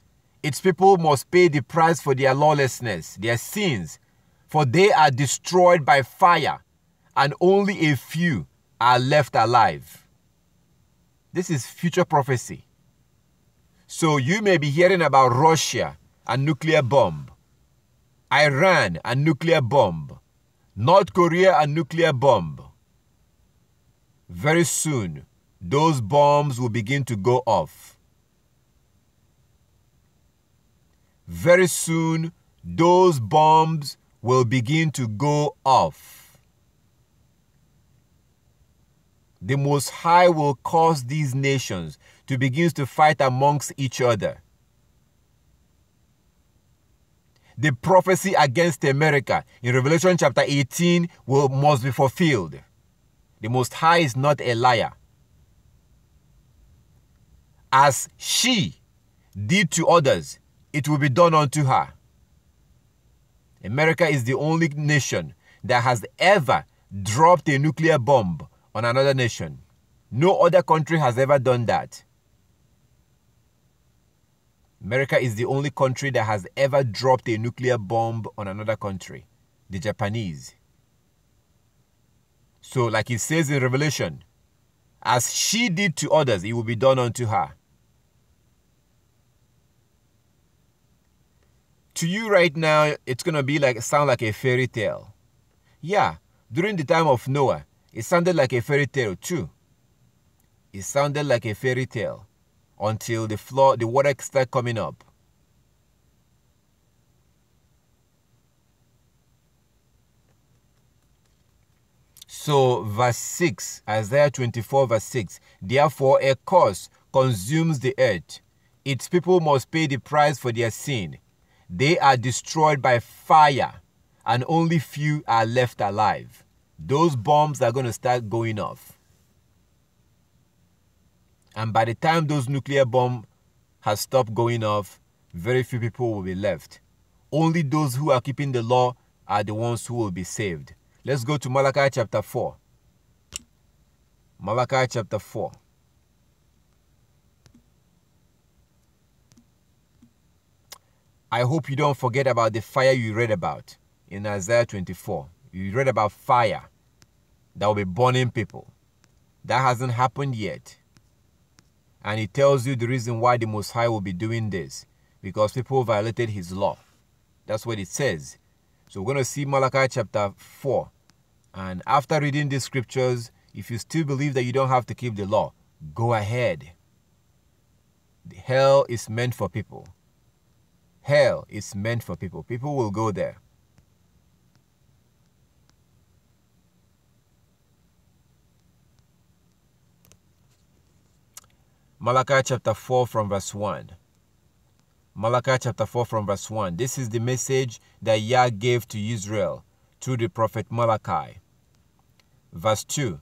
Its people must pay the price for their lawlessness, their sins, for they are destroyed by fire, and only a few are left alive. This is future prophecy. So you may be hearing about Russia and nuclear bomb, Iran and nuclear bomb, North Korea and nuclear bomb. Very soon, those bombs will begin to go off. Very soon, those bombs will begin to go off. The Most High will cause these nations to begin to fight amongst each other. The prophecy against America in Revelation chapter 18 must be fulfilled. The Most High is not a liar. As she did to others, it will be done unto her. America is the only nation that has ever dropped a nuclear bomb on another nation. No other country has ever done that. America is the only country that has ever dropped a nuclear bomb on another country, the Japanese. So, like it says in Revelation, as she did to others, it will be done unto her. To you right now, it's going to sound like a fairy tale. Yeah, during the time of Noah, it sounded like a fairy tale too. It sounded like a fairy tale until the water started coming up. So verse 6, Isaiah 24 verse 6, therefore a curse consumes the earth. Its people must pay the price for their sin. They are destroyed by fire, and only few are left alive. Those bombs are going to start going off. And by the time those nuclear bombs have stopped going off, very few people will be left. Only those who are keeping the law are the ones who will be saved. Let's go to Malachi chapter 4. Malachi chapter 4. I hope you don't forget about the fire you read about in Isaiah 24. You read about fire that will be burning people. That hasn't happened yet. And it tells you the reason why the Most High will be doing this. Because people violated his law. That's what it says. So we're going to see Malachi chapter 4. And after reading these scriptures, if you still believe that you don't have to keep the law, go ahead. Hell is meant for people. Hell is meant for people. People will go there. Malachi chapter 4 from verse 1. Malachi chapter 4 from verse 1. This is the message that Yah gave to Israel through the prophet Malachi. Verse 2.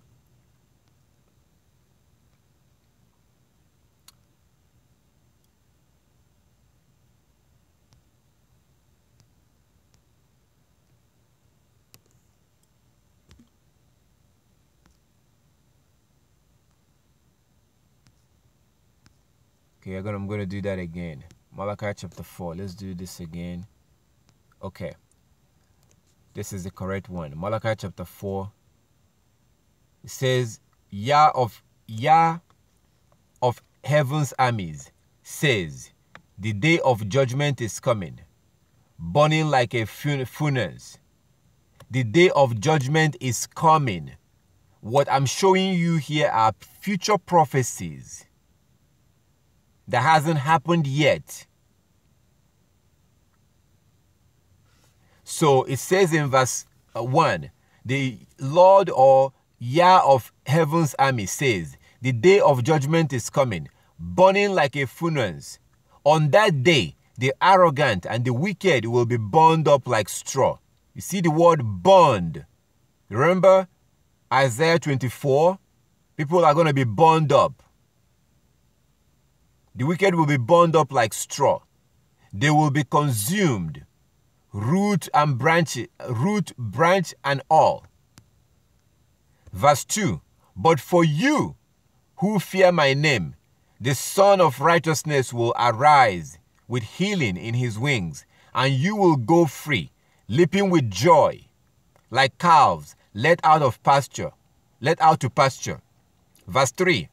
Okay, I'm going to do that again. Malachi chapter 4. Let's do this again. Okay. This is the correct one. Malachi chapter 4. It says, Yah of heaven's armies says, the day of judgment is coming, burning like a furnace. The day of judgment is coming. What I'm showing you here are future prophecies that hasn't happened yet. So it says in verse 1, the Lord or Yah of heaven's army says, the day of judgment is coming, burning like a furnace. On that day, the arrogant and the wicked will be burned up like straw. You see the word burned. Remember Isaiah 24? People are going to be burned up. The wicked will be burned up like straw. They will be consumed, root, branch, and all. Verse 2, but for you who fear my name, the Son of Righteousness will arise with healing in his wings, and you will go free, leaping with joy, like calves let out to pasture. Verse 3,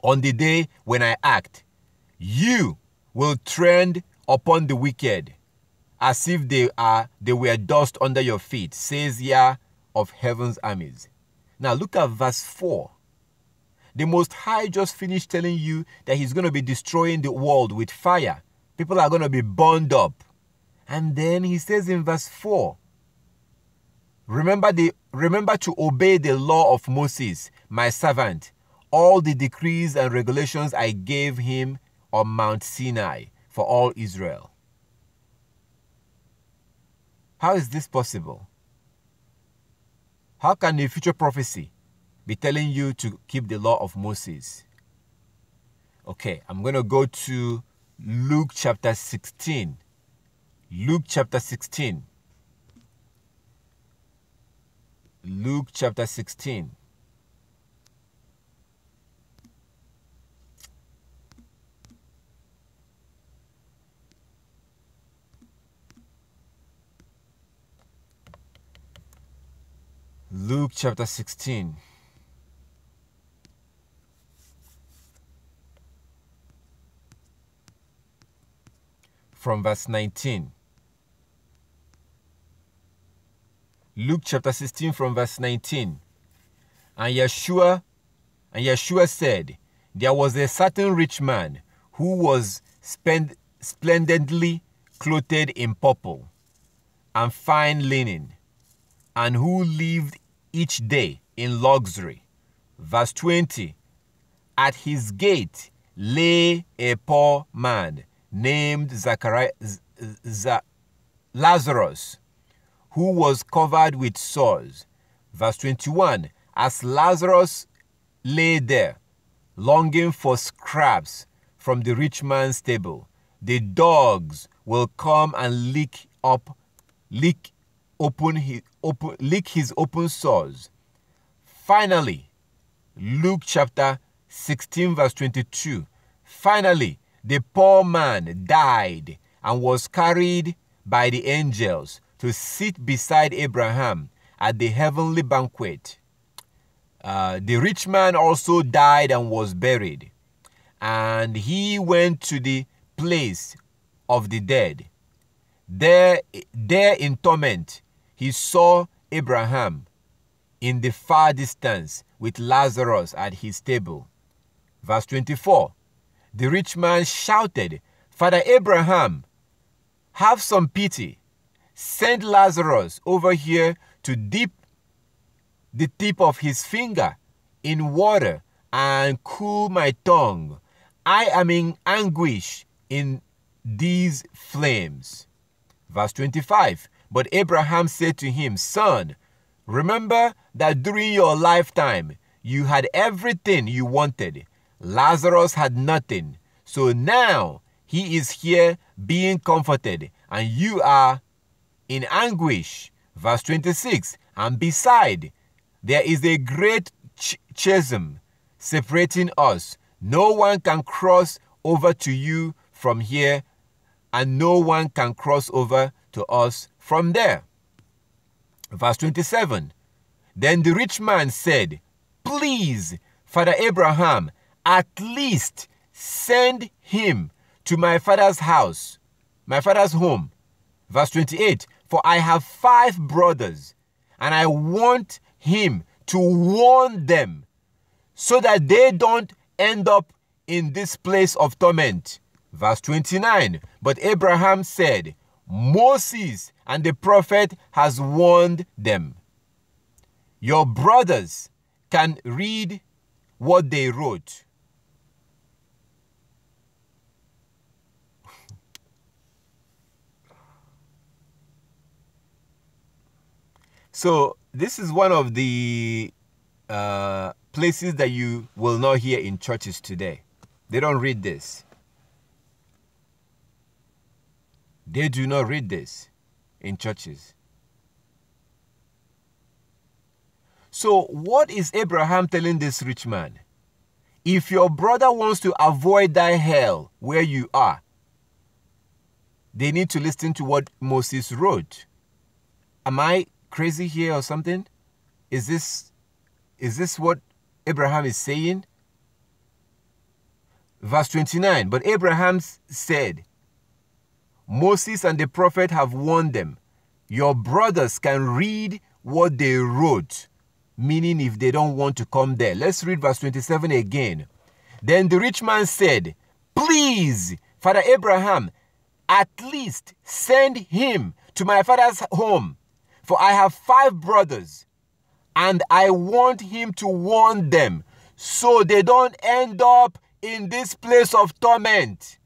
on the day when I act, you will tread upon the wicked, as if they were dust under your feet, says Yah of heaven's armies. Now look at verse 4. The Most High just finished telling you that he's going to be destroying the world with fire. People are going to be burned up. And then he says in verse 4, remember to obey the law of Moses, my servant, all the decrees and regulations I gave him on Mount Sinai for all Israel. How is this possible? How can a future prophecy be telling you to keep the law of Moses? Okay, I'm going to go to Luke chapter 16. Luke chapter 16. Luke chapter 16. Luke chapter 16. From verse 19. Luke chapter 16 from verse 19. And Yeshua said, there was a certain rich man who was splendidly clothed in purple and fine linen, and who lived each day in luxury. Verse 20. At his gate lay a poor man named Lazarus, who was covered with sores. Verse 21. As Lazarus lay there, longing for scraps from the rich man's table, the dogs will come and lick his open sores. Finally, Luke chapter 16 verse 22. Finally, the poor man died and was carried by the angels to sit beside Abraham at the heavenly banquet. The rich man also died and was buried, and he went to the place of the dead. There in torment, he saw Abraham in the far distance with Lazarus at his table. Verse 24. The rich man shouted, Father Abraham, have some pity. Send Lazarus over here to dip the tip of his finger in water and cool my tongue. I am in anguish in these flames. Verse 25. But Abraham said to him, Son, remember that during your lifetime you had everything you wanted. Lazarus had nothing. So now he is here being comforted, and you are in anguish. Verse 26. And beside, there is a great chasm separating us. No one can cross over to you from here, and no one can cross over to us from there. Verse 27. Then the rich man said, Please, Father Abraham, at least send him to my father's house, my father's home. Verse 28. For I have 5 brothers, and I want him to warn them so that they don't end up in this place of torment. Verse 29. But Abraham said, Moses and the prophet has warned them. Your brothers can read what they wrote. So this is one of the places that you will not hear in churches today. They don't read this. They do not read this in churches. So what is Abraham telling this rich man? If your brother wants to avoid that hell where you are, they need to listen to what Moses wrote. Am I crazy here or something? Is this what Abraham is saying? Verse 29, but Abraham said, Moses and the prophet have warned them. Your brothers can read what they wrote, meaning if they don't want to come there. Let's read verse 27 again. Then the rich man said, please, Father Abraham, at least send him to my father's home, for I have 5 brothers, and I want him to warn them so they don't end up in this place of torment.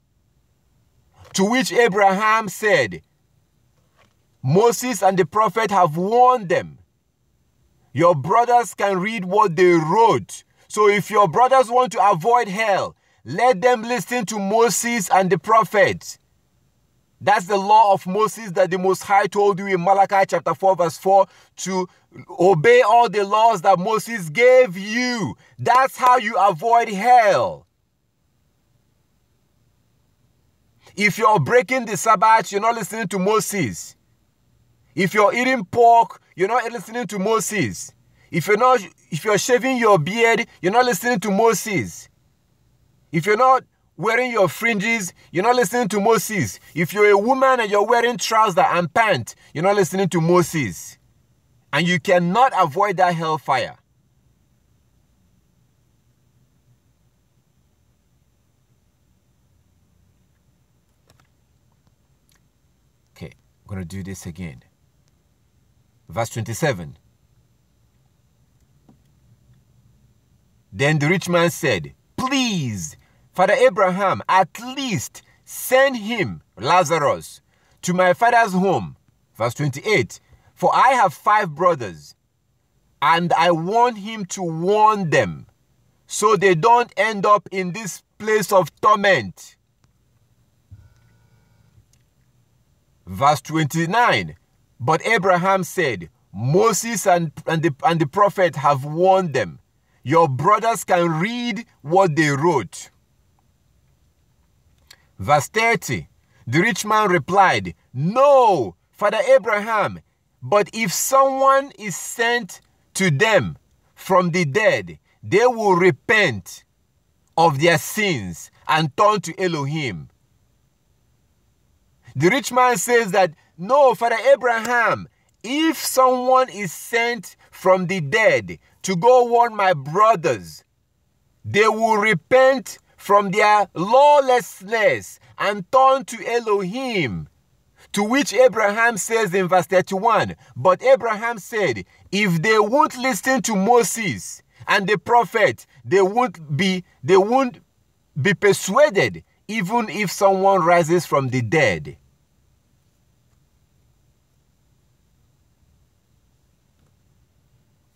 To which Abraham said, Moses and the prophet have warned them. Your brothers can read what they wrote. So if your brothers want to avoid hell, let them listen to Moses and the prophet. That's the law of Moses that the Most High told you in Malachi chapter 4 verse 4 to obey all the laws that Moses gave you. That's how you avoid hell. If you're breaking the Sabbath, you're not listening to Moses. If you're eating pork, you're not listening to Moses. If you're shaving your beard, you're not listening to Moses. If you're not wearing your fringes, you're not listening to Moses. If you're a woman and you're wearing trousers and pants, you're not listening to Moses. And you cannot avoid that hellfire. Okay, I'm going to do this again. Verse 27. Then the rich man said, please, Father Abraham, at least send him, Lazarus, to my father's home. Verse 28. For I have 5 brothers, and I want him to warn them, so they don't end up in this place of torment. Verse 29. But Abraham said, Moses and the prophet have warned them. Your brothers can read what they wrote. Verse 30. The rich man replied, no, Father Abraham, but if someone is sent to them from the dead, they will repent of their sins and turn to Elohim. The rich man says that, no, Father Abraham, if someone is sent from the dead to go warn my brothers, they will repent from their lawlessness and turn to Elohim. To which Abraham says in verse 31, but Abraham said, if they won't listen to Moses and the prophet, they won't be persuaded, even if someone rises from the dead.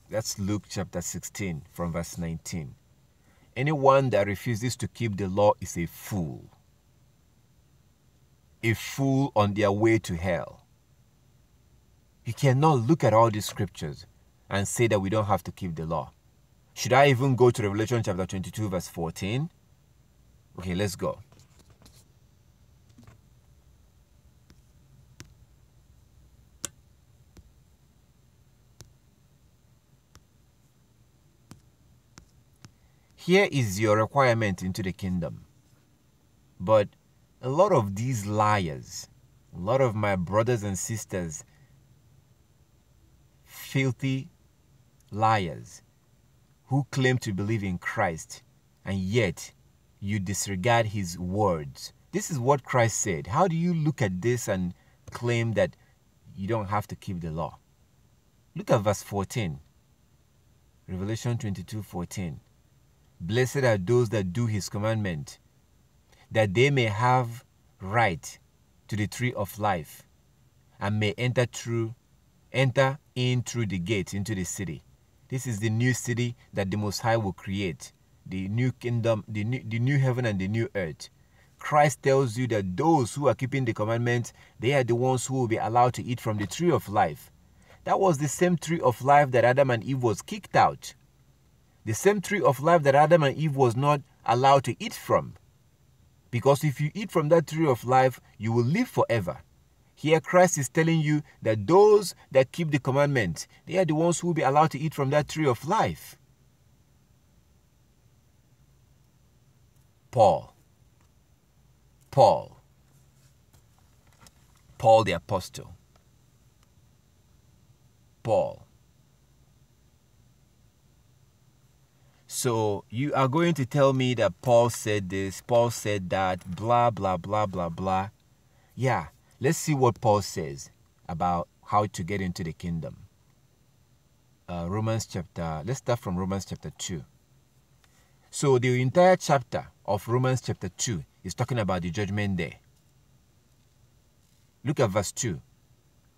That's Luke chapter 16 from verse 19. Anyone that refuses to keep the law is a fool on their way to hell. You cannot look at all these scriptures and say that we don't have to keep the law. Should I even go to Revelation chapter 22 verse 14? Okay, let's go. Here is your requirement into the kingdom. But a lot of these liars, a lot of my brothers and sisters, filthy liars who claim to believe in Christ, and yet you disregard his words. This is what Christ said. How do you look at this and claim that you don't have to keep the law? Look at verse 14. Revelation 22:14. Blessed are those that do his commandment, that they may have right to the tree of life and may enter through enter in through the gates into the city. This is the new city that the Most High will create, the new kingdom, the new heaven and the new earth. Christ tells you that those who are keeping the commandments, they are the ones who will be allowed to eat from the tree of life. That was the same tree of life that Adam and Eve was kicked out. The same tree of life that Adam and Eve was not allowed to eat from. Because if you eat from that tree of life, you will live forever. Here Christ is telling you that those that keep the commandments, they are the ones who will be allowed to eat from that tree of life. Paul the apostle. Paul. So you are going to tell me that Paul said this, Paul said that, blah, blah, blah, blah, blah. Yeah, let's see what Paul says about how to get into the kingdom. Let's start from Romans chapter 2. So the entire chapter of Romans chapter 2 is talking about the judgment day. Look at verse 2.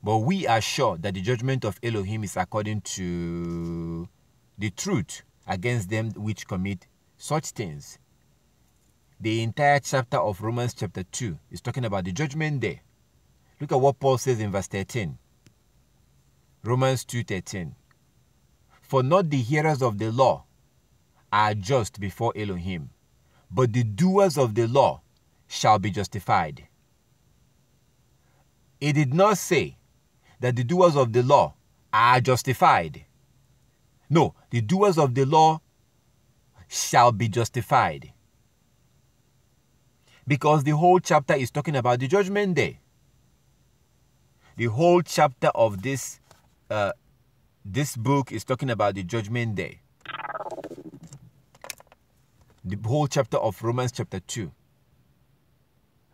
But we are sure that the judgment of Elohim is according to the truth against them which commit such things. The entire chapter of Romans chapter 2 is talking about the judgment day. Look at what Paul says in verse 13. Romans 2:13. For not the hearers of the law are just before Elohim, but the doers of the law shall be justified. It did not say that the doers of the law are justified. No, the doers of the law shall be justified. Because the whole chapter is talking about the judgment day. The whole chapter of this book is talking about the judgment day. The whole chapter of Romans chapter 2.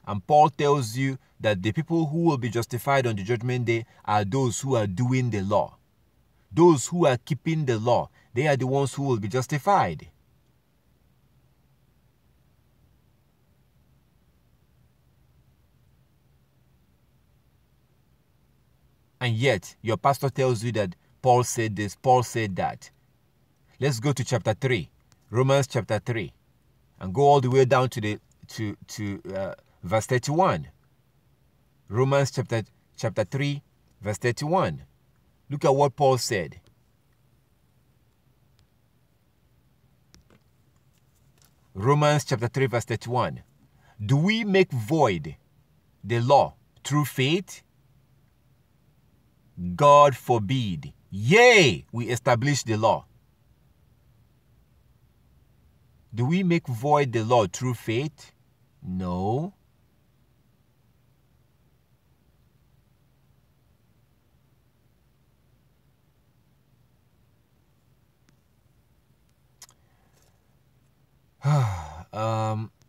And Paul tells you that the people who will be justified on the judgment day are those who are doing the law. Those who are keeping the law, they are the ones who will be justified. And yet, your pastor tells you that Paul said this, Paul said that. Let's go to chapter 3, Romans chapter 3, and go all the way down to verse 31. Romans chapter 3, verse 31. Look at what Paul said. Romans chapter 3, verse 31. Do we make void the law through faith? God forbid. Yea, we establish the law. Do we make void the law through faith? No.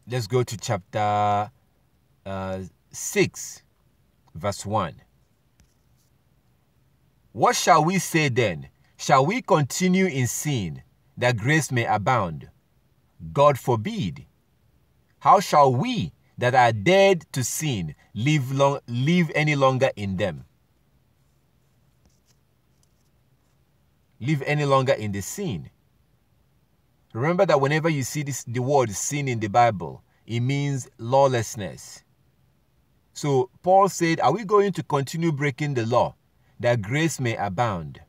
Let's go to chapter 6, verse 1. What shall we say then? Shall we continue in sin, that grace may abound? God forbid. How shall we that are dead to sin live any longer in them? Live any longer in the sin? Remember that whenever you see the word sin in the Bible, it means lawlessness. So Paul said, are we going to continue breaking the law that grace may abound?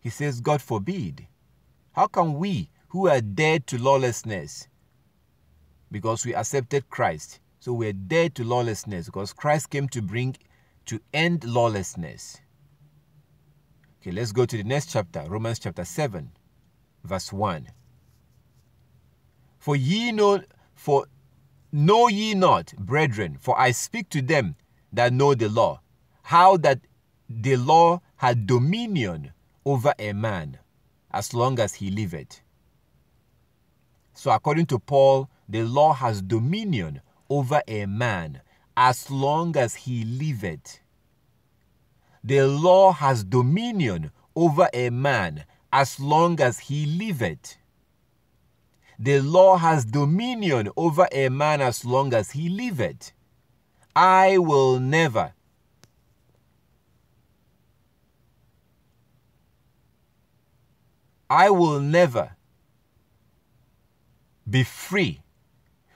He says, God forbid. How can we who are dead to lawlessness, because we accepted Christ, so we're dead to lawlessness because Christ came to end lawlessness. Okay, let's go to the next chapter, Romans chapter 7, verse 1. For know ye not, brethren, for I speak to them that know the law, how that the law had dominion over a man, as long as he liveth. So according to Paul, the law has dominion over a man, as long as he liveth. The law has dominion over a man as long as he liveth. The law has dominion over a man as long as he liveth. I will never I will never be free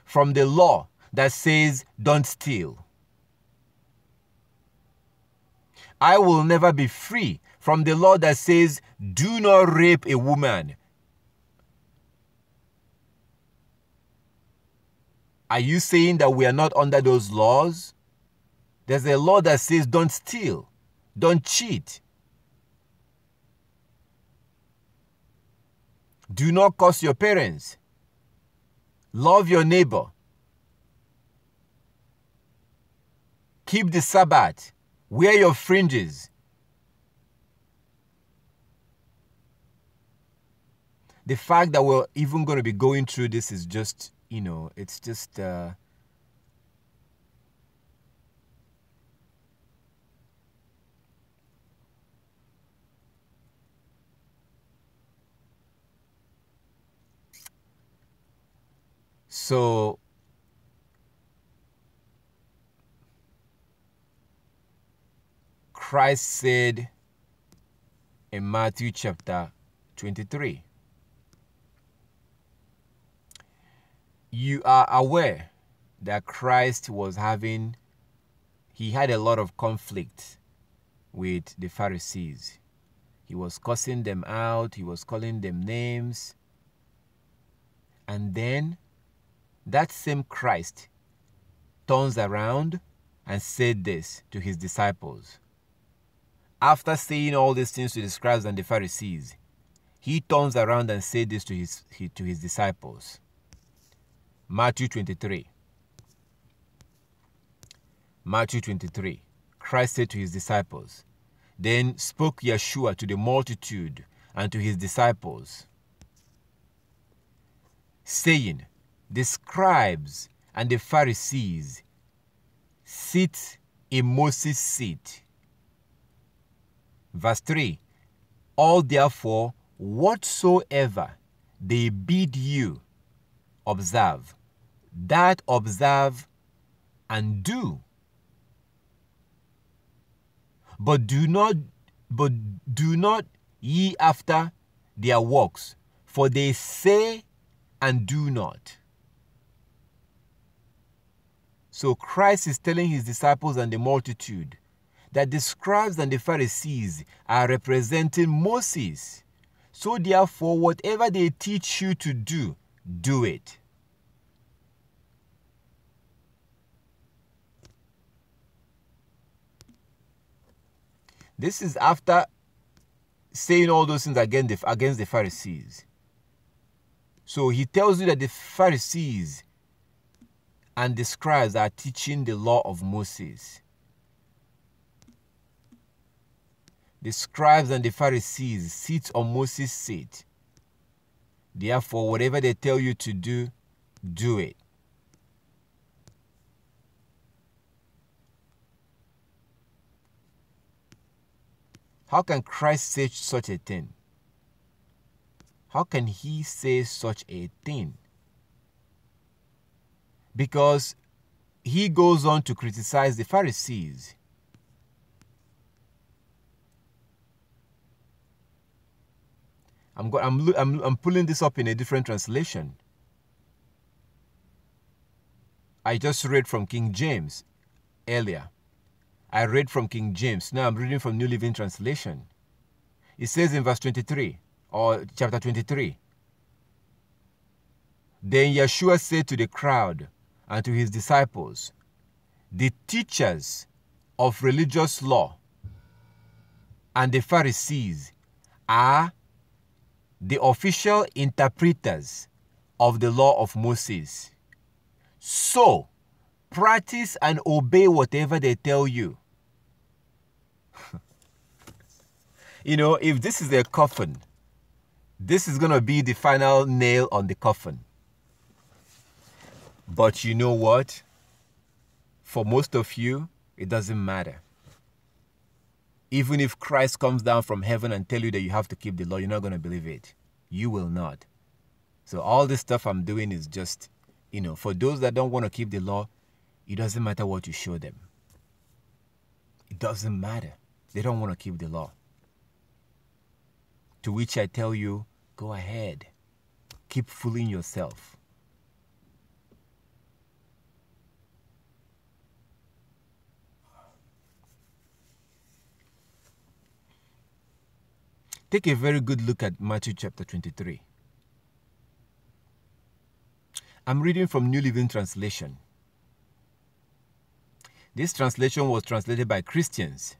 from the law that says don't steal. I will never be free from the law that says do not rape a woman. Are you saying that we are not under those laws? There's a law that says don't steal, don't cheat. Do not curse your parents. Love your neighbor. Keep the Sabbath. Wear your fringes. The fact that we're even going to be going through this is just, it's just... So, Christ said in Matthew chapter 23, you are aware that Christ he had a lot of conflict with the Pharisees. He was cussing them out, he was calling them names. And then that same Christ turns around and said this to his disciples. After saying all these things to the scribes and the Pharisees, he turns around and said this to his disciples. Matthew 23. Matthew 23. Christ said to his disciples, then spoke Yeshua to the multitude and to his disciples, saying, the scribes and the Pharisees sit in Moses' seat. Verse 3, all therefore whatsoever they bid you observe, that observe and do. But do not ye after their works, for they say and do not. So Christ is telling his disciples and the multitude that the scribes and the Pharisees are representing Moses. So therefore, whatever they teach you to do, do it. This is after saying all those things against the Pharisees. So he tells you that the Pharisees and the scribes are teaching the law of Moses. The scribes and the Pharisees sit on Moses' seat. Therefore, whatever they tell you to do, do it. How can Christ say such a thing? How can he say such a thing? Because he goes on to criticize the Pharisees. I'm pulling this up in a different translation. I just read from King James earlier. I read from King James. Now I'm reading from New Living Translation. It says in verse 23, or chapter 23, then Yeshua said to the crowd and to his disciples, the teachers of religious law and the Pharisees are the official interpreters of the law of Moses. So, practice and obey whatever they tell you. If this is a coffin, this is going to be the final nail on the coffin. But you know what? For most of you, it doesn't matter. Even if Christ comes down from heaven and tell you that you have to keep the law, you're not going to believe it. You will not. So all this stuff I'm doing is just, for those that don't want to keep the law, it doesn't matter what you show them. It doesn't matter. They don't want to keep the law. To which I tell you, Go ahead. Keep fooling yourself. Take a very good look at Matthew chapter 23. I'm reading from New Living Translation. This translation was translated by Christians.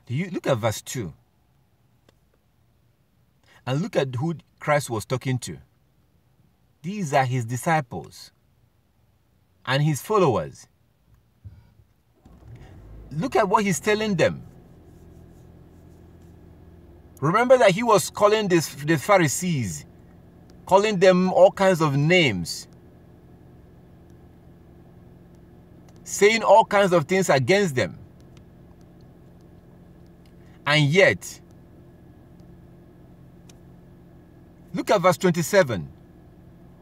You look at verse 2. And look at who Christ was talking to. These are his disciples and his followers. Look at what he's telling them. Remember that he was calling the Pharisees, calling them all kinds of names, saying all kinds of things against them. And yet, look at verse 27.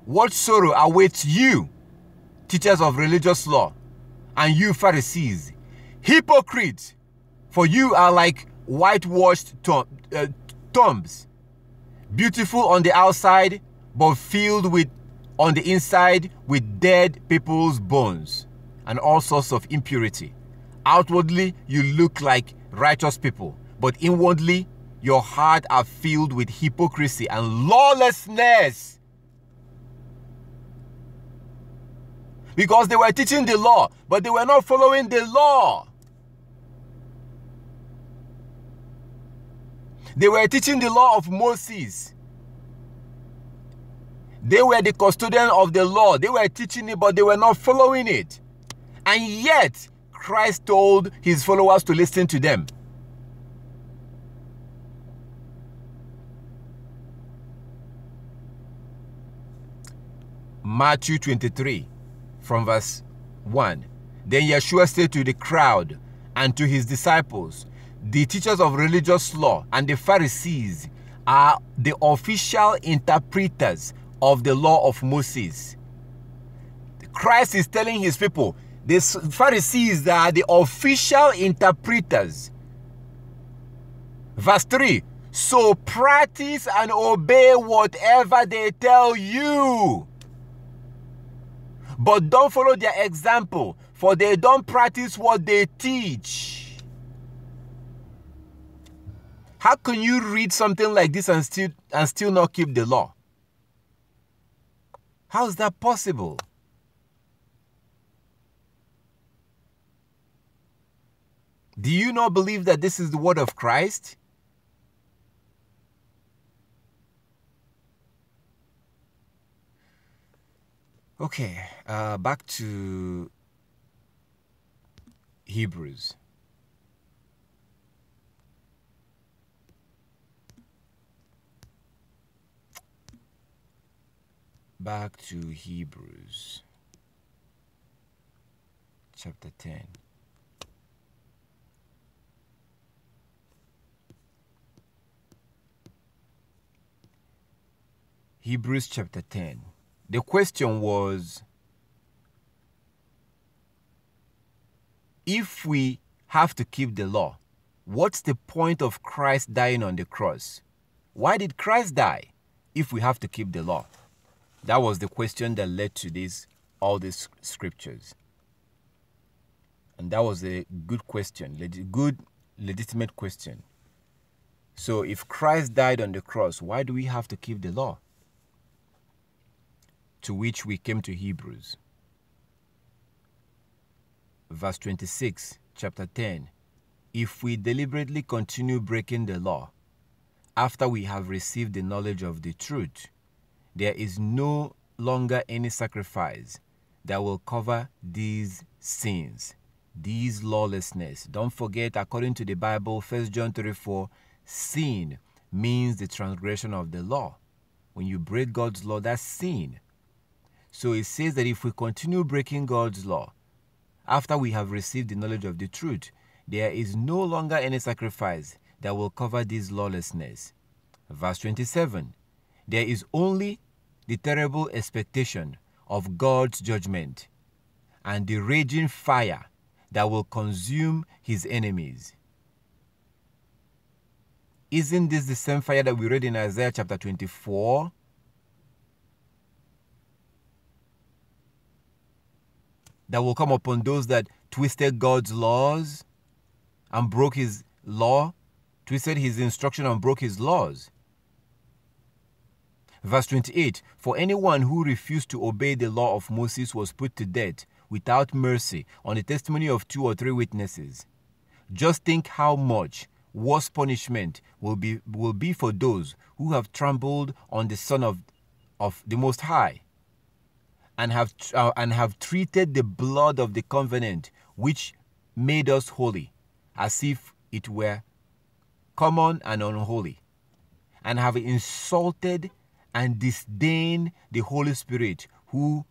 What sorrow awaits you, teachers of religious law, and you Pharisees, hypocrites, for you are like whitewashed tombs, beautiful on the outside, but filled with, on the inside, with dead people's bones and all sorts of impurity. Outwardly, you look like righteous people, but inwardly, your heart are filled with hypocrisy and lawlessness. Because they were teaching the law, but they were not following the law. They were teaching the law of Moses. They were the custodian of the law. They were teaching it, but they were not following it. And yet, Christ told his followers to listen to them. Matthew 23, from verse 1. Then Yeshua said to the crowd and to his disciples, the teachers of religious law and the Pharisees are the official interpreters of the law of Moses. Christ is telling his people, the Pharisees are the official interpreters. Verse 3, so practice and obey whatever they tell you. But don't follow their example, for they don't practice what they teach. How can you read something like this and still not keep the law? How is that possible? Do you not believe that this is the word of Christ? Okay, back to Hebrews. Back to Hebrews chapter 10. Hebrews chapter 10. The question was, if we have to keep the law, what's the point of Christ dying on the cross? Why did Christ die if we have to keep the law? That was the question that led to all these scriptures. And that was a good question, good, legitimate question. So if Christ died on the cross, why do we have to keep the law? To which we came to Hebrews. Verse 26, chapter 10. If we deliberately continue breaking the law, after we have received the knowledge of the truth, there is no longer any sacrifice that will cover these sins, these lawlessness. Don't forget, according to the Bible, 1 John 3:4, sin means the transgression of the law. When you break God's law, that's sin. So it says that if we continue breaking God's law, after we have received the knowledge of the truth, there is no longer any sacrifice that will cover this lawlessness. Verse 27, there is only the terrible expectation of God's judgment and the raging fire that will consume his enemies. Isn't this the same fire that we read in Isaiah chapter 24? That will come upon those that twisted God's laws and broke his law, twisted his instruction and broke his laws. Verse 28, for anyone who refused to obey the law of Moses was put to death without mercy on the testimony of 2 or 3 witnesses. Just think how much worse punishment will be for those who have trampled on the Son of the Most High and have treated the blood of the covenant which made us holy as if it were common and unholy, and have insulted and disdained the Holy Spirit who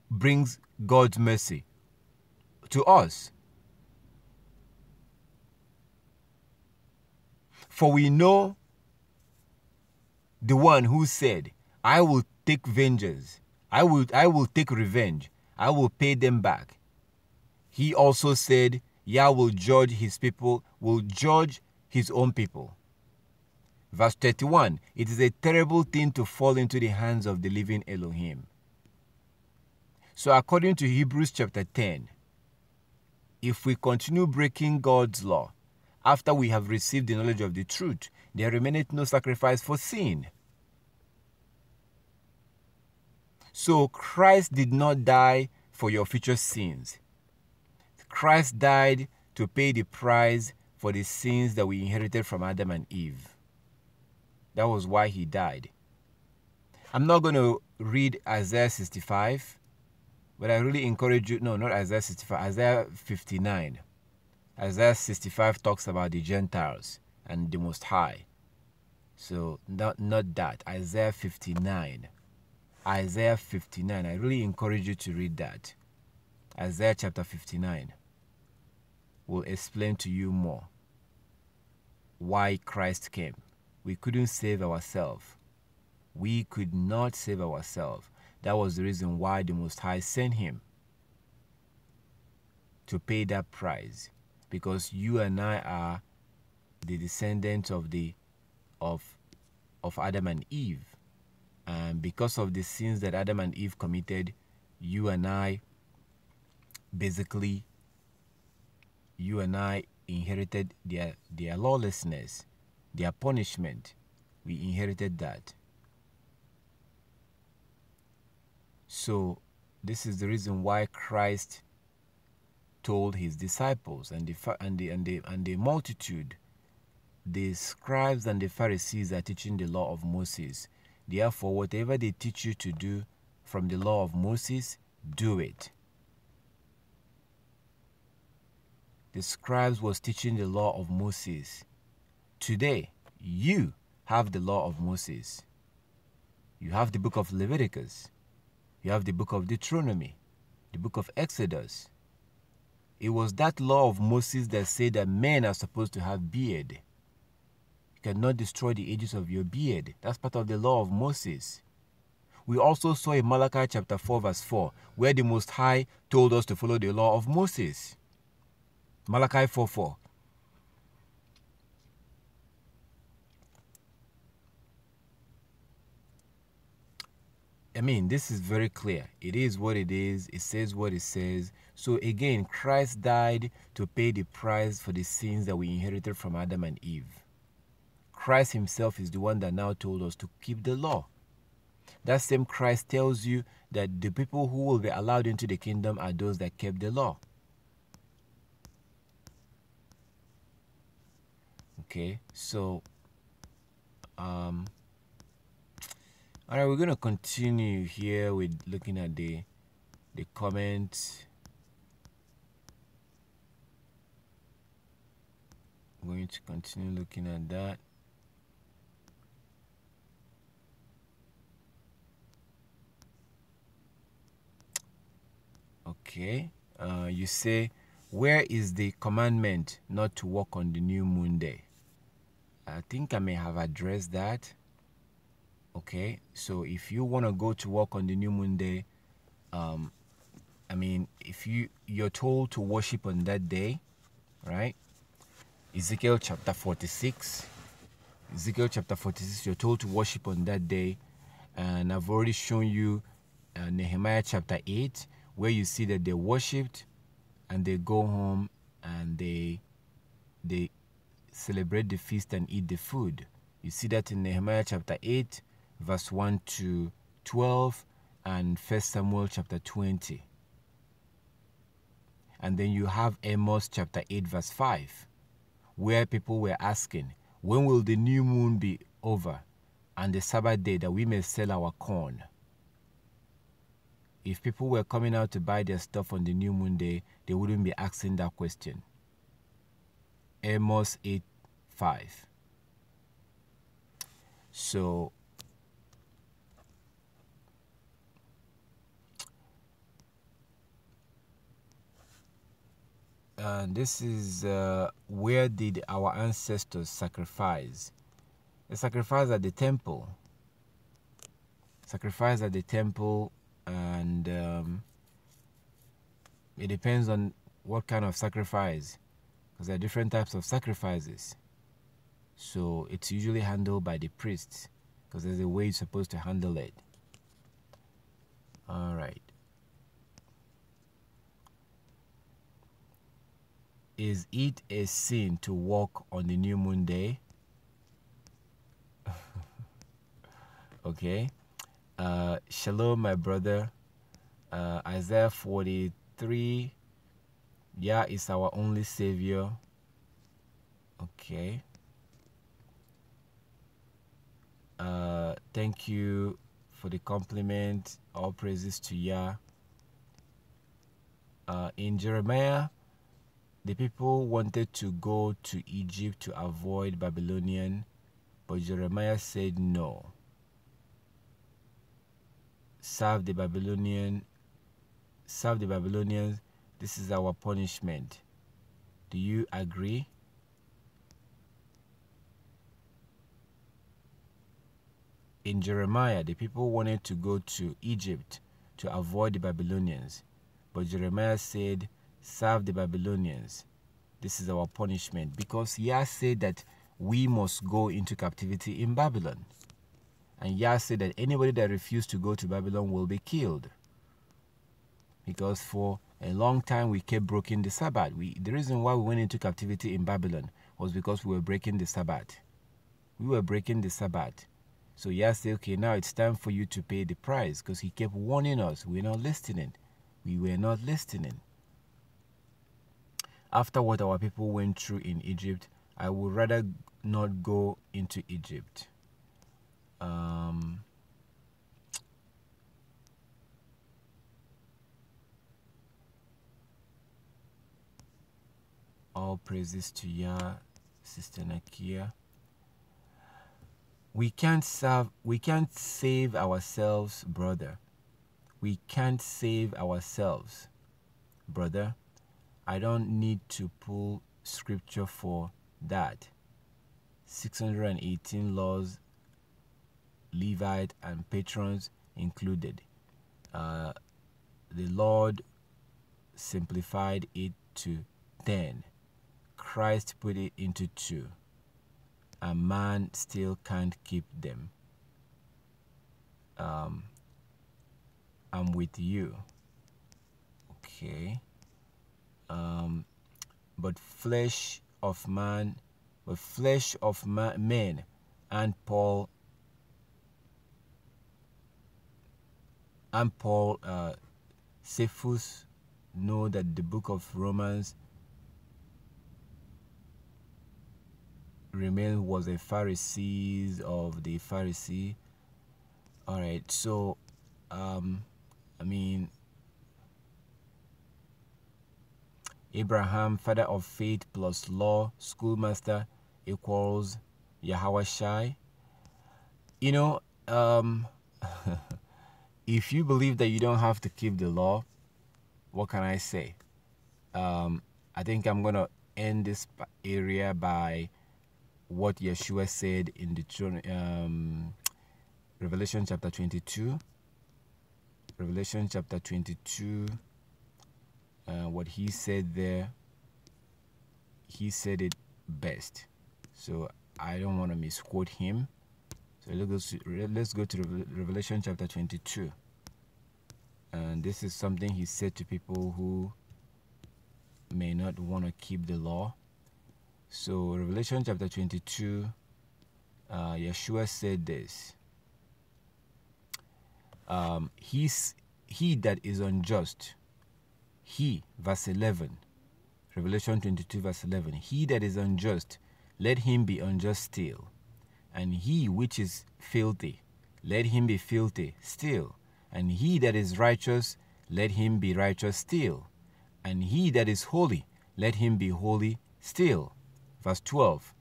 brings God's mercy to us. For we know the one who said, I will take vengeance, I will take revenge, I will pay them back. He also said, Yah will judge his people, will judge his own people. Verse 31, it is a terrible thing to fall into the hands of the living Elohim. So according to Hebrews chapter 10, if we continue breaking God's law, after we have received the knowledge of the truth, there remaineth no sacrifice for sin. So Christ did not die for your future sins. Christ died to pay the price for the sins that we inherited from Adam and Eve. That was why he died. I'm not going to read Isaiah 65, but I really encourage you, no, not Isaiah 65, Isaiah 59. Isaiah 65 talks about the Gentiles and the Most High. So, not that. Isaiah 59. Isaiah 59. I really encourage you to read that. Isaiah chapter 59 will explain to you more why Christ came. We couldn't save ourselves. We could not save ourselves. That was the reason why the Most High sent him to pay that price. Because you and I are the descendants of Adam and Eve. And because of the sins that Adam and Eve committed, you and I inherited their lawlessness, their punishment. We inherited that. So this is the reason why Christ told his disciples and the multitude, the scribes and the Pharisees are teaching the law of Moses. Therefore, whatever they teach you to do from the law of Moses, do it. The scribes was teaching the law of Moses. Today, you have the law of Moses. You have the book of Leviticus. You have the book of Deuteronomy, the book of Exodus. It was that law of Moses that said that men are supposed to have beard. You cannot destroy the edges of your beard. That's part of the law of Moses. We also saw in Malachi chapter 4 verse 4, where the Most High told us to follow the law of Moses. Malachi 4:4. I mean, this is very clear. It is what it is. It says what it says. So again, Christ died to pay the price for the sins that we inherited from Adam and Eve. Christ himself is the one that now told us to keep the law. That same Christ tells you that the people who will be allowed into the kingdom are those that kept the law. Okay, so all right, we're going to continue here with looking at the comments. I'm going to continue looking at that. Okay, you say, where is the commandment not to walk on the new moon day? I think I may have addressed that. Okay, so if you want to go to work on the new moon day, I mean, if you're told to worship on that day, right? Ezekiel chapter 46, Ezekiel chapter 46, you're told to worship on that day. And I've already shown you Nehemiah chapter 8, where you see that they worshipped and they go home and they celebrate the feast and eat the food. You see that in Nehemiah chapter 8, verse 1 to 12, and 1 Samuel chapter 20. And then you have Amos chapter 8, verse 5, where people were asking, when will the new moon be over and the Sabbath day, that we may sell our corn? If people were coming out to buy their stuff on the new moon day, they wouldn't be asking that question. Amos 8:5. So this is where did our ancestors sacrifice? They sacrificed at the temple. Sacrifice at the temple, and it depends on what kind of sacrifice, because there are different types of sacrifices. So it's usually handled by the priests, because there's a way you're supposed to handle it. All right. Is it a sin to walk on the new moon day? Okay. Shalom, my brother. Isaiah 43. Yah is our only Savior. Okay. Thank you for the compliment. All praises to Yah. In Jeremiah, the people wanted to go to Egypt to avoid Babylonian, but Jeremiah said no. Serve the Babylonians. This is our punishment. Do you agree? In Jeremiah, the people wanted to go to Egypt to avoid the Babylonians, but Jeremiah said, serve the Babylonians. This is our punishment, because Yah said that we must go into captivity in Babylon. And Yah said that anybody that refused to go to Babylon will be killed. Because for a long time we kept breaking the Sabbath. The reason why we went into captivity in Babylon was because we were breaking the Sabbath. We were breaking the Sabbath. So Yah said, okay, now it's time for you to pay the price, because he kept warning us. We're not listening. We were not listening. After what our people went through in Egypt, I would rather not go into Egypt. All praises to Yah, Sister Nakia. We can't save ourselves, brother. We can't save ourselves, brother. I don't need to pull scripture for that. 618 laws, Levite and patrons included. The Lord simplified it to 10. Christ put it into 2. A man still can't keep them. I'm with you. Okay. But flesh of men, and Paul Cephas know that the book of Romans remain was a Pharisee of the Pharisee. All right, so Abraham, father of faith, plus law, schoolmaster equals Yahweh Shai. If you believe that you don't have to keep the law, what can I say? I think I'm going to end this area by what Yeshua said in the Revelation chapter 22. Revelation chapter 22, what he said there, he said it best. So I don't want to misquote him. So let's go to Revelation chapter 22. And this is something he said to people who may not want to keep the law. So Revelation chapter 22, Yeshua said this. He that is unjust, verse 11, Revelation 22 verse 11, he that is unjust, let him be unjust still. And he which is filthy, let him be filthy still. And he that is righteous, let him be righteous still. And he that is holy, let him be holy still. Verse 12,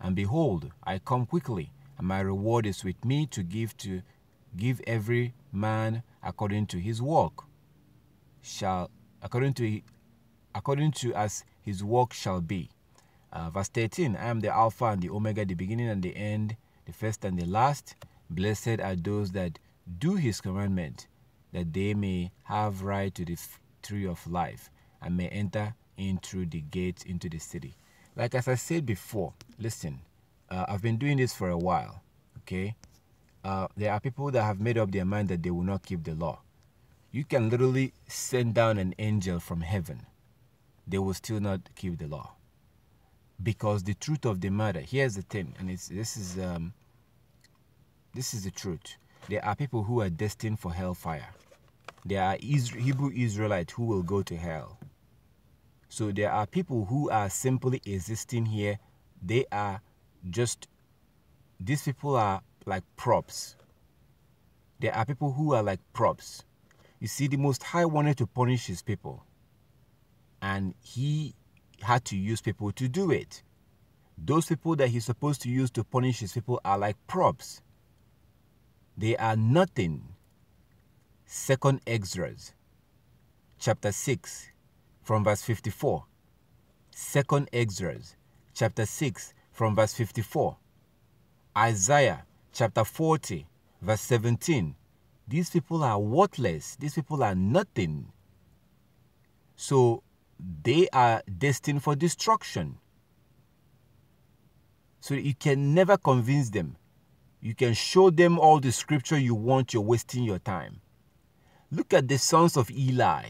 and behold, I come quickly, and my reward is with me to give every man according to his work, according to as his work shall be. Verse 13, I am the Alpha and the Omega, the beginning and the end, the first and the last. Blessed are those that do his commandment, that they may have right to the tree of life, and may enter in through the gates into the city. Like as I said before, listen, I've been doing this for a while, okay? There are people that have made up their mind that they will not keep the law. You can literally send down an angel from heaven. They will still not keep the law. Because the truth of the matter, here's the thing, and this is the truth. There are people who are destined for hellfire. There are Hebrew Israelites who will go to hell. So there are people who are simply existing here. These people are like props. There are people who are like props. You see, the Most High wanted to punish his people, and he had to use people to do it. Those people that he's supposed to use to punish his people are like props. They are nothing. 2nd Esdras, chapter 6, from verse 54. 2nd Esdras, chapter 6, from verse 54. Isaiah, chapter 40, verse 17. These people are worthless. These people are nothing. So they are destined for destruction. So you can never convince them. You can show them all the scripture you want, you're wasting your time. Look at the sons of Eli.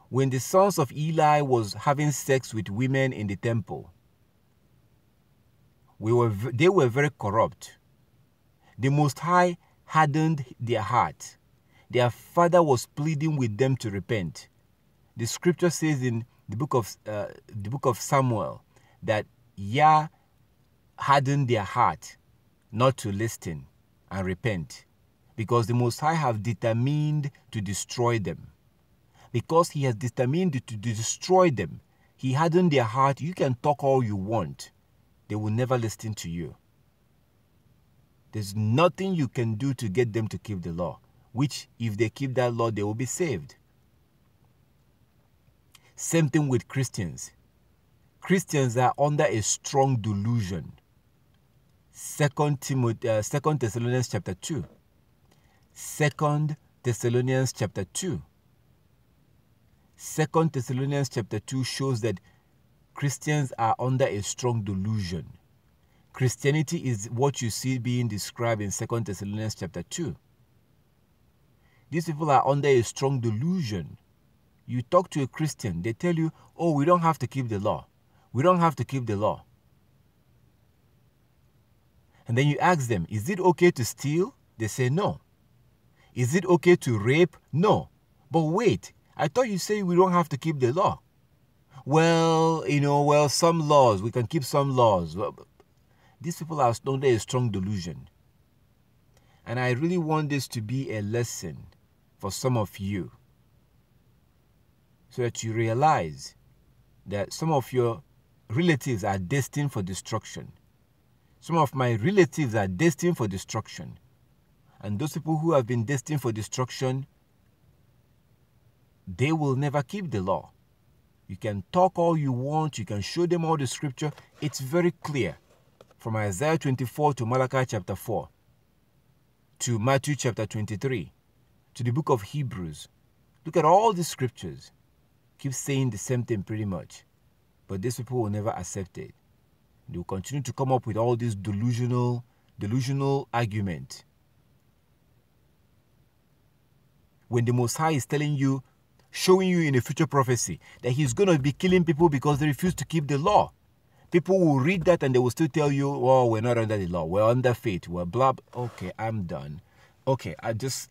When the sons of Eli was having sex with women in the temple, they were very corrupt. The Most High hardened their heart. Their father was pleading with them to repent. The scripture says in the book of Samuel that Yah hardened their heart not to listen and repent, because the Most High have determined to destroy them. Because he has determined to destroy them, he hardened their heart. You can talk all you want. They will never listen to you. There's nothing you can do to get them to keep the law, which if they keep that law, they will be saved. Same thing with Christians. Christians are under a strong delusion. 2 Thessalonians chapter 2. 2 Thessalonians chapter 2. 2 Thessalonians chapter 2 shows that Christians are under a strong delusion. Christianity is what you see being described in 2 Thessalonians chapter 2. These people are under a strong delusion. You talk to a Christian, they tell you, oh, we don't have to keep the law. We don't have to keep the law. And then you ask them, is it okay to steal? They say no. Is it okay to rape? No. But wait, I thought you say we don't have to keep the law. Well, some laws, we can keep some laws. These people are under a strong delusion. And I really want this to be a lesson for some of you, so that you realize that some of your relatives are destined for destruction. Some of my relatives are destined for destruction. And those people who have been destined for destruction, they will never keep the law. You can talk all you want. You can show them all the scripture. It's very clear. From Isaiah 24 to Malachi chapter 4, to Matthew chapter 23, to the book of Hebrews. Look at all the scriptures. Keep saying the same thing pretty much. But these people will never accept it. They will continue to come up with all these delusional argument. When the Most High is telling you, showing you in a future prophecy that he's going to be killing people because they refuse to keep the law. People will read that and they will still tell you, oh, we're not under the law. We're under faith. We're blah. Okay, I'm done. Okay,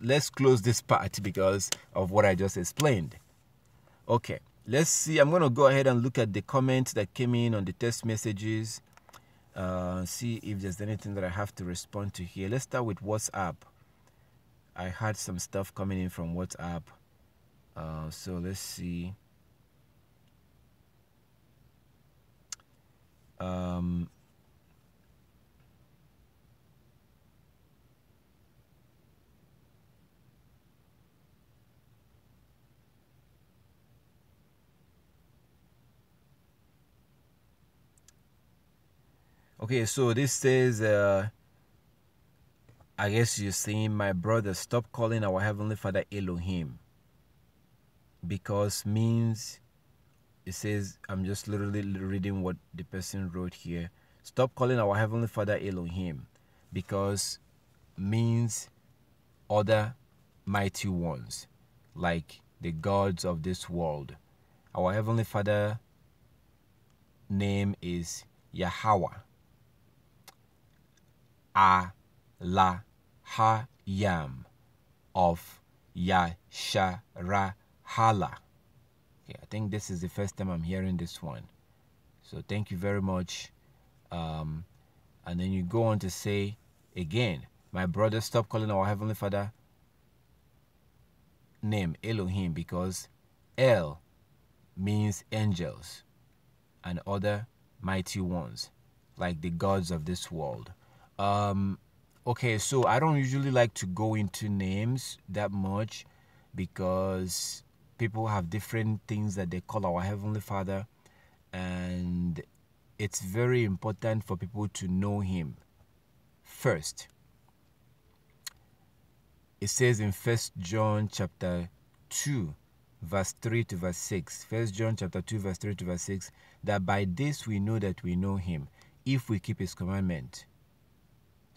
let's close this part because of what I just explained. Okay, let's see. I'm going to go ahead and look at the comments that came in on the text messages. See if there's anything that I have to respond to here. Let's start with WhatsApp. I had some stuff coming in from WhatsApp. So let's see. Okay, so this says, I guess you're saying, my brother, stop calling our Heavenly Father Elohim. Because means, it says, I'm just literally reading what the person wrote here. Stop calling our Heavenly Father Elohim. Because means other mighty ones, like the gods of this world. Our Heavenly Father name is Yahweh. Allah Hayam of Yasharahala. Okay, I think this is the first time I'm hearing this one. So thank you very much. And then you go on to say again, my brother, stop calling our Heavenly Father name Elohim, because El means angels and other mighty ones, like the gods of this world. Okay, so I don't usually like to go into names that much because people have different things that they call our Heavenly Father, and it's very important for people to know him first. It says in 1 John chapter 2 verse 3 to verse 6, 1 John chapter 2 verse 3 to verse 6, that by this we know that we know him, if we keep his commandment.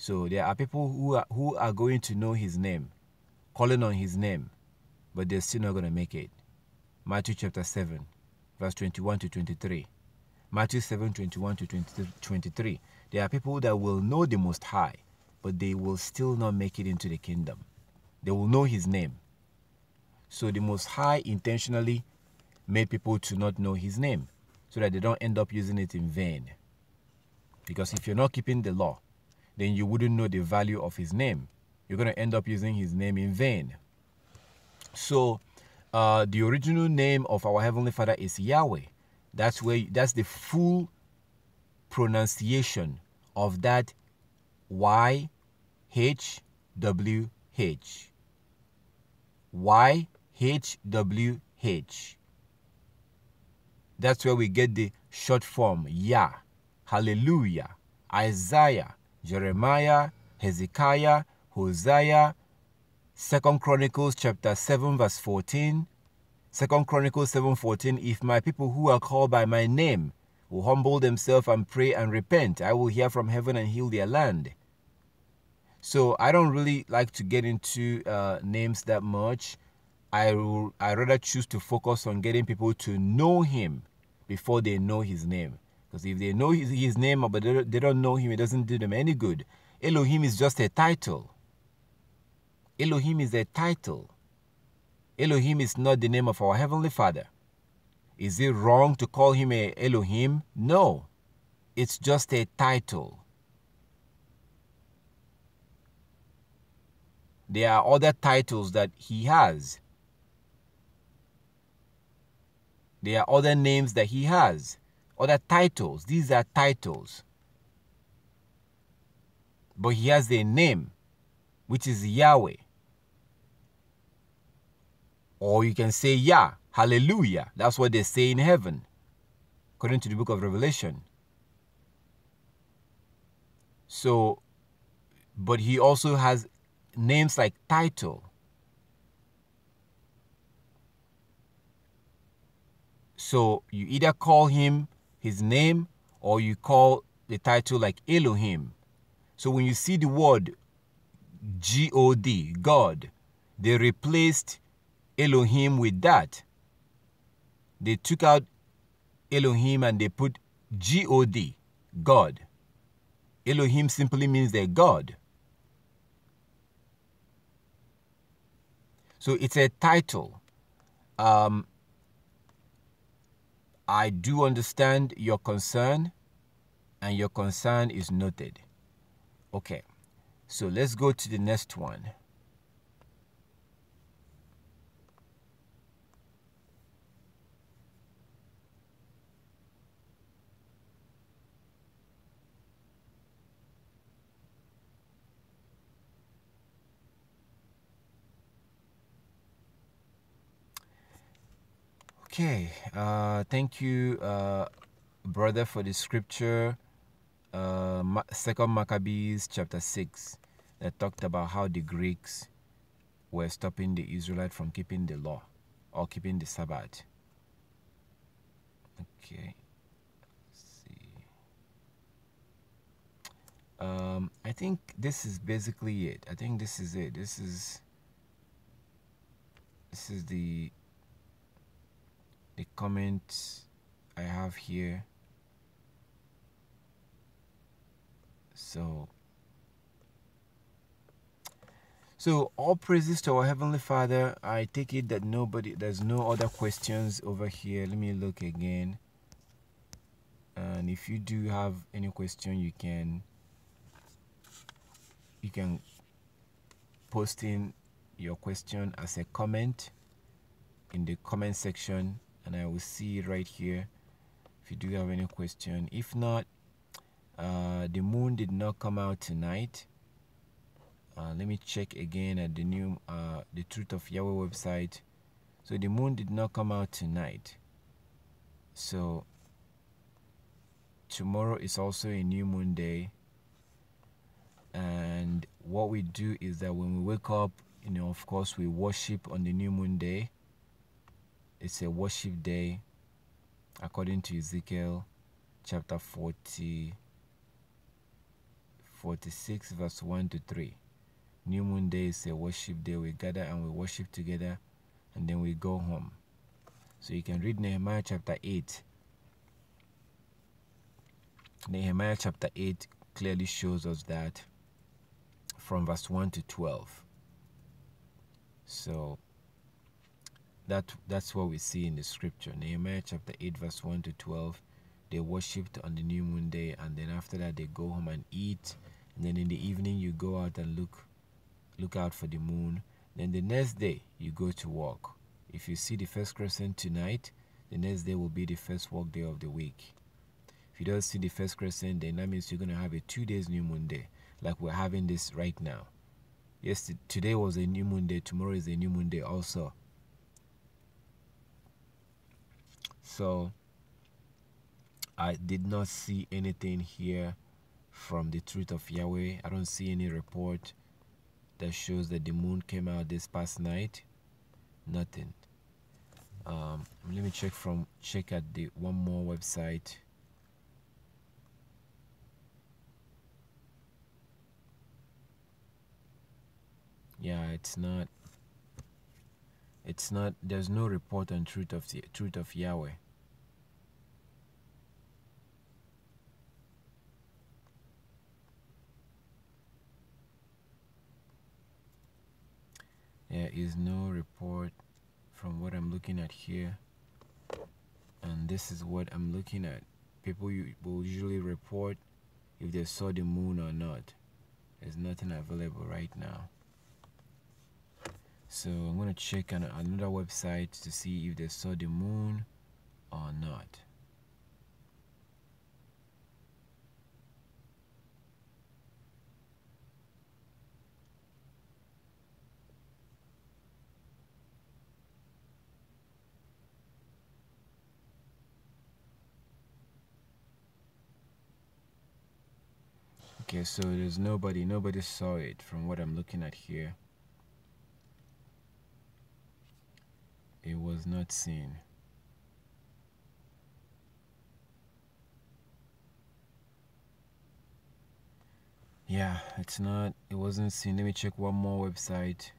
So there are people who are going to know his name, calling on his name, but they're still not going to make it. Matthew chapter 7, verse 21 to 23. Matthew 7, 21 to 23. There are people that will know the Most High, but they will still not make it into the kingdom. They will know his name. So the Most High intentionally made people to not know his name, so that they don't end up using it in vain. Because if you're not keeping the law, then you wouldn't know the value of his name. You're going to end up using his name in vain. So the original name of our Heavenly Father is Yahweh. That's the full pronunciation of that YHWH. YHWH. That's where we get the short form Yah, Hallelujah, Isaiah, Jeremiah, Hezekiah, Hosea, 2 Chronicles chapter 7 verse 14. 2 Chronicles 7:14, if my people who are called by my name will humble themselves and pray and repent, I will hear from heaven and heal their land. So I don't really like to get into names that much. I rather choose to focus on getting people to know him before they know his name. Because if they know his name but they don't know him, it doesn't do them any good. Elohim is just a title. Elohim is a title. Elohim is not the name of our Heavenly Father. Is it wrong to call him a Elohim? No. It's just a title. There are other titles that he has. There are other names that he has. Other titles. These are titles. But he has a name, which is Yahweh. Or you can say Yah, Hallelujah. That's what they say in heaven, according to the book of Revelation. So, but he also has names like title. So you either call him his name or you call the title like Elohim. So when you see the word G-O-D, God, they replaced Elohim with that. They took out Elohim and they put G-O-D, God. Elohim simply means they're God. So it's a title. I do understand your concern, and your concern is noted. Okay, so let's go to the next one. Okay, thank you, brother, for the scripture. 2nd Maccabees chapter 6 that talked about how the Greeks were stopping the Israelites from keeping the law or keeping the Sabbath. Okay, let's see. I think this is basically it. I think this is it. This is the comments I have here. So all praises to our Heavenly Father. I take it that there's no other questions over here. Let me look again. And if you do have any question, you can post in your question as a comment in the comment section, and I will see it right here if you do have any question. If not, the moon did not come out tonight. Let me check again at the new the Truth of Yahweh website. So the moon did not come out tonight. So tomorrow is also a new moon day, and what we do is that when we wake up, of course we worship on the new moon day. It's a worship day according to Ezekiel chapter 46 verse 1 to 3. New moon day is a worship day. We gather and we worship together, and then we go home. So you can read Nehemiah chapter 8. Nehemiah chapter 8 clearly shows us that from verse 1 to 12. So that's what we see in the scripture. Nehemiah chapter 8 verse 1 to 12. They worshipped on the new moon day, and then after that they go home and eat, and then in the evening you go out and look out for the moon. Then the next day you go to work. If you see the first crescent tonight, the next day will be the first work day of the week. If you don't see the first crescent, then that means you're going to have a 2 days new moon day, like we're having this right now. Yes, today was a new moon day, tomorrow is a new moon day also. So I did not see anything here from the Truth of Yahweh. I don't see any report that shows that the moon came out this past night. Nothing. Let me check at the one more website. Yeah, it's not. There's no report on Truth of Yahweh. There is no report from what I'm looking at here, and this is what I'm looking at. People will usually report if they saw the moon or not. There's nothing available right now. So I'm going to check on another website to see if they saw the moon or not. Okay, so there's nobody saw it from what I'm looking at here. It was not seen. Yeah, it's not. It wasn't seen. Let me check one more website.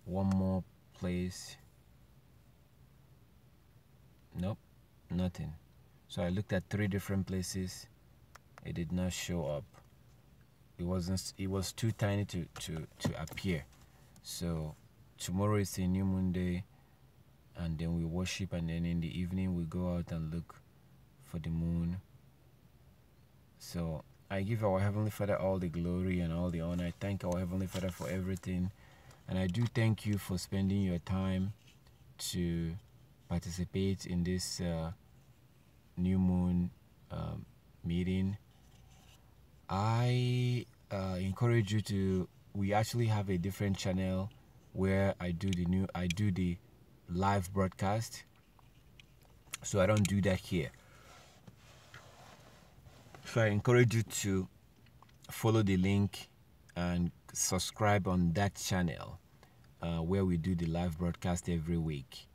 One more place. Nope, nothing. So I looked at 3 different places. It did not show up. It wasn't. It was too tiny to appear. So tomorrow is a new moon day, and then we worship, and then in the evening we go out and look for the moon. So I give our Heavenly Father all the glory and all the honor. I thank our Heavenly Father for everything, and I do thank you for spending your time to participate in this new moon meeting. I encourage you to. We actually have a different channel where I do the live broadcast. So I don't do that here. So I encourage you to follow the link and subscribe on that channel where we do the live broadcast every week.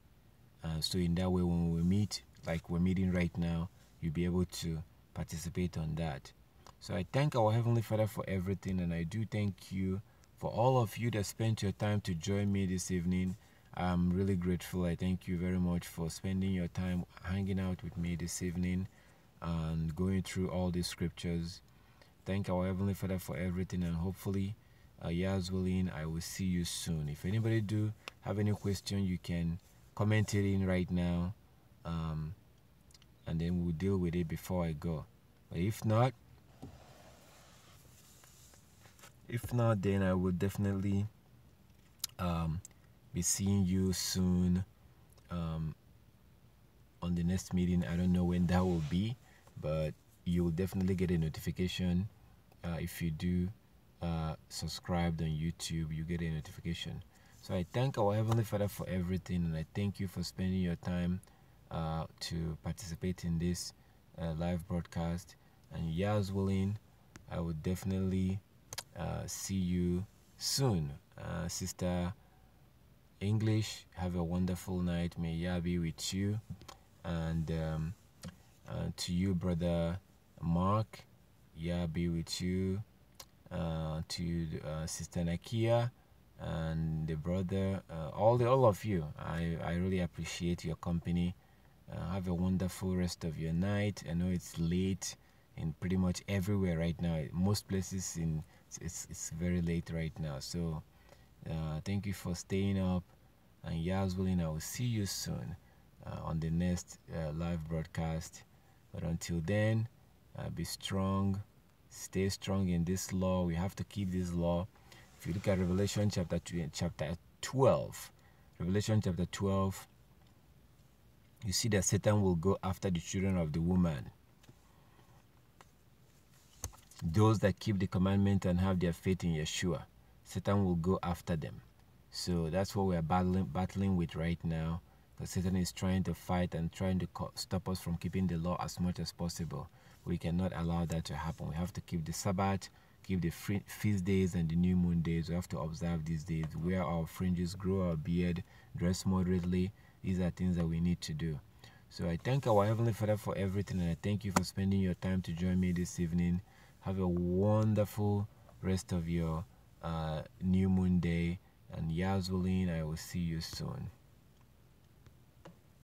So in that way, when we meet, like we're meeting right now, you'll be able to participate on that. So I thank our Heavenly Father for everything, and I do thank you for all of you that spent your time to join me this evening. I'm really grateful. I thank you very much for spending your time hanging out with me this evening and going through all these scriptures. Thank our Heavenly Father for everything, and hopefully, Yah's willing, I will see you soon. If anybody do have any question, you can comment it in right now, and then we'll deal with it before I go. But if not, then I will definitely be seeing you soon on the next meeting. I don't know when that will be, but you will definitely get a notification. If you do subscribe on YouTube, you get a notification. So I thank our Heavenly Father for everything, and I thank you for spending your time to participate in this live broadcast. And Yah's willing, I will definitely see you soon. Sister English, have a wonderful night. May Yah be with you. And to you, Brother Mark, Yah be with you. To Sister Nakia and the brother, all of you, I really appreciate your company. Have a wonderful rest of your night. I know it's late in pretty much everywhere right now. Most places it's very late right now. So thank you for staying up, and Yah's willing, I will see you soon on the next live broadcast. But until then, be strong, stay strong in this law. We have to keep this law. If you look at Revelation chapter 12, Revelation chapter 12, you see that Satan will go after the children of the woman. Those that keep the commandment and have their faith in Yeshua, Satan will go after them. So that's what we are battling with right now, because Satan is trying to fight and trying to stop us from keeping the law as much as possible. We cannot allow that to happen. We have to keep the Sabbath, keep the feast days and the new moon days. We have to observe these days, wear our fringes, grow our beard, dress moderately. These are things that we need to do. So I thank our Heavenly Father for everything, and I thank you for spending your time to join me this evening. Have a wonderful rest of your new moon day, and Yah's willing, I will see you soon.